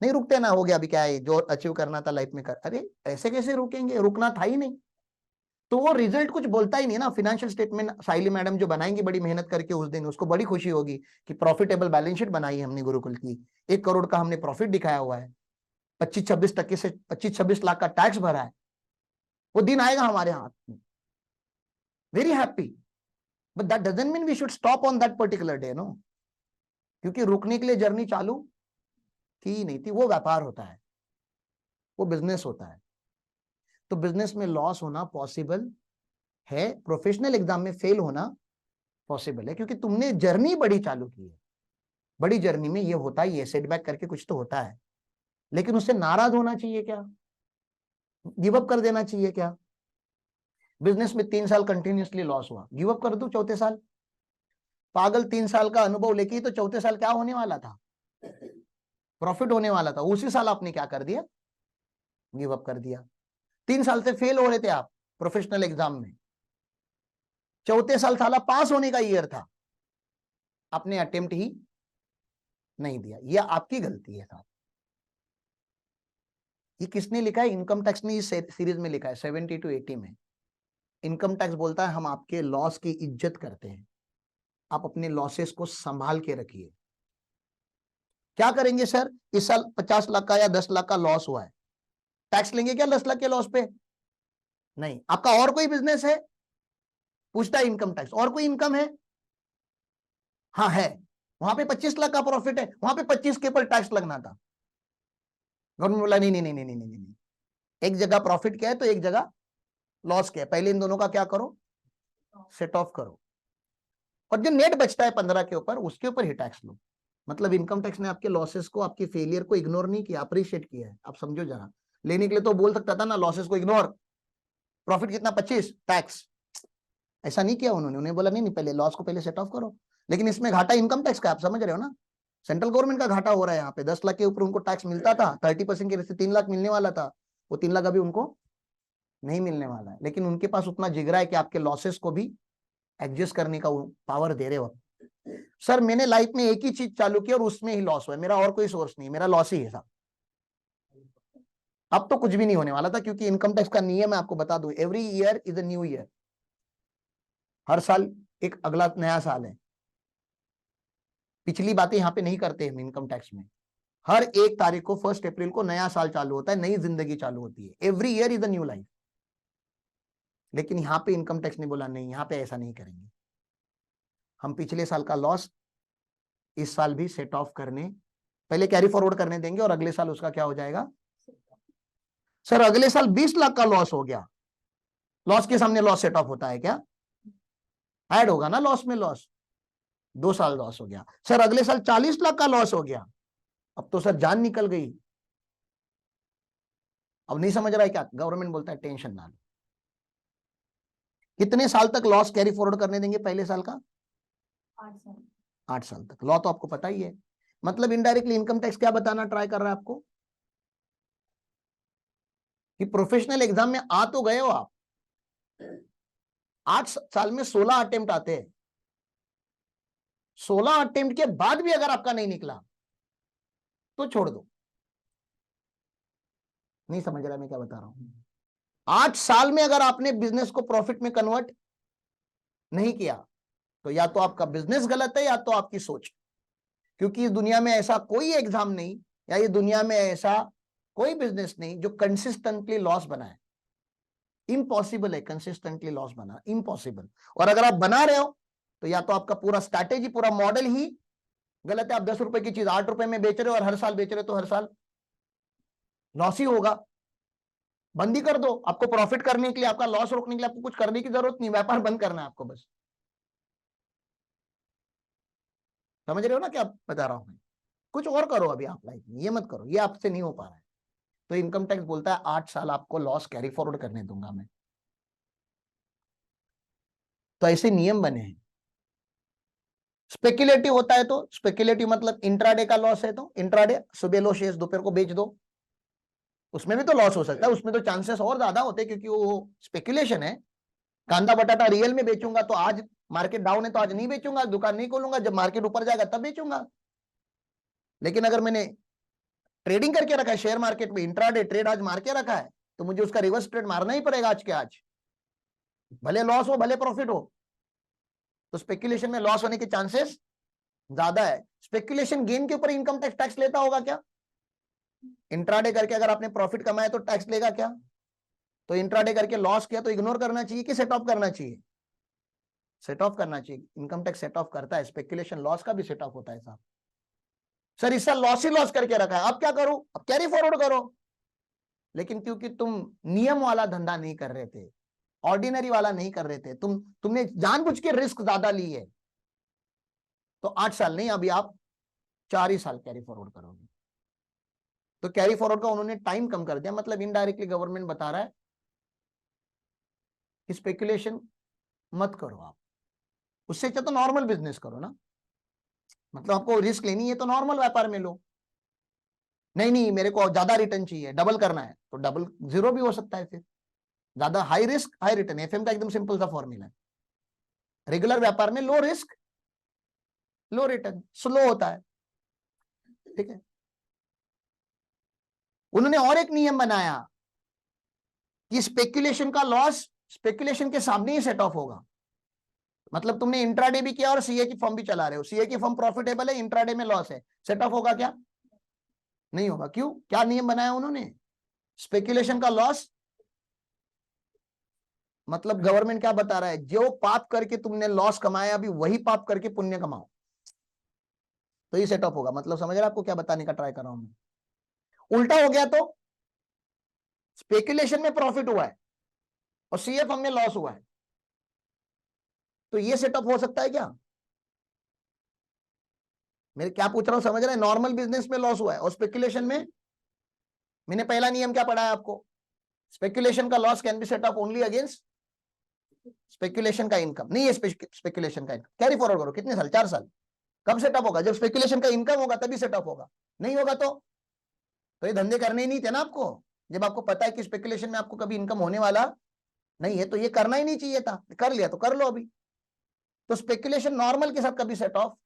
नहीं रुकते ना। हो गया अभी क्या है जो अचीव करना था लाइफ में कर। अरे ऐसे कैसे रुकेंगे? रुकना था ही नहीं। तो वो रिजल्ट कुछ बोलता ही नहीं ना। फाइनेंशियल स्टेटमेंट साइली मैडम जो बनाएंगी बड़ी मेहनत करके उस दिन, उसको बड़ी खुशी होगी कि प्रॉफिटेबल बैलेंस शीट बनाई है हमने गुरुकुल की, 1 करोड़ का हमने प्रॉफिट दिखाया हुआ है, 25-26% से 25-26 लाख का टैक्स भरा है। वो दिन आएगा हमारे हाथ में। Very happy. But that doesn't mean we should stop on that particular day no. क्योंकि रुकने के लिए जर्नी चालू की नहीं थी। वो व्यापार होता है, वो बिजनेस होता है। तो बिजनेस में लॉस होना पॉसिबल है, प्रोफेशनल एग्जाम में फेल होना पॉसिबल है, क्योंकि तुमने जर्नी बड़ी चालू की है। बड़ी जर्नी में ये होता ही है, सेटबैक करके कुछ तो होता है। लेकिन उससे नाराज होना चाहिए क्या? गिव अप कर देना चाहिए क्या? बिजनेस में 3 साल कंटिन्यूसली लॉस हुआ, गिव अप कर दो चौथे साल? पागल, 3 साल का अनुभव लेके ही तो चौथे साल क्या होने वाला था? प्रॉफिट होने वाला था। उसी साल आपने क्या कर दिया? गिव अप कर दिया। 3 साल से फेल हो रहे थे आप प्रोफेशनल एग्जाम में, चौथे साल साला पास होने का ईयर था, आपने अटेम्प्ट ही नहीं दिया। ये आपकी गलती है साहब। ये किसने लिखा है? इनकम टैक्स ने इस सीरीज में लिखा है 70 to 80 में। इनकम टैक्स बोलता है हम आपके लॉस की इज्जत करते हैं, आप अपने लॉसेस को संभाल के रखिए। क्या करेंगे सर? इस साल 50 लाख का या 10 लाख का लॉस हुआ है, टैक्स लेंगे क्या 10 लाख के लॉस पे? नहीं। आपका और कोई बिजनेस है? पूछता है इनकम टैक्स। और कोई इनकम है? हाँ है। वहां पे 25 लाख का प्रॉफिट है, वहां पे 25 के ऊपर टैक्स लगना था। गवर्नमेंट बोला नहीं नहीं नहीं नहीं नहीं नहीं नहीं, एक जगह प्रॉफिट क्या है तो एक जगह लॉस क्या है, पहले इन दोनों का क्या करो? सेट ऑफ करो, और जो नेट बचता है 15 के ऊपर उसके ऊपर ही टैक्स लो। मतलब इनकम टैक्स ने आपके लॉसेस को, आपके फेलियर को इग्नोर नहीं किया, अप्रिशिएट किया है। आप समझो जरा। लेने के लिए तो बोल सकता था ना लॉसेस को इग्नोर, प्रॉफिट कितना 25 टैक्स। ऐसा नहीं किया उन्होंने। उन्हें बोला नहीं नहीं पहले लॉस को पहले सेट ऑफ करो। लेकिन इसमें घाटा इनकम टैक्स का, आप समझ रहे हो ना। सेंट्रल गवर्नमेंट का घाटा हो रहा है यहाँ पे। 10 लाख के ऊपर उनको टैक्स मिलता था, 30% के रेट 3 लाख मिलने वाला था, वो 3 लाख अभी उनको नहीं मिलने वाला है। लेकिन उनके पास उतना जिगरा है कि आपके लॉसेस को भी एडजस्ट करने का पावर दे रहे हो। सर मैंने लाइफ में एक ही चीज चालू की और उसमें ही लॉस हुआ, मेरा और कोई सोर्स नहीं, मेरा लॉस ही है साहब। अब तो कुछ भी नहीं होने वाला था, क्योंकि इनकम टैक्स का नियम है, आपको बता दूं, every year is a new year. हर साल एक अगला नया साल है। पिछली बातें यहाँ पे नहीं करते हम इनकम टैक्स में। हर 1 तारीख को 1 अप्रैल को नया साल चालू होता है, नई जिंदगी चालू होती है। Every year is a new life. लेकिन यहाँ पे इनकम टैक्स ने बोला नहीं, यहाँ पे ऐसा नहीं करेंगे। हम पिछले साल का लॉस इस साल भी सेट ऑफ करने, पहले कैरी फॉरवर्ड करने देंगे और अगले साल उसका क्या हो जाएगा। सर अगले साल 20 लाख का लॉस हो गया, लॉस के सामने लॉस सेट ऑफ होता है क्या? ऐड होगा ना लॉस में लॉस। 2 साल लॉस हो गया। सर अगले साल 40 लाख का लॉस हो गया, अब तो सर जान निकल गई। अब नहीं समझ रहा है क्या? गवर्नमेंट बोलता है टेंशन ना लो। कितने साल तक लॉस कैरी फॉरवर्ड करने देंगे पहले साल का? 8 साल तक। लॉ तो आपको पता ही है। मतलब इनडायरेक्टली इनकम टैक्स क्या बताना ट्राई कर रहा है आपको कि प्रोफेशनल एग्जाम में आ तो गए हो आप, 8 साल में 16 अटेम्प्ट आते हैं, 16 अटेम्प्ट के बाद भी अगर आपका नहीं निकला तो छोड़ दो। नहीं समझ रहा मैं क्या बता रहा हूं? 8 साल में अगर आपने बिजनेस को प्रॉफिट में कन्वर्ट नहीं किया तो या तो आपका बिजनेस गलत है या तो आपकी सोच। क्योंकि इस दुनिया में ऐसा कोई एग्जाम नहीं या ये दुनिया में ऐसा कोई बिजनेस नहीं जो कंसिस्टेंटली लॉस बनाए। इम्पॉसिबल है कंसिस्टेंटली लॉस बना, इम्पॉसिबल। और अगर आप बना रहे हो तो या तो आपका पूरा स्ट्रैटेजी, पूरा मॉडल ही गलत है। आप 10 रुपए की चीज 8 रुपए में बेच रहे हो और हर साल बेच रहे हो तो हर साल लॉस ही होगा। बंद ही कर दो। आपको प्रॉफिट करने के लिए, आपका लॉस रोकने के लिए आपको कुछ करने की जरूरत नहीं, व्यापार बंद करना है आपको बस। समझ रहे हो ना क्या बता रहा हूं मैं? कुछ और करो अभी आप लाइफ में, ये मत करो, ये आपसे नहीं हो पा रहा है। तो इनकम टैक्स बोलता है 8 साल आपको लॉस कैरी फॉरवर्ड करने दूंगा मैं। तो ऐसे नियम बने हैं। स्पेक्युलेटिव होता है तो स्पेक्युलेटिव मतलब इंट्राडे का लॉस है तो इंट्राडे, सुबह लो शेयर्स दोपहर को बेच दो, उसमें भी तो लॉस हो सकता है। उसमें तो चांसेस और ज्यादा होते हैं क्योंकि वो स्पेक्युलेशन है। कांदा बटाटा रियल में बेचूंगा तो आज मार्केट डाउन है तो आज नहीं बेचूंगा, दुकान नहीं खोलूंगा, जब मार्केट ऊपर जाएगा तब बेचूंगा। लेकिन अगर मैंने ट्रेडिंग करके रखा है शेयर मार्केट में, इंट्राडे ट्रेड आज मार के रखा है, तो मुझे उसका रिवर्स ट्रेड मारना ही पड़ेगा आज के आज, भले लॉस हो भले प्रॉफिट हो। तो स्पेक्युलेशन में लॉस होने के चांसेस ज्यादा है। स्पेक्युलेशन गेन के ऊपर इनकम टैक्स टैक्स लेता होगा क्या? इंट्राडे करके अगर आपने प्रॉफिट कमाया तो टैक्स लेगा क्या? तो इंट्राडे करके लॉस किया तो इग्नोर करना चाहिए कि सेट ऑफ करना चाहिए? सेट ऑफ करना चाहिए। इनकम टैक्स सेट ऑफ करता है, स्पेक्युलेशन लॉस का भी सेट ऑफ होता है साहब। सर इस साल लॉस ही लॉस करके रखा है, अब क्या करूं? अब कैरी फॉरवर्ड करो। लेकिन क्योंकि तुम नियम वाला धंधा नहीं कर रहे थे, ऑर्डिनरी वाला नहीं कर रहे थे, तुमने जानबूझ के रिस्क ज्यादा ली है, तो 8 साल नहीं अभी आप 4 ही साल कैरी फॉरवर्ड करोगे। तो कैरी फॉरवर्ड का उन्होंने टाइम कम कर दिया। मतलब इनडायरेक्टली गवर्नमेंट बता रहा है कि स्पेकुलेशन मत करो आप, उससे अच्छा तो नॉर्मल बिजनेस करो ना। मतलब आपको रिस्क लेनी है तो नॉर्मल व्यापार में लो। नहीं नहीं मेरे को ज्यादा रिटर्न चाहिए, डबल करना है, तो डबल जीरो भी हो सकता है। फिर ज्यादा high risk high return, FM का एकदम सिंपल सा फॉर्मूला है। रेगुलर व्यापार में लो रिस्क लो रिटर्न, स्लो होता है। ठीक है। उन्होंने और एक नियम बनाया कि स्पेकुलेशन का लॉस स्पेकुलेशन के सामने ही सेट ऑफ होगा। मतलब तुमने इंट्राडे भी किया और सीए की फर्म भी चला रहे हो, सीए की फर्म प्रॉफिटेबल है, इंट्राडे में लॉस है, सेट ऑफ होगा क्या? नहीं होगा। क्यों? क्या नियम बनाया उन्होंने? स्पेकुलेशन का लॉस, मतलब गवर्नमेंट क्या बता रहा है, जो पाप करके तुमने लॉस कमाया अभी वही पाप करके पुण्य कमाओ, तो ये सेट ऑफ होगा। मतलब समझ रहे आपको क्या बताने का ट्राई कर रहा हूं मैं? उल्टा हो गया तो स्पेकुलेशन में प्रॉफिट हुआ है और सीए फर्म में लॉस हुआ है, तो ये सेटअप हो सकता है क्या? मेरे क्या पूछ रहा हूं समझ रहे हैं? नॉर्मल बिजनेस में लॉस हुआ है और स्पेकुलेशन में, मैंने पहला नियम क्या पढ़ा है आपको? स्पेकुलेशन का loss can be set of only against speculation का इनकम। नहीं है स्पेकुलेशन का इनकम, कैरी फॉरवर्ड करो। कितने साल? 4 साल। कब सेटअप होगा? जब स्पेकुलेशन का इनकम होगा तभी सेटअप होगा। नहीं होगा तो ये धंधे करने ही नहीं थे ना आपको। जब आपको पता है कि स्पेकुलेशन में आपको कभी इनकम होने वाला नहीं है तो ये करना ही नहीं चाहिए था, कर लिया तो कर लो अभी। तो स्पेकुलेशन नॉर्मल के साथ कभी सेट ऑफ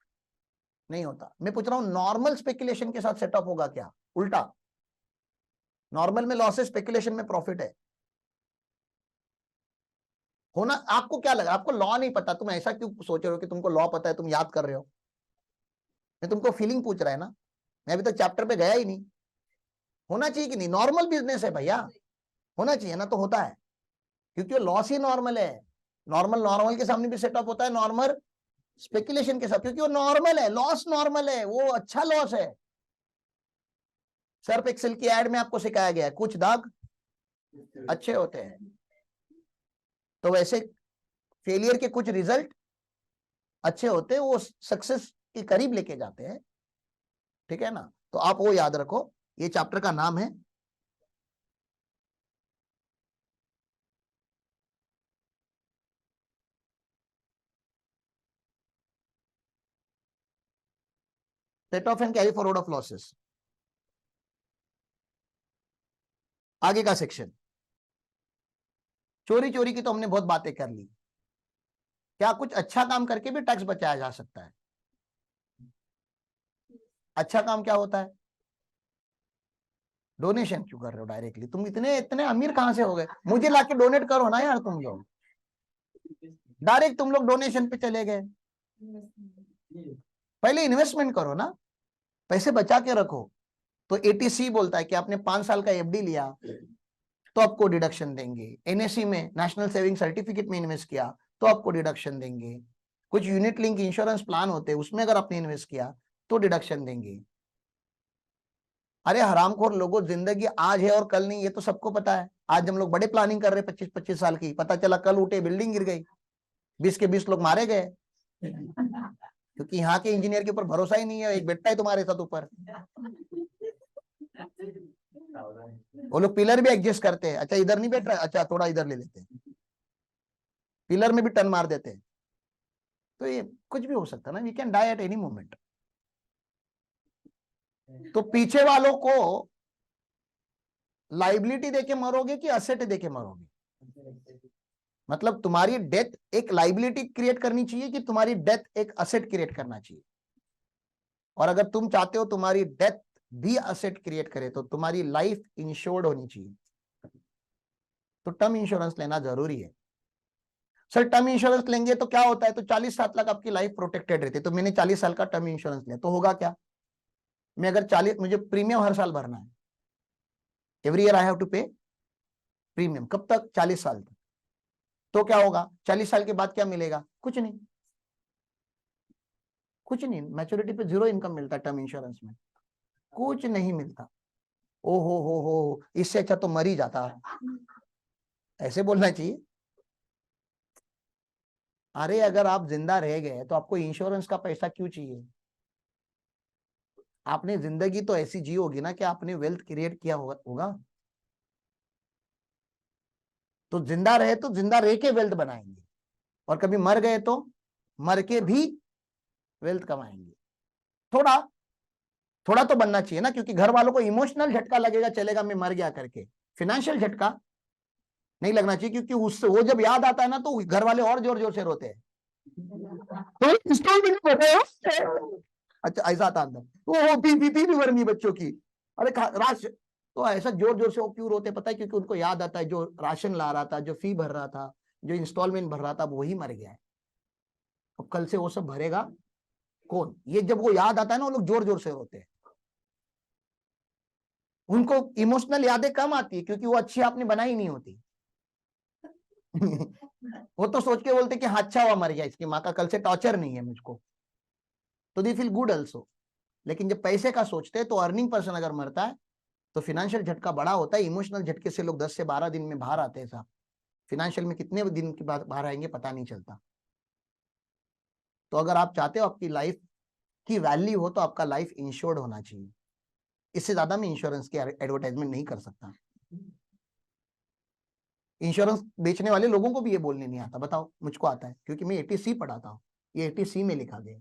नहीं होता। मैं पूछ रहा हूं नॉर्मल स्पेकुलेशन के साथ सेट ऑफ होगा क्या? उल्टा, नॉर्मल में लॉस है, स्पेकुलेशन में प्रॉफिट है। होना, आपको क्या लगा? आपको लॉ नहीं पता, तुम ऐसा क्यों सोच रहे हो कि तुमको लॉ पता है, तुम याद कर रहे हो? मैं तुमको फीलिंग पूछ रहा है ना, मैं अभी तक चैप्टर पे गया ही नहीं। होना चाहिए कि नहीं? नॉर्मल बिजनेस है भैया, होना चाहिए ना, तो होता है क्योंकि लॉस ही नॉर्मल है। नॉर्मल नॉर्मल के सामने भी सेटअप होता है, नॉर्मल स्पेकुलेशन के साथ, क्योंकि वो नॉर्मल है, लॉस नॉर्मल है, वो अच्छा लॉस है। सर्फ एक्सेल की एड में आपको सिखाया गया है कुछ दाग अच्छे होते हैं, तो वैसे फेलियर के कुछ रिजल्ट अच्छे होते हैं, वो सक्सेस के करीब लेके जाते हैं, ठीक है ना। तो आप वो याद रखो, ये चैप्टर का नाम है set of and carry forward of losses. आगे का सेक्शन, चोरी चोरी की तो हमने बहुत बातें कर ली। क्या कुछ अच्छा काम करके भी टैक्स बचाया जा सकता है? अच्छा काम क्या होता है? डोनेशन क्यों कर रहे हो डायरेक्टली? तुम इतने इतने अमीर कहां से हो गए? मुझे लाके डोनेट करो ना यार, तुम लोग डायरेक्ट तुम लोग डोनेशन पे चले गए। पहले इन्वेस्टमेंट करो ना, पैसे बचा के रखो। तो एटीसी बोलता है कि आपने 5 साल का एफडी लिया तो आपको डिडक्शन देंगे, एनएससी में नेशनल सेविंग सर्टिफिकेट में इन्वेस्ट किया तो आपको डिडक्शन देंगे, कुछ यूनिट लिंक इंश्योरेंस प्लान होते हैं उसमें अगर आपने इन्वेस्ट किया तो डिडक्शन देंगे। अरे हरामखोर लोगों, जिंदगी आज है और कल नहीं, ये तो सबको पता है। आज हम लोग बड़े प्लानिंग कर रहे 25-25 साल की, पता चला कल उठे बिल्डिंग गिर गई, 20 के 20 लोग मारे गए, क्योंकि यहाँ के इंजीनियर के ऊपर भरोसा ही नहीं है, एक बैठता है तुम्हारे साथ ऊपर। वो लोग पिलर भी एडजस्ट करते हैं, अच्छा इधर नहीं बैठ रहा, अच्छा थोड़ा इधर ले लेते हैं, पिलर में भी टर्न मार देते हैं। तो ये कुछ भी हो सकता है ना, we can die at any moment. तो पीछे वालों को लाइबिलिटी देके मरोगे कि असेट देके मरोगे? मतलब तुम्हारी डेथ एक लाइबिलिटी क्रिएट करनी चाहिए कि तुम्हारी डेथ एक असेट क्रिएट करना चाहिए? और अगर तुम चाहते हो तुम्हारी डेथ भी असेट क्रिएट करे तो तुम्हारी लाइफ इंश्योर्ड होनी चाहिए। तो टर्म इंश्योरेंस लेना जरूरी है। सर टर्म इंश्योरेंस लेंगे तो क्या होता है? तो 40 साल तक आपकी लाइफ प्रोटेक्टेड रहती है। तो मैंने 40 साल का टर्म इंश्योरेंस लिया तो होगा क्या? मैं अगर 40, मुझे प्रीमियम हर साल भरना है, every year I have to pay premium, कब तक? 40 साल तक। तो क्या होगा? 40 साल के बाद क्या मिलेगा? कुछ नहीं, कुछ नहीं। मैच्योरिटी पे 0 इनकम मिलता है टर्म इंश्योरेंस में, कुछ नहीं मिलता। ओ हो, इससे अच्छा तो मर ही जाता, ऐसे बोलना चाहिए। अरे अगर आप जिंदा रह गए तो आपको इंश्योरेंस का पैसा क्यों चाहिए? आपने जिंदगी तो ऐसी जी होगी ना कि आपने वेल्थ क्रिएट किया होगा। तो जिंदा रहे तो जिंदा रह के वेल्थ बनाएंगे, और कभी मर गए तो मर के भी वेल्थ कमाएंगे। थोड़ा थोड़ा तो बनना चाहिए ना, क्योंकि घर वालों को इमोशनल झटका लगेगा चलेगा मैं मर गया करके, फिनेंशियल झटका नहीं लगना चाहिए, क्योंकि उससे वो जब याद आता है ना तो घर वाले और जोर जोर से रोते हैं। तो इंस्टॉलमेंट भर रहे हो? अच्छा ऐसा आता अंदर, वो फी भी भरनी बच्चों की, अरे राशन। तो ऐसा जोर जोर से वो क्यों रोते पता है? क्योंकि उनको याद आता है जो राशन ला रहा था, जो फी भर रहा था, जो इंस्टॉलमेंट भर रहा था, वही मर गया है। तो कल से वो सब भरेगा कौन? ये जब वो याद आता है ना वो लोग जोर जोर से रोते हैं। उनको इमोशनल यादें कम आती है क्योंकि वो अच्छी आपने बनाई नहीं होती। वो तो सोच के बोलते कि हाँ अच्छा हुआ मर गया, इसकी माँ का कल से टॉर्चर नहीं है मुझको, तो दे फील गुड ऑल्सो। लेकिन जब पैसे का सोचते हैं तो अर्निंग पर्सन अगर मरता है तो फिनेंशियल झटका बड़ा होता है। इमोशनल झटके से लोग 10 से 12 दिन में बाहर आते हैं साहब, फिनेंशियल में कितने दिन के बाद बाहर आएंगे पता नहीं चलता। तो अगर आप चाहते हो आपकी लाइफ की वैल्यू हो तो आपका लाइफ इंश्योर्ड होना चाहिए। इससे ज्यादा मैं इंश्योरेंस की एडवर्टाइजमेंट नहीं कर सकता। इंश्योरेंस बेचने वाले लोगों को भी ये बोलने नहीं आता, बताओ मुझको आता है क्योंकि मैं एटीसी पढ़ाता हूँ, ये एटीसी में लिखा गया।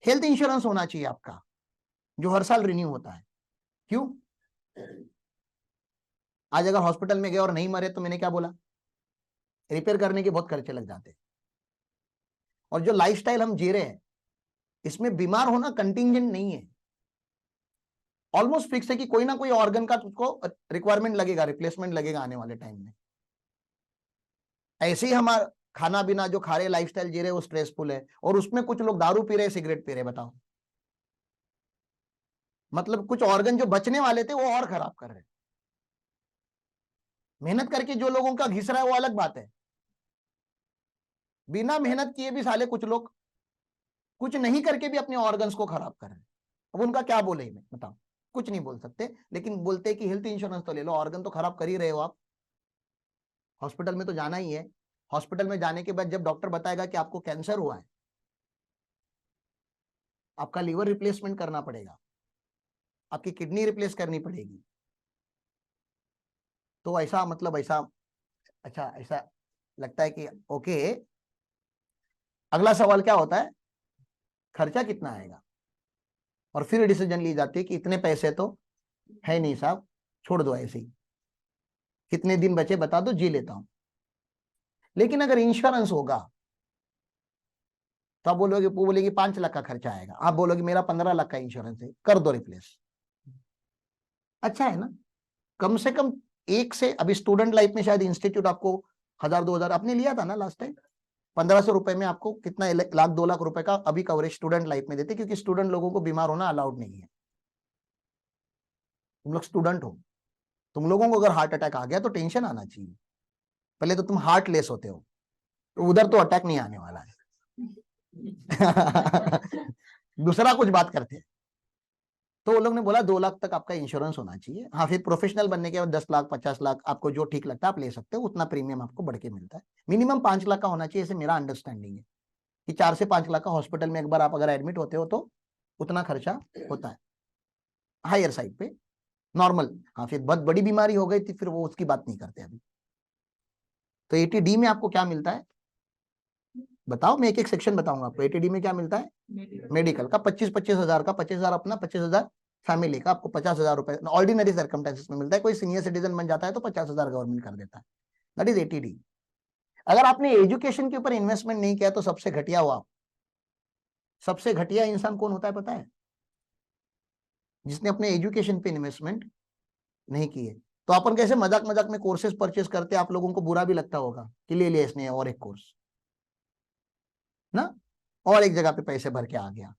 हेल्थ इंश्योरेंस होना चाहिए आपका जो हर साल रिन्यू होता है। क्यों? आज अगर हॉस्पिटल में गए और नहीं मरे तो मैंने क्या बोला? रिपेयर करने के बहुत खर्चे लग जाते हैं। और जो लाइफस्टाइल हम जी रहे हैं इसमें बीमार होना कंटिंजेंट नहीं है, ऑलमोस्ट फिक्स है कि कोई ना कोई ऑर्गन का तुझको रिक्वायरमेंट लगेगा, रिप्लेसमेंट लगेगा आने वाले टाइम में। ऐसे ही हमारा खाना पीना जो खा रहे लाइफस्टाइल जी रहे वो स्ट्रेसफुल है, और उसमें कुछ लोग दारू पी रहे सिगरेट पी रहे, बताओ। मतलब कुछ ऑर्गन जो बचने वाले थे वो और खराब कर रहे। मेहनत करके जो लोगों का घिस रहा है वो अलग बात है, बिना मेहनत किए भी साले कुछ लोग कुछ नहीं करके भी अपने ऑर्गन्स को खराब कर रहे हैं। अब उनका क्या बोले मैं बताओ, कुछ नहीं बोल सकते, लेकिन बोलते हैं कि हेल्थ इंश्योरेंस तो ले लो, ऑर्गन तो खराब कर ही रहे हो आप, हॉस्पिटल में तो जाना ही है। हॉस्पिटल में जाने के बाद जब डॉक्टर बताएगा कि आपको कैंसर हुआ है, आपका लीवर रिप्लेसमेंट करना पड़ेगा, आपकी किडनी रिप्लेस करनी पड़ेगी, तो ऐसा मतलब ऐसा, अच्छा ऐसा लगता है कि ओके, अगला सवाल क्या होता है, खर्चा कितना आएगा, और फिर डिसीजन ली जाती है कि इतने पैसे तो है नहीं साहब, छोड़ दो ऐसे ही, कितने दिन बचे बता दो, जी लेता हूं। लेकिन अगर इंश्योरेंस होगा तो आप बोलोगे, वो बोलेगी 5 लाख का खर्चा आएगा, आप बोलोगे मेरा 15 लाख का इंश्योरेंस है, कर दो रिप्लेस। अच्छा है ना, कम से कम एक से, अभी स्टूडेंट लाइफ में शायद इंस्टीट्यूट आपको 1000-2000 आपने लिया था ना लास्ट टाइम, 1500 रुपए में आपको कितना 1 लाख 2 लाख रुपए का अभी कवरेज स्टूडेंट लाइफ में देते, क्योंकि स्टूडेंट लोगों को बीमार होना अलाउड नहीं है। तुम लोग स्टूडेंट हो, तुम लोगों को अगर हार्ट अटैक आ गया तो टेंशन आना चाहिए, पहले तो तुम हार्टलेस होते हो, तो उधर तो अटैक नहीं आने वाला है। दूसरा कुछ बात करते हैं, तो वो लोग ने बोला 2 लाख तक आपका इंश्योरेंस होना चाहिए। हाँ, फिर प्रोफेशनल बनने के बाद 10 लाख 50 लाख आपको जो ठीक लगता है आप ले सकते हो, उतना प्रीमियम आपको बढ़ के मिलता है। मिनिमम 5 लाख का होना चाहिए, ऐसे मेरा अंडरस्टैंडिंग है कि 4 से 5 लाख का हॉस्पिटल में एक बार आप अगर एडमिट होते हो तो उतना खर्चा होता है, हायर साइड पे नॉर्मल। हाँ, फिर बहुत बड़ी बीमारी हो गई थी फिर वो उसकी बात नहीं करते अभी। तो 80D में आपको क्या मिलता है बताओ, मैं एक एक सेक्शन बताऊंगा आपको। 80D में क्या मिलता है, मेडिकल का 25-25 हजार का, 25 हजार अपना, 25 हजार फैमिली का, आपको 50 हजार रुपए ऑर्डिनरी सर्कमस्टेंसेस में मिलता है। कोई सीनियर सिटीजन बन जाता है तो 50 हजार गवर्नमेंट कर देता है, दैट इज 80D। अगर आपने एजुकेशन के ऊपर इन्वेस्टमेंट नहीं किया तो सबसे घटिया हुआ, सबसे घटिया इंसान कौन होता है पता है, जिसने अपने एजुकेशन पे इन्वेस्टमेंट नहीं किए। तो अपन कैसे मजाक मजाक में कोर्सेज परचेस करते, आप लोगों को बुरा भी लगता होगा कि ले लिया इसने और एक कोर्स ना, और एक जगह पे पैसे भर के आ गया।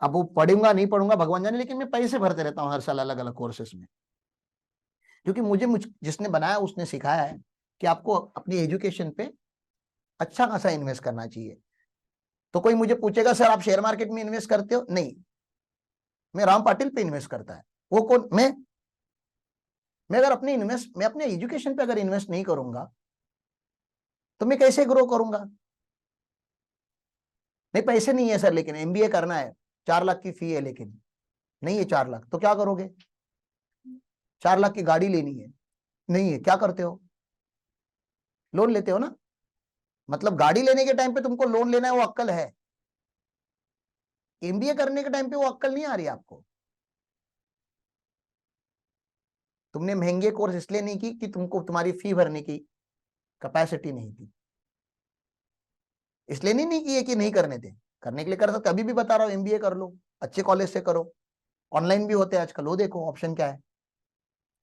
अब वो पढ़ूंगा नहीं पढ़ूंगा भगवान जाने, लेकिन मैं पैसे भरते रहता हूँ हर साल अलग अलग कोर्सेस में, क्योंकि मुझे जिसने बनाया उसने सिखाया है कि आपको अपनी एजुकेशन पे अच्छा खासा इन्वेस्ट करना चाहिए। तो कोई मुझे पूछेगा सर आप शेयर मार्केट में इन्वेस्ट करते हो, नहीं, मैं राम पाटिल पे इन्वेस्ट करता है। वो कौन, मैं अगर अपने मैं अपने एजुकेशन पे अगर इन्वेस्ट नहीं करूंगा तो मैं कैसे ग्रो करूंगा। नहीं पैसे नहीं है सर, लेकिन MBA करना है, 4 लाख की फी है, लेकिन नहीं है 4 लाख, तो क्या करोगे। 4 लाख की गाड़ी लेनी है, नहीं है, क्या करते हो, लोन लेते हो ना। मतलब गाड़ी लेने के टाइम पे तुमको लोन लेना है वो अक्कल है, MBA करने के टाइम पे वो अक्कल नहीं आ रही आपको। तुमने महंगे कोर्स इसलिए नहीं की कि तुमको तुम्हारी फी भरने की कैपेसिटी नहीं थी, इसलिए नहीं किए कि नहीं करने थे, करने के लिए कर सकते। अभी भी बता रहा हूँ MBA कर लो, अच्छे कॉलेज से करो, ऑनलाइन भी होते हैं आजकल, वो देखो ऑप्शन क्या है।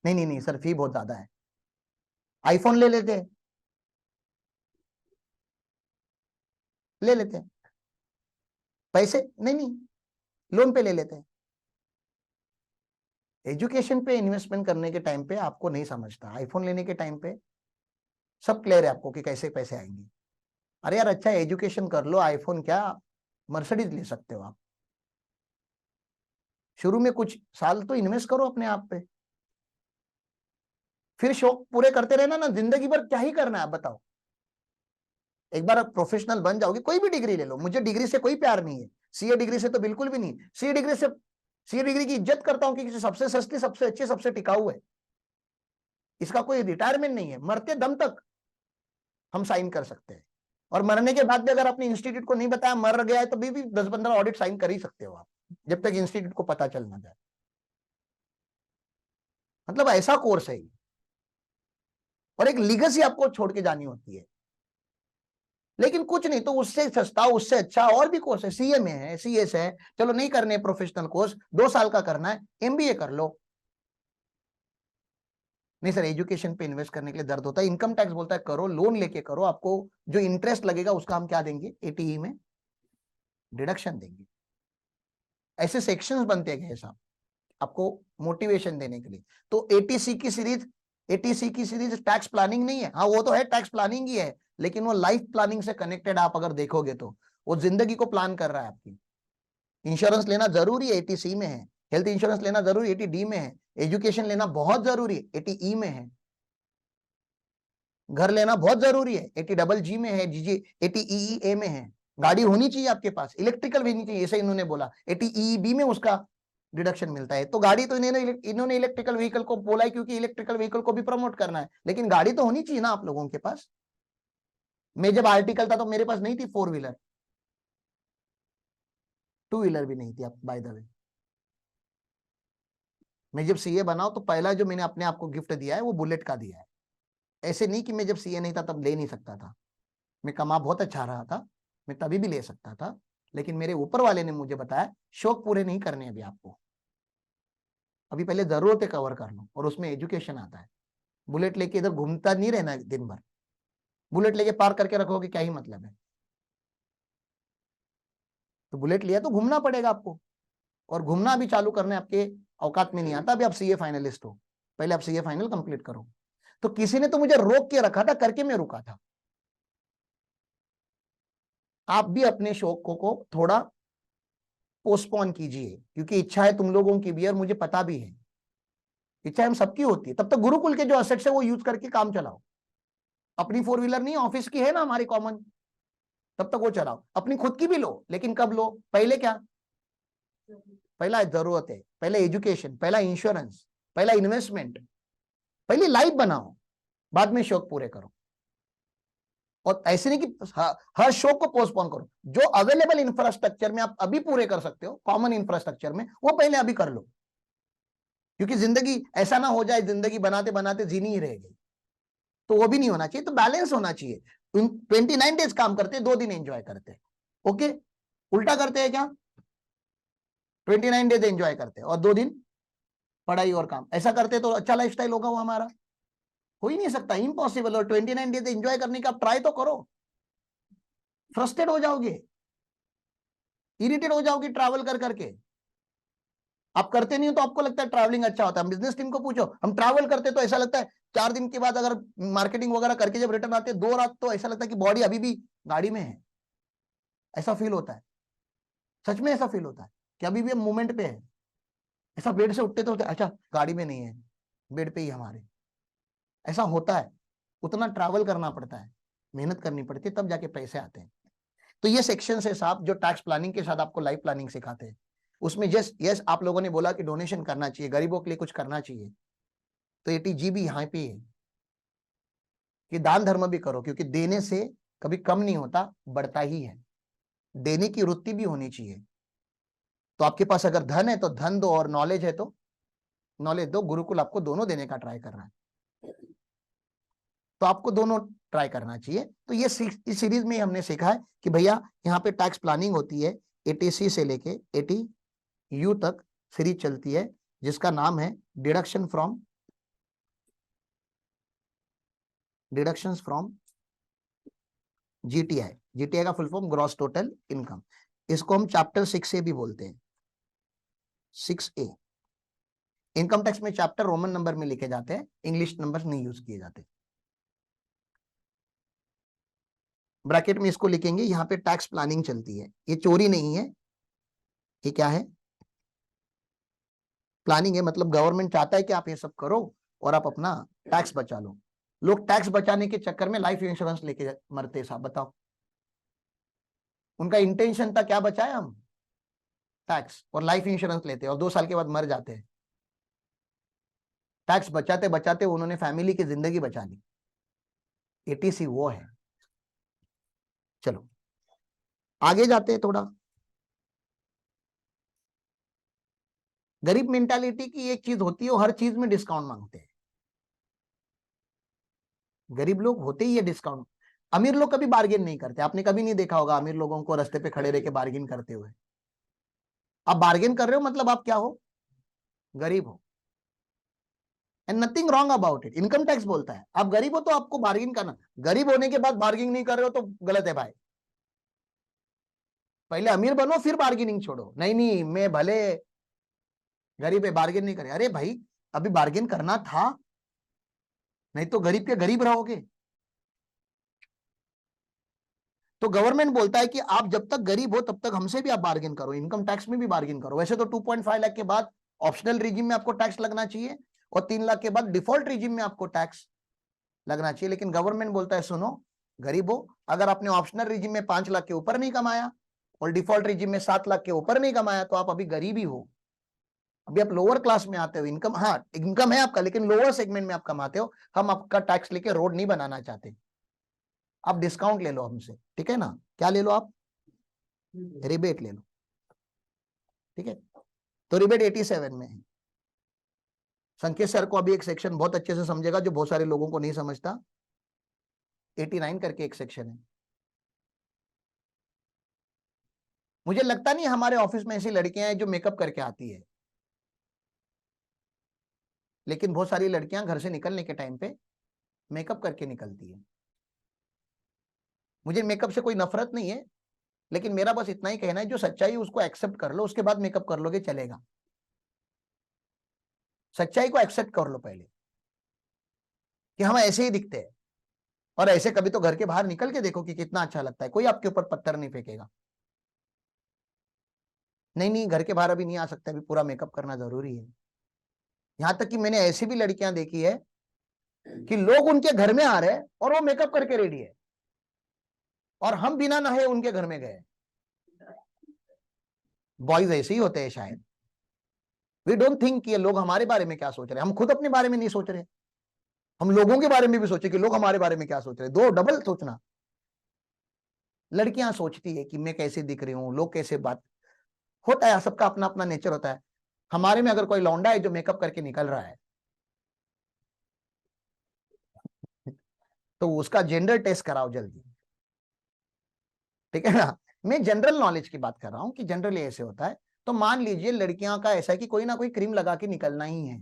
नहीं नहीं नहीं सर फी बहुत ज्यादा है, आईफोन ले लेते हैं, ले लेते हैं पैसे, नहीं नहीं लोन पे ले लेते हैं। एजुकेशन पे इन्वेस्टमेंट करने के टाइम पे आपको नहीं समझता, आईफोन लेने के टाइम पे सब क्लियर है आपको कि कैसे पैसे आएंगे। अरे यार अच्छा एजुकेशन कर लो, आईफोन क्या मर्सिडीज ले सकते हो आप। शुरू में कुछ साल तो इन्वेस्ट करो अपने आप पे, फिर शौक पूरे करते रहना ना, जिंदगी भर क्या ही करना है आप बताओ। एक बार आप प्रोफेशनल बन जाओगे, कोई भी डिग्री ले लो, मुझे डिग्री से कोई प्यार नहीं है, सीए डिग्री से तो बिल्कुल भी नहीं, सीए डिग्री की इज्जत करता हूं कि सबसे सस्ती सबसे अच्छी सबसे टिकाऊ है, इसका कोई रिटायरमेंट नहीं है, मरते दम तक हम साइन कर सकते हैं। और मरने के बाद भी अगर अपने इंस्टीट्यूट को नहीं बताया मर गया है तो भी 10-15 ऑडिट साइन कर ही सकते हो आप, जब तक इंस्टीट्यूट को पता चल ना जाए। मतलब ऐसा कोर्स है ये, और एक लीगेसी आपको छोड़ के जानी होती है। लेकिन कुछ नहीं तो उससे सस्ता उससे अच्छा और भी कोर्स है, सीए में है, सीएस है, चलो नहीं करने प्रोफेशनल कोर्स 2 साल का करना है, MBA कर लो। नहीं सर एजुकेशन पे इन्वेस्ट करने के लिए दर्द होता है, इनकम टैक्स बोलता है करो, लोन लेके करो, आपको जो इंटरेस्ट लगेगा उसका हम क्या देंगे, ATE में डिडक्शन देंगे। ऐसे सेक्शंस बनते गए साहब आपको मोटिवेशन देने के लिए। तो ATC की सीरीज टैक्स प्लानिंग नहीं है, हाँ वो तो है टैक्स प्लानिंग ही है, लेकिन वो लाइफ प्लानिंग से कनेक्टेड आप अगर देखोगे तो वो जिंदगी को प्लान कर रहा है आपकी। इंश्योरेंस लेना जरूरी है, 80C में है। हेल्थ इंश्योरेंस लेना जरूरी, 80D में है। एजुकेशन लेना बहुत जरूरी है, 80E में है। घर लेना बहुत जरूरी है, 80GG में है, जीजी 80EE में है। गाड़ी होनी चाहिए आपके पास, इलेक्ट्रिकल भी नहीं चाहिए, ऐसे इन्होंने बोला। 80EEB में उसका डिडक्शन मिलता है। तो गाड़ी तो इन्होंने इलेक्ट्रिकल व्हीकल को बोला है क्योंकि इलेक्ट्रिकल व्हीकल को भी प्रमोट करना है, लेकिन गाड़ी तो होनी चाहिए ना आप लोगों के पास। मैं जब आर्टिकल था तो मेरे पास नहीं थी 4 व्हीलर, 2 व्हीलर भी नहीं थी आप बाय द वे। मैं जब सीए बनाऊं तो पहला जो मैंने अपने आप को गिफ्ट दिया है वो बुलेट का दिया है। ऐसे नहीं कि मैं जब सीए नहीं था तब ले नहीं सकता था, मैं कमा बहुत अच्छा रहा था, मैं तभी भी ले सकता था, लेकिन मेरे ऊपर वाले ने मुझे बताया शौक पूरे नहीं करने अभी आपको, अभी पहले जरूरतें कवर कर लो, और उसमें एजुकेशन आता है। बुलेट लेके इधर घूमता नहीं रहना दिन भर, बुलेट लेके पार्क करके रखोगे क्या ही मतलब है। तो बुलेट लिया तो घूमना पड़ेगा आपको, और घूमना अभी चालू करने आपके औकात में नहीं आता। अभी आप सीए फाइनलिस्ट हो, पहले आप सीए फाइनल कंप्लीट करो। तो किसी ने तो मुझे रोक के रखा था, करके मैं रुका था। आप भी अपने शौक को थोड़ा पोस्टपोन कीजिए, क्योंकि इच्छा है तुम लोगों की भी, और मुझे पता भी है इच्छा हम सबकी होती है। तब तक गुरुकुल के जो असेट्स है वो यूज करके काम चलाओ। अपनी 4 व्हीलर नहीं, ऑफिस की है ना हमारी कॉमन, तब तक वो चलाओ। अपनी खुद की भी लो, लेकिन कब लो, पहले क्या, पहला जरूरत है, पहले एजुकेशन, पहला इंश्योरेंस, पहला इन्वेस्टमेंट, पहली लाइफ बनाओ, बाद में शौक पूरे करो। और ऐसे नहीं कि हर शौक को पोस्टपोन करो। जो अवेलेबल इंफ्रास्ट्रक्चर में आप अभी पूरे कर सकते हो, कॉमन इंफ्रास्ट्रक्चर में, वो पहले अभी कर लो, क्योंकि जिंदगी ऐसा ना हो जाए जिंदगी बनाते बनाते जीनी ही रह गई, तो वो भी नहीं होना चाहिए। तो बैलेंस होना चाहिए। 29 डेज काम करते हैं, 2 दिन एंजॉय करते हैं। ओके, उल्टा करते हैं क्या, 29 डेज एंजॉय करते हैं और 2 दिन पढ़ाई और काम, ऐसा करते तो अच्छा लाइफस्टाइल होगा वो हमारा? हो ही नहीं सकता, इम्पॉसिबल। और 29 डेज एंजॉय करने का ट्राई तो करो, फ्रस्ट्रेट हो जाओगे, इरिटेट हो जाओगे ट्रैवल कर करके। आप करते नहीं हो तो आपको लगता है ट्रैवलिंग अच्छा होता है। हम बिजनेस टीम को पूछो, हम ट्रैवल करते तो ऐसा लगता है 4 दिन के बाद अगर मार्केटिंग वगैरह करके जब रिटर्न आते 2 रात, तो ऐसा लगता है कि बॉडी अभी भी गाड़ी में है, ऐसा फील होता है। सच में ऐसा फील होता है कि अभी भी हम मूवमेंट पे है। ऐसा बेड से उठते तो होते अच्छा गाड़ी में नहीं है, बेड पे ही हमारे, ऐसा होता है। उतना ट्रैवल करना पड़ता है, मेहनत करनी पड़ती है, तब जाके पैसे आते हैं। तो ये सेक्शन है साहब जो टैक्स प्लानिंग के साथ आपको लाइफ प्लानिंग सिखाते हैं। उसमें यस आप लोगों ने बोला कि डोनेशन करना चाहिए, गरीबों के लिए कुछ करना चाहिए, तो 80G भी यहाँ पे है कि दान धर्म भी करो, क्योंकि देने से कभी कम नहीं होता, बढ़ता ही है। देने की वृत्ति भी होनी चाहिए। तो आपके पास अगर धन है तो धन दो, और नॉलेज है तो नॉलेज दो। गुरुकुल आपको दोनों देने का ट्राई कर रहा है, तो आपको दोनों ट्राई करना चाहिए। तो ये इस सीरीज में हमने सीखा है कि भैया यहाँ पे टैक्स प्लानिंग होती है, 80C से लेके 80U तक सीरीज चलती है, जिसका नाम है डिडक्शन फ्रॉम जीटीआई। जीटीआई का full form gross total income. इसको हम चैप्टर 6 से भी बोलते हैं, 6A। इनकम टैक्स में चैप्टर रोमन नंबर में लिखे जाते हैं, इंग्लिश नंबर नहीं यूज किए जाते। ब्रैकेट में इसको लिखेंगे, यहाँ पे टैक्स प्लानिंग चलती है। ये चोरी नहीं है, ये क्या है, प्लानिंग है। मतलब गवर्नमेंट चाहता है कि आप ये सब करो और आप अपना टैक्स बचा लो। लोग टैक्स बचाने के चक्कर में लाइफ इंश्योरेंस लेके मरते साहब, बताओ उनका इंटेंशन था क्या, बचाए हम टैक्स, और लाइफ इंश्योरेंस लेते हैं और 2 साल के बाद मर जाते हैं। टैक्स बचाते बचाते उन्होंने फैमिली की जिंदगी बचा ली। 80C वो है। चलो आगे जाते हैं थोड़ा। गरीब मेंटालिटी की एक चीज होती है, वो हर चीज में डिस्काउंट मांगते हैं। गरीब लोग होते ही है डिस्काउंट। अमीर लोग कभी बार्गेन नहीं करते। आपने कभी नहीं देखा होगा अमीर लोगों को रास्ते पे खड़े रह के बार्गेन करते हुए। आप बार्गेन कर रहे हो मतलब आप क्या हो, गरीब हो। And nothing wrong about it. Income tax बोलता है आप गरीब हो तो आपको बार्गेन करना। गरीब होने के बाद बार्गेनिंग नहीं कर रहे हो तो गलत है भाई। पहले अमीर बनो फिर बार्गेनिंग छोड़ो। नहीं नहीं मैं भले गरीब है बार्गेन नहीं करे, अरे भाई अभी बार्गेन करना था, नहीं तो गरीब के गरीब रहोगे। तो गवर्नमेंट बोलता है कि आप जब तक गरीब हो तब तक हमसे भी आप बार्गेन करो, इनकम टैक्स में भी बार्गेन करो। वैसे तो 2.5 लाख के बाद ऑप्शनल रिजिम में आपको टैक्स लगना चाहिए और 3 लाख के बाद डिफॉल्ट रिजिम में आपको टैक्स लगना चाहिए, लेकिन गवर्नमेंट बोलता है सुनो गरीब हो, अगर आपने ऑप्शनल रिजिम में 5 लाख के ऊपर नहीं कमाया और डिफॉल्ट रिजिम में 7 लाख के ऊपर नहीं कमाया तो आप अभी गरीब ही हो, अभी आप लोअर क्लास में आते हो। इनकम, हाँ इनकम है आपका लेकिन लोअर सेगमेंट में आप कमाते हो, हम आपका टैक्स लेके रोड नहीं बनाना चाहते, आप डिस्काउंट ले लो हमसे, ठीक है ना। क्या ले लो आप, रिबेट ले लो, ठीक है। तो रिबेट 87 में है। संकेत सर को अभी एक सेक्शन बहुत अच्छे से समझेगा जो बहुत सारे लोगों को नहीं समझता। 89 करके एक सेक्शन है। मुझे लगता नहीं हमारे ऑफिस में ऐसी लड़कियां हैं जो मेकअप करके आती है, लेकिन बहुत सारी लड़कियां घर से निकलने के टाइम पे मेकअप करके निकलती है। मुझे मेकअप से कोई नफरत नहीं है, लेकिन मेरा बस इतना ही कहना है जो सच्चाई उसको एक्सेप्ट कर लो, उसके बाद मेकअप कर लोगे चलेगा। सच्चाई को एक्सेप्ट कर लो पहले कि हम ऐसे ही दिखते हैं, और ऐसे कभी तो घर के बाहर निकल के देखो कि कितना अच्छा लगता है, कोई आपके ऊपर पत्थर नहीं फेंकेगा। नहीं नहीं, घर के बाहर अभी नहीं आ सकते, अभी पूरा मेकअप करना जरूरी है। यहां तक कि मैंने ऐसी भी लड़कियां देखी है कि लोग उनके घर में आ रहे हैं और वो मेकअप करके रेडी है, और हम बिना नहाए उनके घर में गए। बॉयज ऐसे ही होते हैं शायद। वी डोंट थिंक कि ये लोग हमारे बारे में क्या सोच रहे हैं, हम खुद अपने बारे में नहीं सोच रहे, हम लोगों के बारे में भी सोचे कि लोग हमारे बारे में क्या सोच रहे हैं, दो डबल सोचना। लड़कियां सोचती है कि मैं कैसे दिख रही हूँ, लोग कैसे बात, होता है सबका अपना अपना नेचर होता है। हमारे में अगर कोई लौंडा है जो मेकअप करके निकल रहा है तो उसका जेंडर टेस्ट कराओ जल्दी, ठीक है ना। मैं जनरल नॉलेज की बात कर रहा हूं कि जनरली ऐसे होता है। तो मान लीजिए लड़कियां का ऐसा है कि कोई ना कोई क्रीम लगा के निकलना ही है,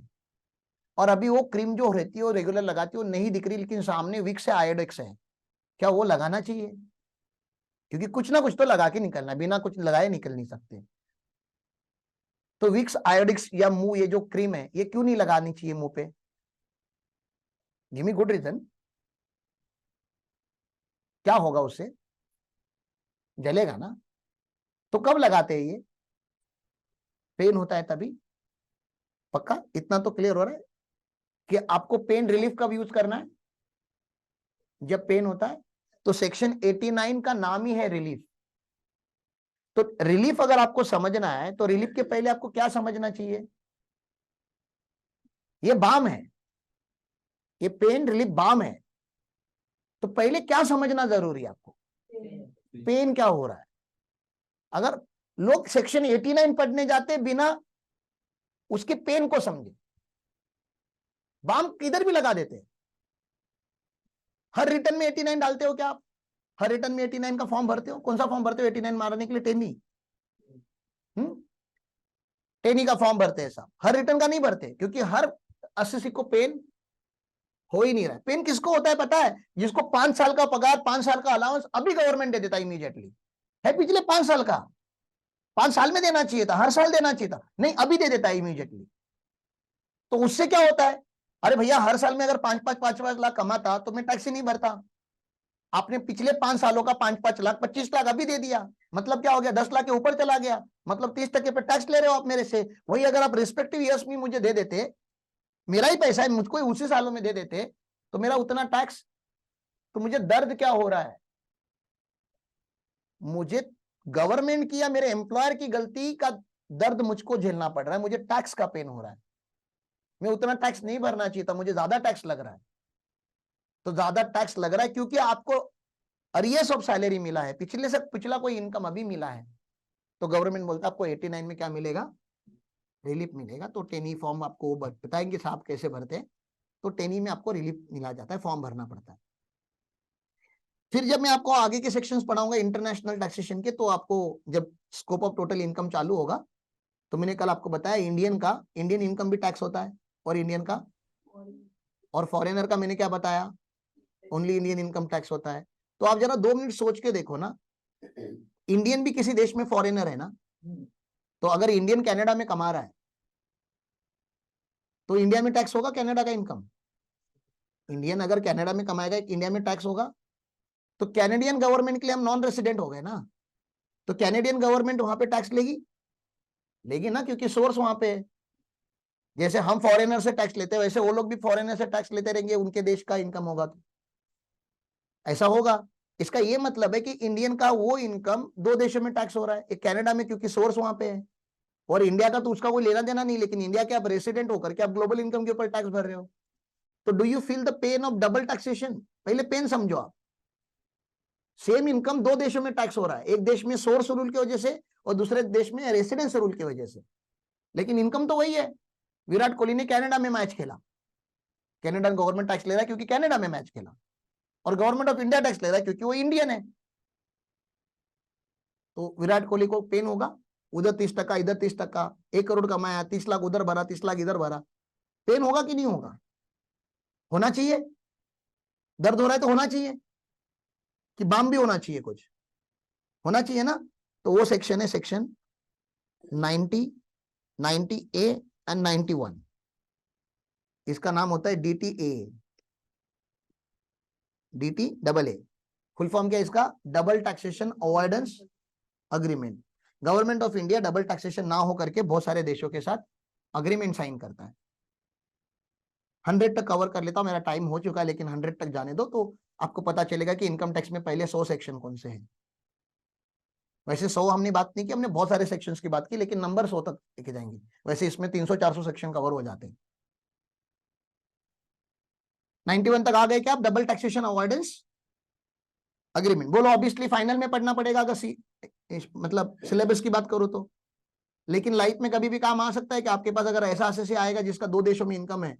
और अभी वो क्रीम जो रहती है वो रेगुलर लगाती है, वो नहीं दिख रही लेकिन सामने विक्स है आयोडेक्स है, क्या वो लगाना चाहिए? क्योंकि कुछ ना कुछ तो लगा के निकलना है, बिना कुछ लगाए निकल नहीं सकते। तो विक्स आयोडिक्स या मुंह, ये जो क्रीम है ये क्यों नहीं लगानी चाहिए मुंह पे? Give me good reason. क्या होगा उससे? जलेगा ना। तो कब लगाते हैं ये? पेन होता है तभी। पक्का इतना तो क्लियर हो रहा है कि आपको पेन रिलीफ कब यूज करना है? जब पेन होता है। तो सेक्शन 89 का नाम ही है रिलीफ। तो रिलीफ अगर आपको समझना है तो रिलीफ के पहले आपको क्या समझना चाहिए? ये बाम है, ये पेन रिलीफ बाम है। तो पहले क्या समझना जरूरी है आपको? पेन क्या हो रहा है। अगर लोग सेक्शन 89 पढ़ने जाते बिना उसके पेन को समझे, बाम किधर भी लगा देते। हर रिटर्न में 89 डालते हो क्या आप? हर रिटर्न में 89 का फॉर्म भरते हो? कौन सा फॉर्म भरते हो 89 मारने के लिए? टेनी, टेनी का फॉर्म भरते हैं साहब, हर रिटर्न का नहीं भरते, क्योंकि हर 80 को पेन हो ही नहीं रहा है। पेन किसको होता है पता है? जिसको 5 साल का पगार, 5 साल का अलाउंस अभी गवर्नमेंट दे देता है इमीडिएटली, है पिछले 5 साल का। 5 साल में देना चाहिए था, हर साल देना चाहिए था, नहीं अभी दे देता है इमीडिएटली। तो उससे क्या होता है? अरे भैया हर साल में अगर 5-5 कमाता तो मैं टैक्स ही नहीं भरता। आपने पिछले 5 सालों का 5-5 लाख 25 लाख अभी दे दिया, मतलब क्या हो गया? 10 लाख के ऊपर चला गया, मतलब 30% पे टैक्स ले रहे हो आप मेरे से। वही अगर आप रिस्पेक्टिव ईयर्स में मुझे दे देते, मेरा ही पैसा है, मुझको उसी सालों में दे देते तो मेरा उतना टैक्स। तो मुझे दर्द क्या हो रहा है? मुझे गवर्नमेंट की या मेरे एम्प्लॉयर की गलती का दर्द मुझको झेलना पड़ रहा है, मुझे टैक्स का पेन हो रहा है। मैं उतना टैक्स नहीं भरना चाहिए था, मुझे ज्यादा टैक्स लग रहा है। तो ज्यादा टैक्स लग रहा है क्योंकि आपको अरियर्स ऑफ सैलरी मिला है, पिछले से पिछला कोई इनकम अभी मिला है। तो गवर्नमेंट बोलता है आपको 89 में क्या मिलेगा? रिलीफ मिलेगा। तो टेनी फॉर्म आपको बताएंगे साहब कैसे भरते हैं। तो टेनी में आपको रिलीफ मिला जाता है, फॉर्म भरना पड़ता है। फिर जब मैं आपको आगे के सेक्शंस पढ़ाऊंगा इंटरनेशनल टैक्सेशन के, तो आपको जब स्कोप ऑफ टोटल इनकम चालू होगा, तो मैंने कल आपको बताया इंडियन इनकम भी टैक्स होता है, और इंडियन का, और फॉरेनर का मैंने क्या बताया? ओनली इंडियन इनकम टैक्स होता है। तो आप जरा 2 मिनट सोच के देखो ना, इंडियन भी किसी देश में फॉरेनर है ना। तो अगर इंडियन कनाडा में कमा रहा है तो इंडिया में टैक्स होगा कनाडा का इनकम? इंडियन अगर कनाडा में कमाएगा इंडिया में टैक्स होगा? तो कैनेडियन गवर्नमेंट के लिए हम नॉन रेसिडेंट हो गए ना, तो कैनेडियन गवर्नमेंट वहां पे टैक्स लेगी लेगी ना, क्योंकि सोर्स वहां पे है। जैसे हम फॉरेनर से टैक्स लेते हैं वैसे वो लोग भी फॉरेनर से टैक्स लेते रहेंगे, उनके देश का इनकम होगा तो ऐसा होगा। इसका ये मतलब है कि इंडियन का वो इनकम दो देशों में टैक्स हो रहा है, एक कनाडा में क्योंकि सोर्स वहां पे है, और इंडिया का तो उसका कोई लेना देना नहीं, लेकिन इंडिया के आप रेसिडेंट होकर के आप ग्लोबल इनकम के ऊपर टैक्स भर रहे हो। तो do you feel the pain of double taxation? पहले पेन समझो आप। सेम इनकम दो देशों में टैक्स हो रहा है, एक देश में सोर्स रूल की वजह से और दूसरे देश में रेसिडेंस रूल की वजह से, लेकिन इनकम तो वही है। विराट कोहली ने कनाडा में मैच खेला, कनाडा गवर्नमेंट टैक्स ले रहा है क्योंकि कनाडा में मैच खेला, और गवर्नमेंट ऑफ इंडिया टैक्स ले रहा है क्योंकि वो इंडियन है। तो विराट कोहली को पेन होगा, उधर 30%, इधर 30%, 1 करोड़ कमाया, 30 लाख उधर भरा, 30 लाख इधर भरा, पेन होगा कि नहीं होगा? होना चाहिए। दर्द हो रहा है तो होना चाहिए, कि बाम भी होना चाहिए, कुछ होना चाहिए ना। तो वो सेक्शन है सेक्शन 90, 90A एंड 91। इसका नाम होता है DTA, DT double A. Full form क्या है इसका? Double taxation avoidance agreement. Government of India double taxation ना हो करके बहुत सारे देशों के साथ अग्रीमेंट साइन करता है। 100 तक कवर कर लेता हूं, मेरा टाइम हो चुका है, लेकिन 100 तक जाने दो तो आपको पता चलेगा कि इनकम टैक्स में पहले 100 सेक्शन कौन से हैं। वैसे 100 हमने बात नहीं की, हमने बहुत सारे सेक्शंस की बात की, लेकिन नंबर 100 तक लेके जाएंगे। वैसे इसमें 300-400 सेक्शन कवर हो जाते हैं। 91 तक आ गए क्या आप? Double taxation avoidance agreement. बोलो ऑब्वियसली फाइनल में पढ़ना पड़ेगा अगर मतलब सिलेबस की बात करो तो, लेकिन लाइफ में कभी भी काम आ सकता है कि आपके पास अगर ऐसा एसएससी आएगा जिसका दो देशों में इनकम है,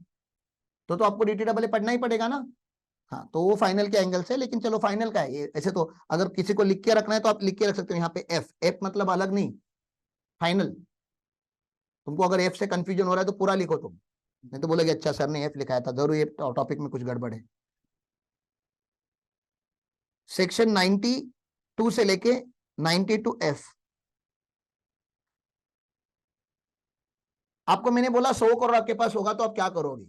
तो आपको DT पढ़ना ही पड़ेगा ना। हाँ, तो वो फाइनल के एंगल से, लेकिन चलो फाइनल का है ये। ऐसे तो अगर किसी को लिख के रखना है तो आप लिख के रख सकते हो यहाँ पे एफ। एफ मतलब अलग नहीं, फाइनल। तुमको अगर एफ से कंफ्यूजन हो रहा है तो पूरा लिखो तुम, नहीं तो बोलोगे अच्छा सर ने एफ लिखाया था, जरूर ये टॉपिक में कुछ गड़बड़ है। सेक्शन 92 से लेके 92F। आपको मैंने बोला 100 करोड़ आपके पास होगा तो आप क्या करोगे?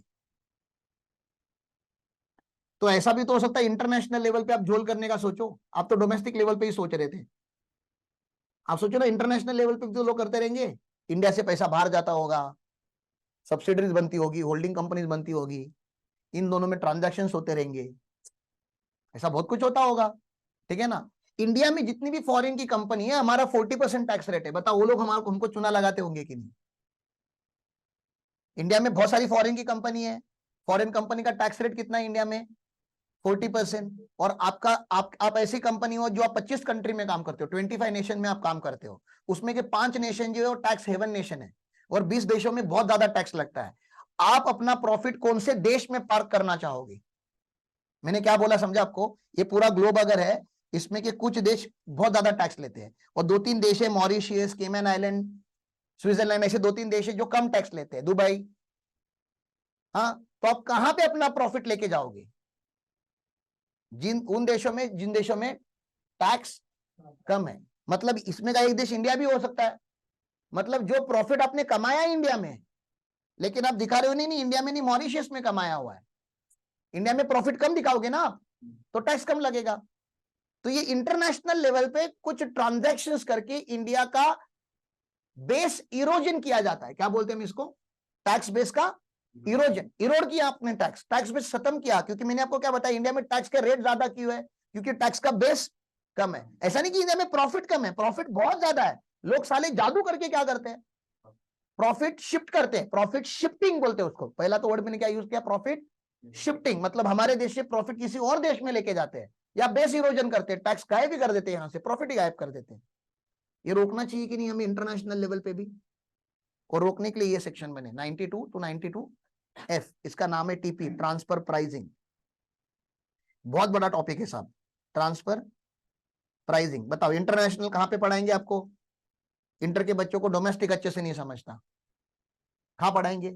तो ऐसा भी तो हो सकता है इंटरनेशनल लेवल पे आप झोल करने का सोचो। आप तो डोमेस्टिक लेवल पे ही सोच रहे थे। आप सोचो ना, इंटरनेशनल लेवल पे तो लोग करते रहेंगे, इंडिया से पैसा बाहर जाता होगा, सब्सिडरीज बनती होगी, होल्डिंग कंपनीज बनती होगी, इन दोनों में ट्रांजैक्शंस होते रहेंगे, ऐसा बहुत कुछ होता होगा, ठीक है ना। इंडिया में जितनी भी फॉरेन की कंपनी है, हमारा 40% टैक्स रेट है। बताओ वो लोग हमारे हमको चुना लगाते होंगे कि नहीं? इंडिया में बहुत सारी फॉरेन की कंपनी है, फॉरेन कंपनी का टैक्स रेट कितना है इंडिया में? 40%। और आपका आप ऐसी कंपनी हो जो आप 25 कंट्री में काम करते हो, 25 नेशन में आप काम करते हो, उसमें के 5 नेशन जो है वो टैक्स हेवन नेशन है, और 20 देशों में बहुत ज्यादा टैक्स लगता है। आप अपना प्रॉफिट कौन से देश में पार्क करना चाहोगे? मैंने क्या बोला समझा आपको? ये पूरा ग्लोब अगर है, इसमें के कुछ देश बहुत ज्यादा टैक्स लेते हैं, और 2-3 देश है, मॉरिशियस, केमन आइलैंड, स्विट्जरलैंड, ऐसे 2-3 देश है जो कम टैक्स लेते हैं, दुबई। हाँ, तो आप कहां पे अपना प्रॉफिट लेके जाओगे? उन देशों में जिन देशों में टैक्स कम है। मतलब इसमें का एक देश इंडिया भी हो सकता है। मतलब जो प्रॉफिट आपने कमाया है इंडिया में, लेकिन आप दिखा रहे हो नहीं इंडिया में नहीं, मॉरिशियस में कमाया हुआ है, इंडिया में प्रॉफिट कम दिखाओगे ना आप, तो टैक्स कम लगेगा। तो ये इंटरनेशनल लेवल पे कुछ ट्रांजैक्शंस करके इंडिया का बेस इरोजन किया जाता है। क्या बोलते हैं हम इसको? टैक्स बेस का इरोजन। इरोड किया आपने, टैक्स बेस खत्म किया। क्योंकि मैंने आपको क्या बताया, इंडिया में टैक्स का रेट ज्यादा क्यों है? क्योंकि टैक्स का बेस कम है। ऐसा नहीं कि इंडिया में प्रॉफिट कम है, प्रॉफिट बहुत ज्यादा है। लोग साले जादू करके क्या करते हैं, प्रॉफिट शिफ्ट करते हैं, प्रॉफिट शिफ्टिंग बोलते हैं उसको। पहला तो वर्ड मैंने क्या यूज किया? Profit shifting. मतलब हमारे देश से प्रॉफिट किसी और देश में लेके जाते हैं, या बेस इरोजन करते हैं, टैक्स गायब भी कर देते हैं, यहां से प्रॉफिट ही गायब कर देते हैं। ये रोकना चाहिए कि नहीं हमें इंटरनेशनल लेवल पे भी? और रोकने के लिए ये सेक्शन बने 92 to 92F। इसका नाम है TP, ट्रांसफर प्राइसिंग। बहुत बड़ा टॉपिक है साहब, ट्रांसफर प्राइसिंग। बताओ इंटरनेशनल कहां पे पढ़ाएंगे आपको? इंटर के बच्चों को डोमेस्टिक अच्छे से नहीं समझता, कहां पढ़ाएंगे?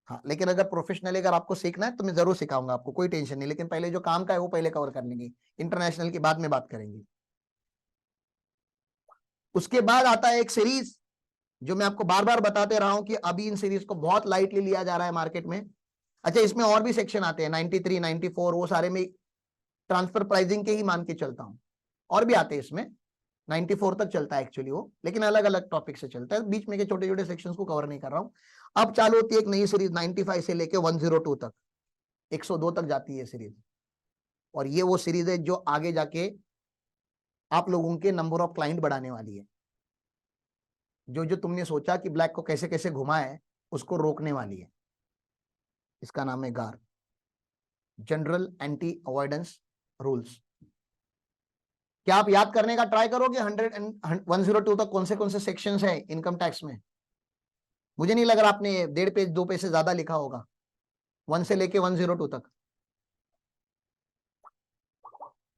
हाँ, लेकिन अगर प्रोफेशनली अगर आपको सीखना है तो मैं जरूर सिखाऊंगा आपको, कोई टेंशन नहीं। लेकिन पहले जो काम का है वो पहले कवर कर लेंगे, इंटरनेशनल की बाद में बात करेंगे। उसके बाद आता है एक सीरीज जो मैं आपको बार बार बताते रहा हूं कि अभी इन सीरीज को बहुत लाइटली लिया जा रहा है मार्केट में। अच्छा, इसमें और भी सेक्शन आते हैं, 93, 94, वो सारे में ट्रांसफर प्राइसिंग के ही मान के चलता हूं, और भी आते हैं इसमें, 94 तक चलता है एक्चुअली वो, लेकिन अलग अलग टॉपिक से चलता है, बीच में के छोटे छोटे सेक्शंस को कवर नहीं कर रहा हूं। अब चालू होती है एक नई सीरीज 95 से लेके 102 तक, 102 तक जाती है सीरीज, और ये वो सीरीज है जो आगे जाके आप लोगों के नंबर ऑफ क्लाइंट बढ़ाने वाली है। जो जो तुमने सोचा कि ब्लैक को कैसे कैसे घुमा है, उसको रोकने वाली है। इसका नाम है गार, जनरल एंटी अवॉइडेंस रूल्स। क्या आप याद करने का ट्राई करोगे 102 तक कौन से सेक्शंस है इनकम टैक्स में? मुझे नहीं लग रहा आपने 1.5 पेज 2 पेज से ज्यादा लिखा होगा 1 से लेके 102 तक।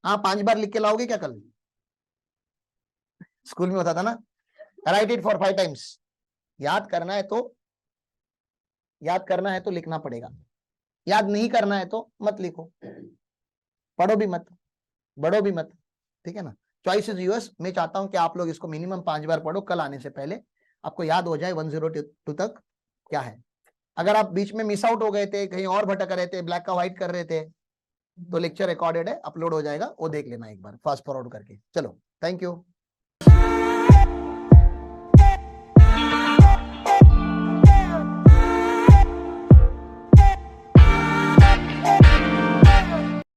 हाँ, 5 बार लिख के लाओगे क्या कल? स्कूल में होता था ना, राइट इट फॉर 5 टाइम्स। याद करना है तो लिखना पड़ेगा, याद नहीं करना है तो मत लिखो, पढ़ो भी मत, बढ़ो भी मत, ठीक है ना। Choice is yours. मैं चाहता हूं कि आप लोग इसको मिनिमम 5 बार पढ़ो, कल आने से पहले आपको याद हो जाए 102 तक क्या है। अगर आप बीच में मिस आउट हो गए थे, कहीं और भटक रहे थे, ब्लैक का व्हाइट कर रहे थे, तो लेक्चर रिकॉर्डेड है, अपलोड हो जाएगा, वो देख लेना एक बार फास्ट फॉरवर्ड करके। चलो, थैंक यू।